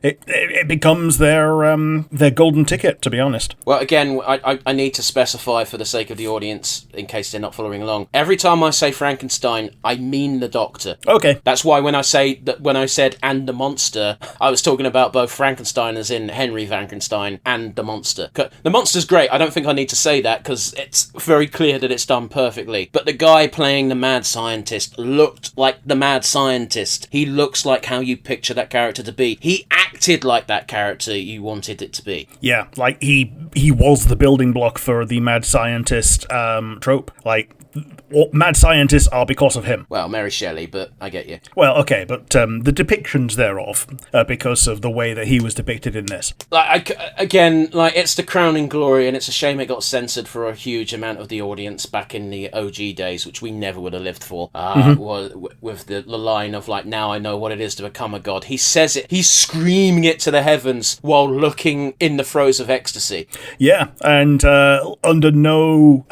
[SPEAKER 2] it becomes their golden ticket, to be honest.
[SPEAKER 1] Well, again, I need to specify for the sake of the audience, in case they're not following along. Every time I say Frankenstein, I mean the Doctor.
[SPEAKER 2] Okay.
[SPEAKER 1] That's why when I said and the monster, I was talking about both Frankenstein as in Henry Frankenstein Frankenstein and the monster. The monster's great. I don't think I need to say that because it's very clear that it's done perfectly. But the guy playing the mad scientist looked like the mad scientist. He looks like how you picture that character to be. He acted like that character you wanted it to be.
[SPEAKER 2] Yeah, like he was the building block for the mad scientist trope. Like, mad scientists are because of him.
[SPEAKER 1] Well, Mary Shelley, but I get you.
[SPEAKER 2] Well, okay, but the depictions thereof because of the way that he was depicted in this.
[SPEAKER 1] It's the crowning glory, and it's a shame it got censored for a huge amount of the audience back in the OG days, which we never would have lived for. With the line of, like, now I know what it is to become a god. He says it, he's screaming it to the heavens while looking in the throes of ecstasy.
[SPEAKER 2] Yeah, and under no...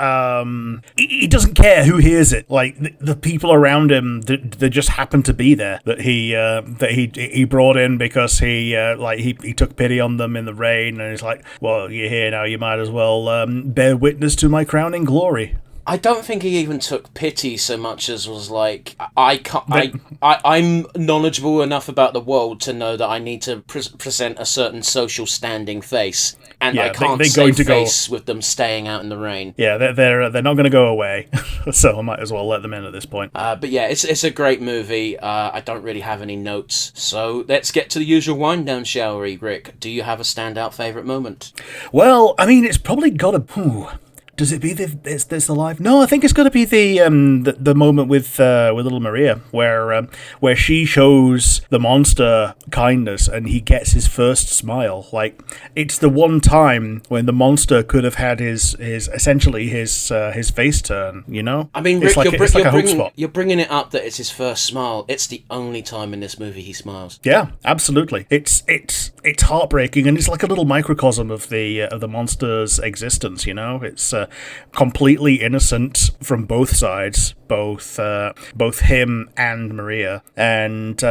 [SPEAKER 2] he doesn't care who hears it. Like, the people around him, they just happen to be there, that he brought in because he took pity on them in the rain, and he's like, well, you're here now, you might as well bear witness to my crowning glory.
[SPEAKER 1] I don't think he even took pity so much as was like, I'm knowledgeable enough about the world to know that I need to present a certain social standing face, and I can't save face with them staying out in the rain.
[SPEAKER 2] Yeah, they're not going to go away, so I might as well let them in at this point.
[SPEAKER 1] But yeah, it's a great movie. I don't really have any notes, so let's get to the usual wind down, shall we, Rick? Do you have a standout favourite moment?
[SPEAKER 2] Well, I mean, it's probably got a... Does it be this alive? No, I think it's got to be the moment with little Maria, where she shows the monster kindness and he gets his first smile. Like, it's the one time when the monster could have had his face turn. You know?
[SPEAKER 1] I mean, Rick, you're bringing it up that it's his first smile. It's the only time in this movie he smiles.
[SPEAKER 2] Yeah, absolutely. It's heartbreaking, and it's like a little microcosm of the monster's existence. You know, it's completely innocent from both sides, both him and Maria, and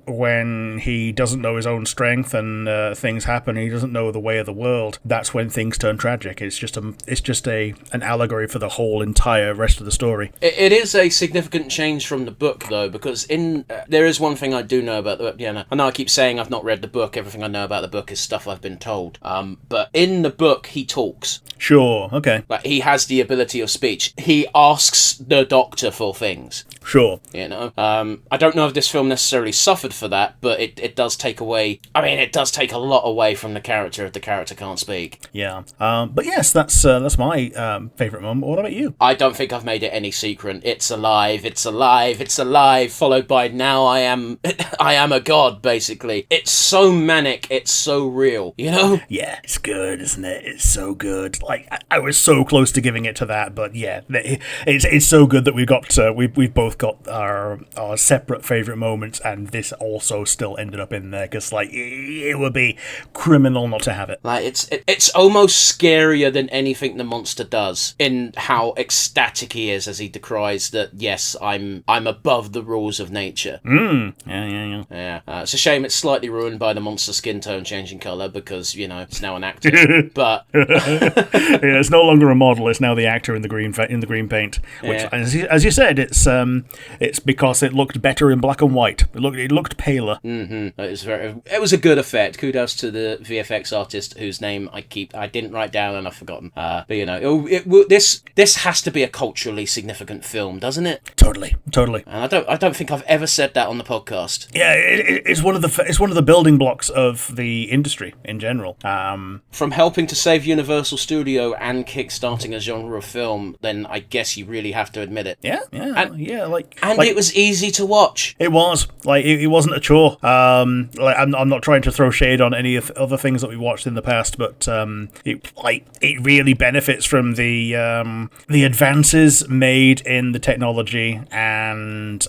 [SPEAKER 2] when he doesn't know his own strength and things happen, he doesn't know the way of the world, that's when things turn tragic. It's just an allegory for the whole entire rest of the story.
[SPEAKER 1] It is a significant change from the book, though, because there is one thing I do know about the book. Yeah, I know I keep saying I've not read the book. Everything I know about the book is stuff I've been told. But in the book, he talks.
[SPEAKER 2] Sure, okay.
[SPEAKER 1] Like, he has the ability of speech. He asks the Doctor for things.
[SPEAKER 2] Sure.
[SPEAKER 1] You know? I don't know if this film necessarily suffered for that, but it does take away... I mean, it does take a lot away from the character if the character can't speak.
[SPEAKER 2] Yeah. But yes, that's my favourite moment. What about you?
[SPEAKER 1] I don't think I've made it any secret. It's alive, it's alive, it's alive, followed by now I am a god, basically. It's so manic, it's so real, you know?
[SPEAKER 2] Yeah, it's good, isn't it? It's so good. Like, I was so close to giving it to that, but yeah, it's so good that we've both got our separate favourite moments, and this also still ended up in there, because, like, it would be criminal not to have it.
[SPEAKER 1] Like, it's almost scarier than anything the monster does, in how ecstatic he is as he decries that, yes, I'm above the rules of nature. Yeah. It's a shame it's slightly ruined by the monster skin tone changing colour, because, you know, it's now an actor. But
[SPEAKER 2] yeah, it's no longer a model, it's now the actor in the green paint, which, as you said, it's because it looked better in black and white. It looked paler.
[SPEAKER 1] Mm-hmm. It was a good effect. Kudos to the VFX artist whose name I didn't write down and I've forgotten. But you know, this has to be a culturally significant film, doesn't it?
[SPEAKER 2] Totally.
[SPEAKER 1] And I don't think I've ever said that on the podcast.
[SPEAKER 2] Yeah, it's one of the building blocks of the industry in general.
[SPEAKER 1] From helping to save Universal Studio and kickstarting a genre of film, then I guess you really have to admit it.
[SPEAKER 2] Yeah.
[SPEAKER 1] And it was easy to watch.
[SPEAKER 2] It was. Like, it wasn't a chore. Like, I'm not trying to throw shade on any of other things that we watched in the past, but it really benefits from the advances made in the technology and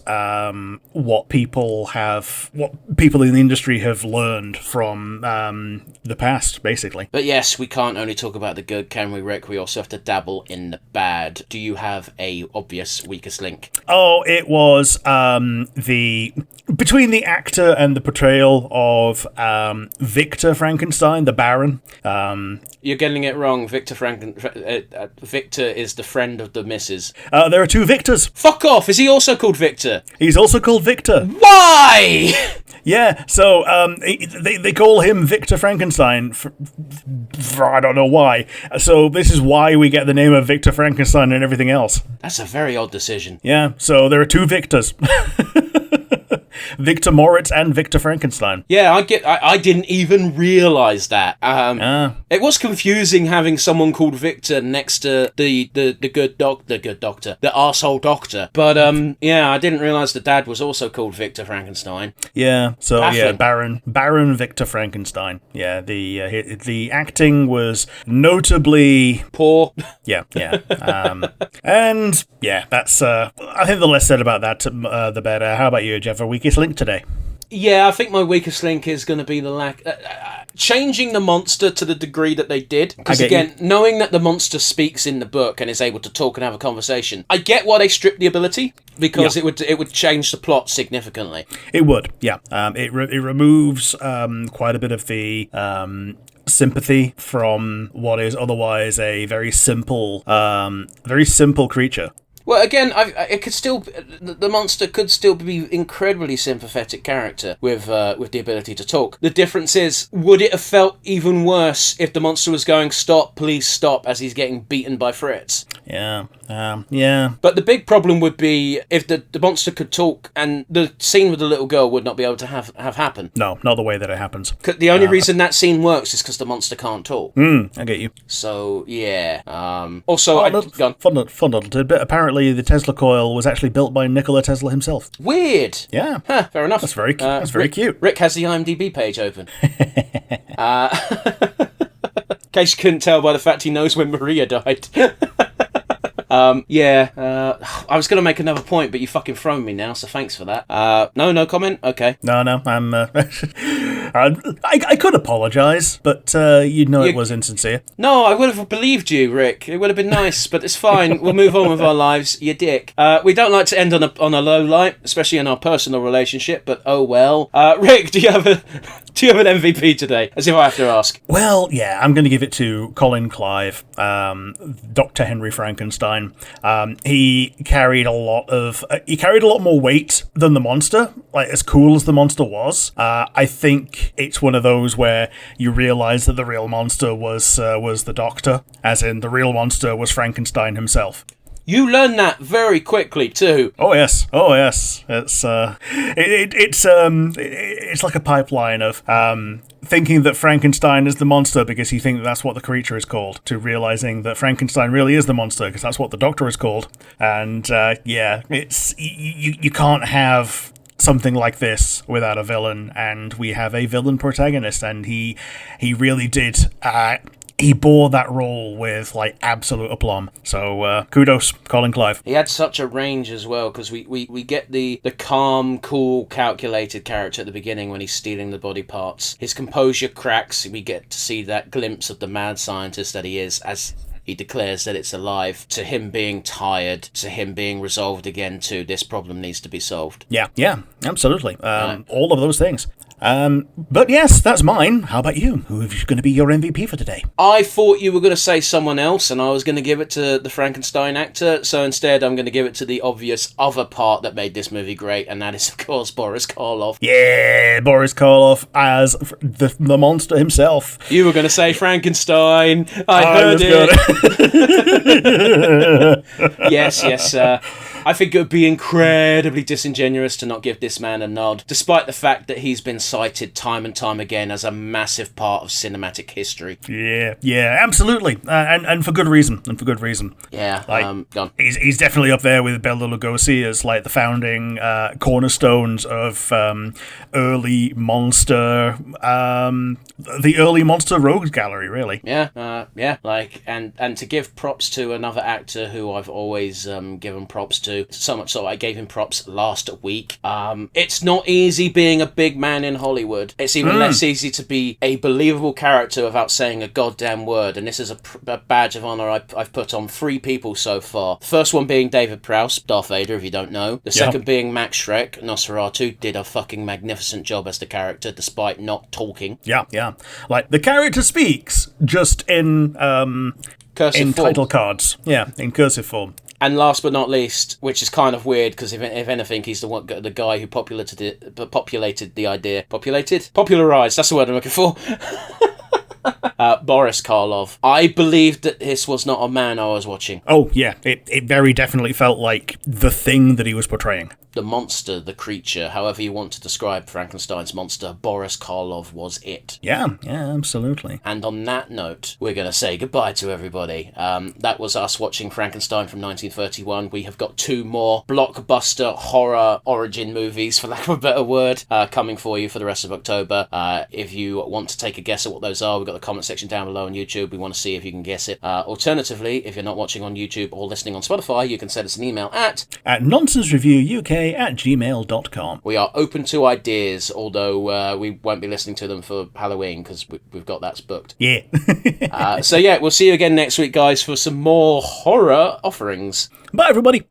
[SPEAKER 2] what people in the industry have learned from the past, basically.
[SPEAKER 1] But yes, we can't only talk about the good, can we, Rick? We also have to dabble in the bad. Do you have a obvious weakest link?
[SPEAKER 2] Oh, it was between the actor and the portrayal of Victor Frankenstein, the Baron.
[SPEAKER 1] You're getting it wrong. Victor is the friend of the missus.
[SPEAKER 2] There are two Victors.
[SPEAKER 1] Fuck off! Is he also called Victor?
[SPEAKER 2] He's also called Victor.
[SPEAKER 1] Why?
[SPEAKER 2] Yeah, so they call him Victor Frankenstein for I don't know why. So this is why we get the name of Victor Frankenstein and everything else.
[SPEAKER 1] That's a very odd decision.
[SPEAKER 2] Yeah, so there are two Victors. Victor Moritz and Victor Frankenstein.
[SPEAKER 1] Yeah, I didn't even realise that. It was confusing having someone called Victor next to the good doctor, the arsehole doctor. But yeah, I didn't realise the dad was also called Victor Frankenstein.
[SPEAKER 2] Yeah, so
[SPEAKER 1] Baffling.
[SPEAKER 2] yeah, Baron Victor Frankenstein. Yeah, the acting was notably
[SPEAKER 1] Poor.
[SPEAKER 2] Yeah. And yeah, that's I think the less said about that, the better. How about you, Jeff? A weakest link today?
[SPEAKER 1] Yeah, I think my weakest link is going to be the lack... changing the monster to the degree that they did. Because again, knowing that the monster speaks in the book and is able to talk and have a conversation, I get why they stripped the ability, because it would change the plot significantly.
[SPEAKER 2] It would, yeah. It removes quite a bit of the... sympathy from what is otherwise a very simple creature.
[SPEAKER 1] Well, again, the monster could still be incredibly sympathetic character with the ability to talk. The difference is, would it have felt even worse if the monster was going, "Stop, please stop," as he's getting beaten by Fritz?
[SPEAKER 2] Yeah.
[SPEAKER 1] But the big problem would be if the monster could talk, and the scene with the little girl would not be able to have happen.
[SPEAKER 2] No, not the way that it happens.
[SPEAKER 1] The only reason that scene works is because the monster can't talk.
[SPEAKER 2] I get you.
[SPEAKER 1] So, yeah. Also,
[SPEAKER 2] fun little tidbit. Apparently, the Tesla coil was actually built by Nikola Tesla himself.
[SPEAKER 1] Weird.
[SPEAKER 2] Yeah.
[SPEAKER 1] Huh, fair enough.
[SPEAKER 2] That's very cute.
[SPEAKER 1] Rick has the IMDb page open. In case you couldn't tell by the fact he knows when Maria died. I was going to make another point, but you fucking thrown me now, so thanks for that. No comment? Okay.
[SPEAKER 2] No, I'm... I could apologise, but it was insincere.
[SPEAKER 1] No, I would have believed you, Rick. It would have been nice, but it's fine. We'll move on with our lives, you dick. We don't like to end on a low light, especially in our personal relationship, but oh well. Rick, do you have an MVP today? As if I have to ask.
[SPEAKER 2] Well, yeah, I'm going to give it to Colin Clive, Dr. Henry Frankenstein. He carried a lot more weight than the monster. Like, as cool as the monster was, I think it's one of those where you realise that the real monster was the Doctor, as in the real monster was Frankenstein himself.
[SPEAKER 1] You learn that very quickly too.
[SPEAKER 2] Oh yes. It's it's like a pipeline of thinking that Frankenstein is the monster because you think that's what the creature is called, to realizing that Frankenstein really is the monster because that's what the Doctor is called. And it's you can't have something like this without a villain, and we have a villain protagonist, and he really did. He bore that role with, like, absolute aplomb. So, kudos, Colin Clive.
[SPEAKER 1] He had such a range as well, because we get the calm, cool, calculated character at the beginning when he's stealing the body parts. His composure cracks. We get to see that glimpse of the mad scientist that he is, as he declares that it's alive, to him being tired, to him being resolved again to this problem needs to be solved.
[SPEAKER 2] Yeah, absolutely. All of those things. But yes, that's mine. How about you? Who is going to be your MVP for today?
[SPEAKER 1] I thought you were going to say someone else, and I was going to give it to the Frankenstein actor, so instead I'm going to give it to the obvious other part that made this movie great, and that is, of course, Boris Karloff.
[SPEAKER 2] Yeah, Boris Karloff as the monster himself.
[SPEAKER 1] You were going to say Frankenstein. I heard it. Yes. I think it would be incredibly disingenuous to not give this man a nod, despite the fact that he's been cited time and time again as a massive part of cinematic history.
[SPEAKER 2] Yeah, absolutely, and for good reason.
[SPEAKER 1] Yeah, gone.
[SPEAKER 2] He's definitely up there with Bela Lugosi as like the founding cornerstones of early monster, the early monster rogues gallery, really.
[SPEAKER 1] Yeah, and to give props to another actor who I've always given props to. So much so I gave him props last week. It's not easy being a big man in Hollywood. It's even less easy to be a believable character without saying a goddamn word, and this is a badge of honour I've put on 3 people so far. The first one being David Prowse, Darth Vader, if you don't know. The second being Max Schreck. Nosferatu did a fucking magnificent job as the character, despite not talking.
[SPEAKER 2] Yeah. Like, the character speaks, just in
[SPEAKER 1] cursive
[SPEAKER 2] in
[SPEAKER 1] form.
[SPEAKER 2] title cards. Yeah, in cursive form.
[SPEAKER 1] And last but not least, which is kind of weird because if anything, he's the guy who popularized. That's the word I'm looking for. Boris Karloff. I believed that this was not a man I was watching.
[SPEAKER 2] Oh, yeah. It very definitely felt like the thing that he was portraying.
[SPEAKER 1] The monster, the creature, however you want to describe Frankenstein's monster, Boris Karloff was it.
[SPEAKER 2] Yeah, absolutely.
[SPEAKER 1] And on that note, we're going to say goodbye to everybody. That was us watching Frankenstein from 1931. We have got 2 more blockbuster horror origin movies, for lack of a better word, coming for you for the rest of October. If you want to take a guess at what those are, we've got the comment section down below on YouTube. We want to see if you can guess it. Alternatively, if you're not watching on YouTube or listening on Spotify, you can send us an email at nonsensereviewuk@gmail.com. We are open to ideas, although we won't be listening to them for Halloween because we've got that booked.
[SPEAKER 2] Yeah.
[SPEAKER 1] So we'll see you again next week, guys, for some more horror offerings.
[SPEAKER 2] Bye, everybody.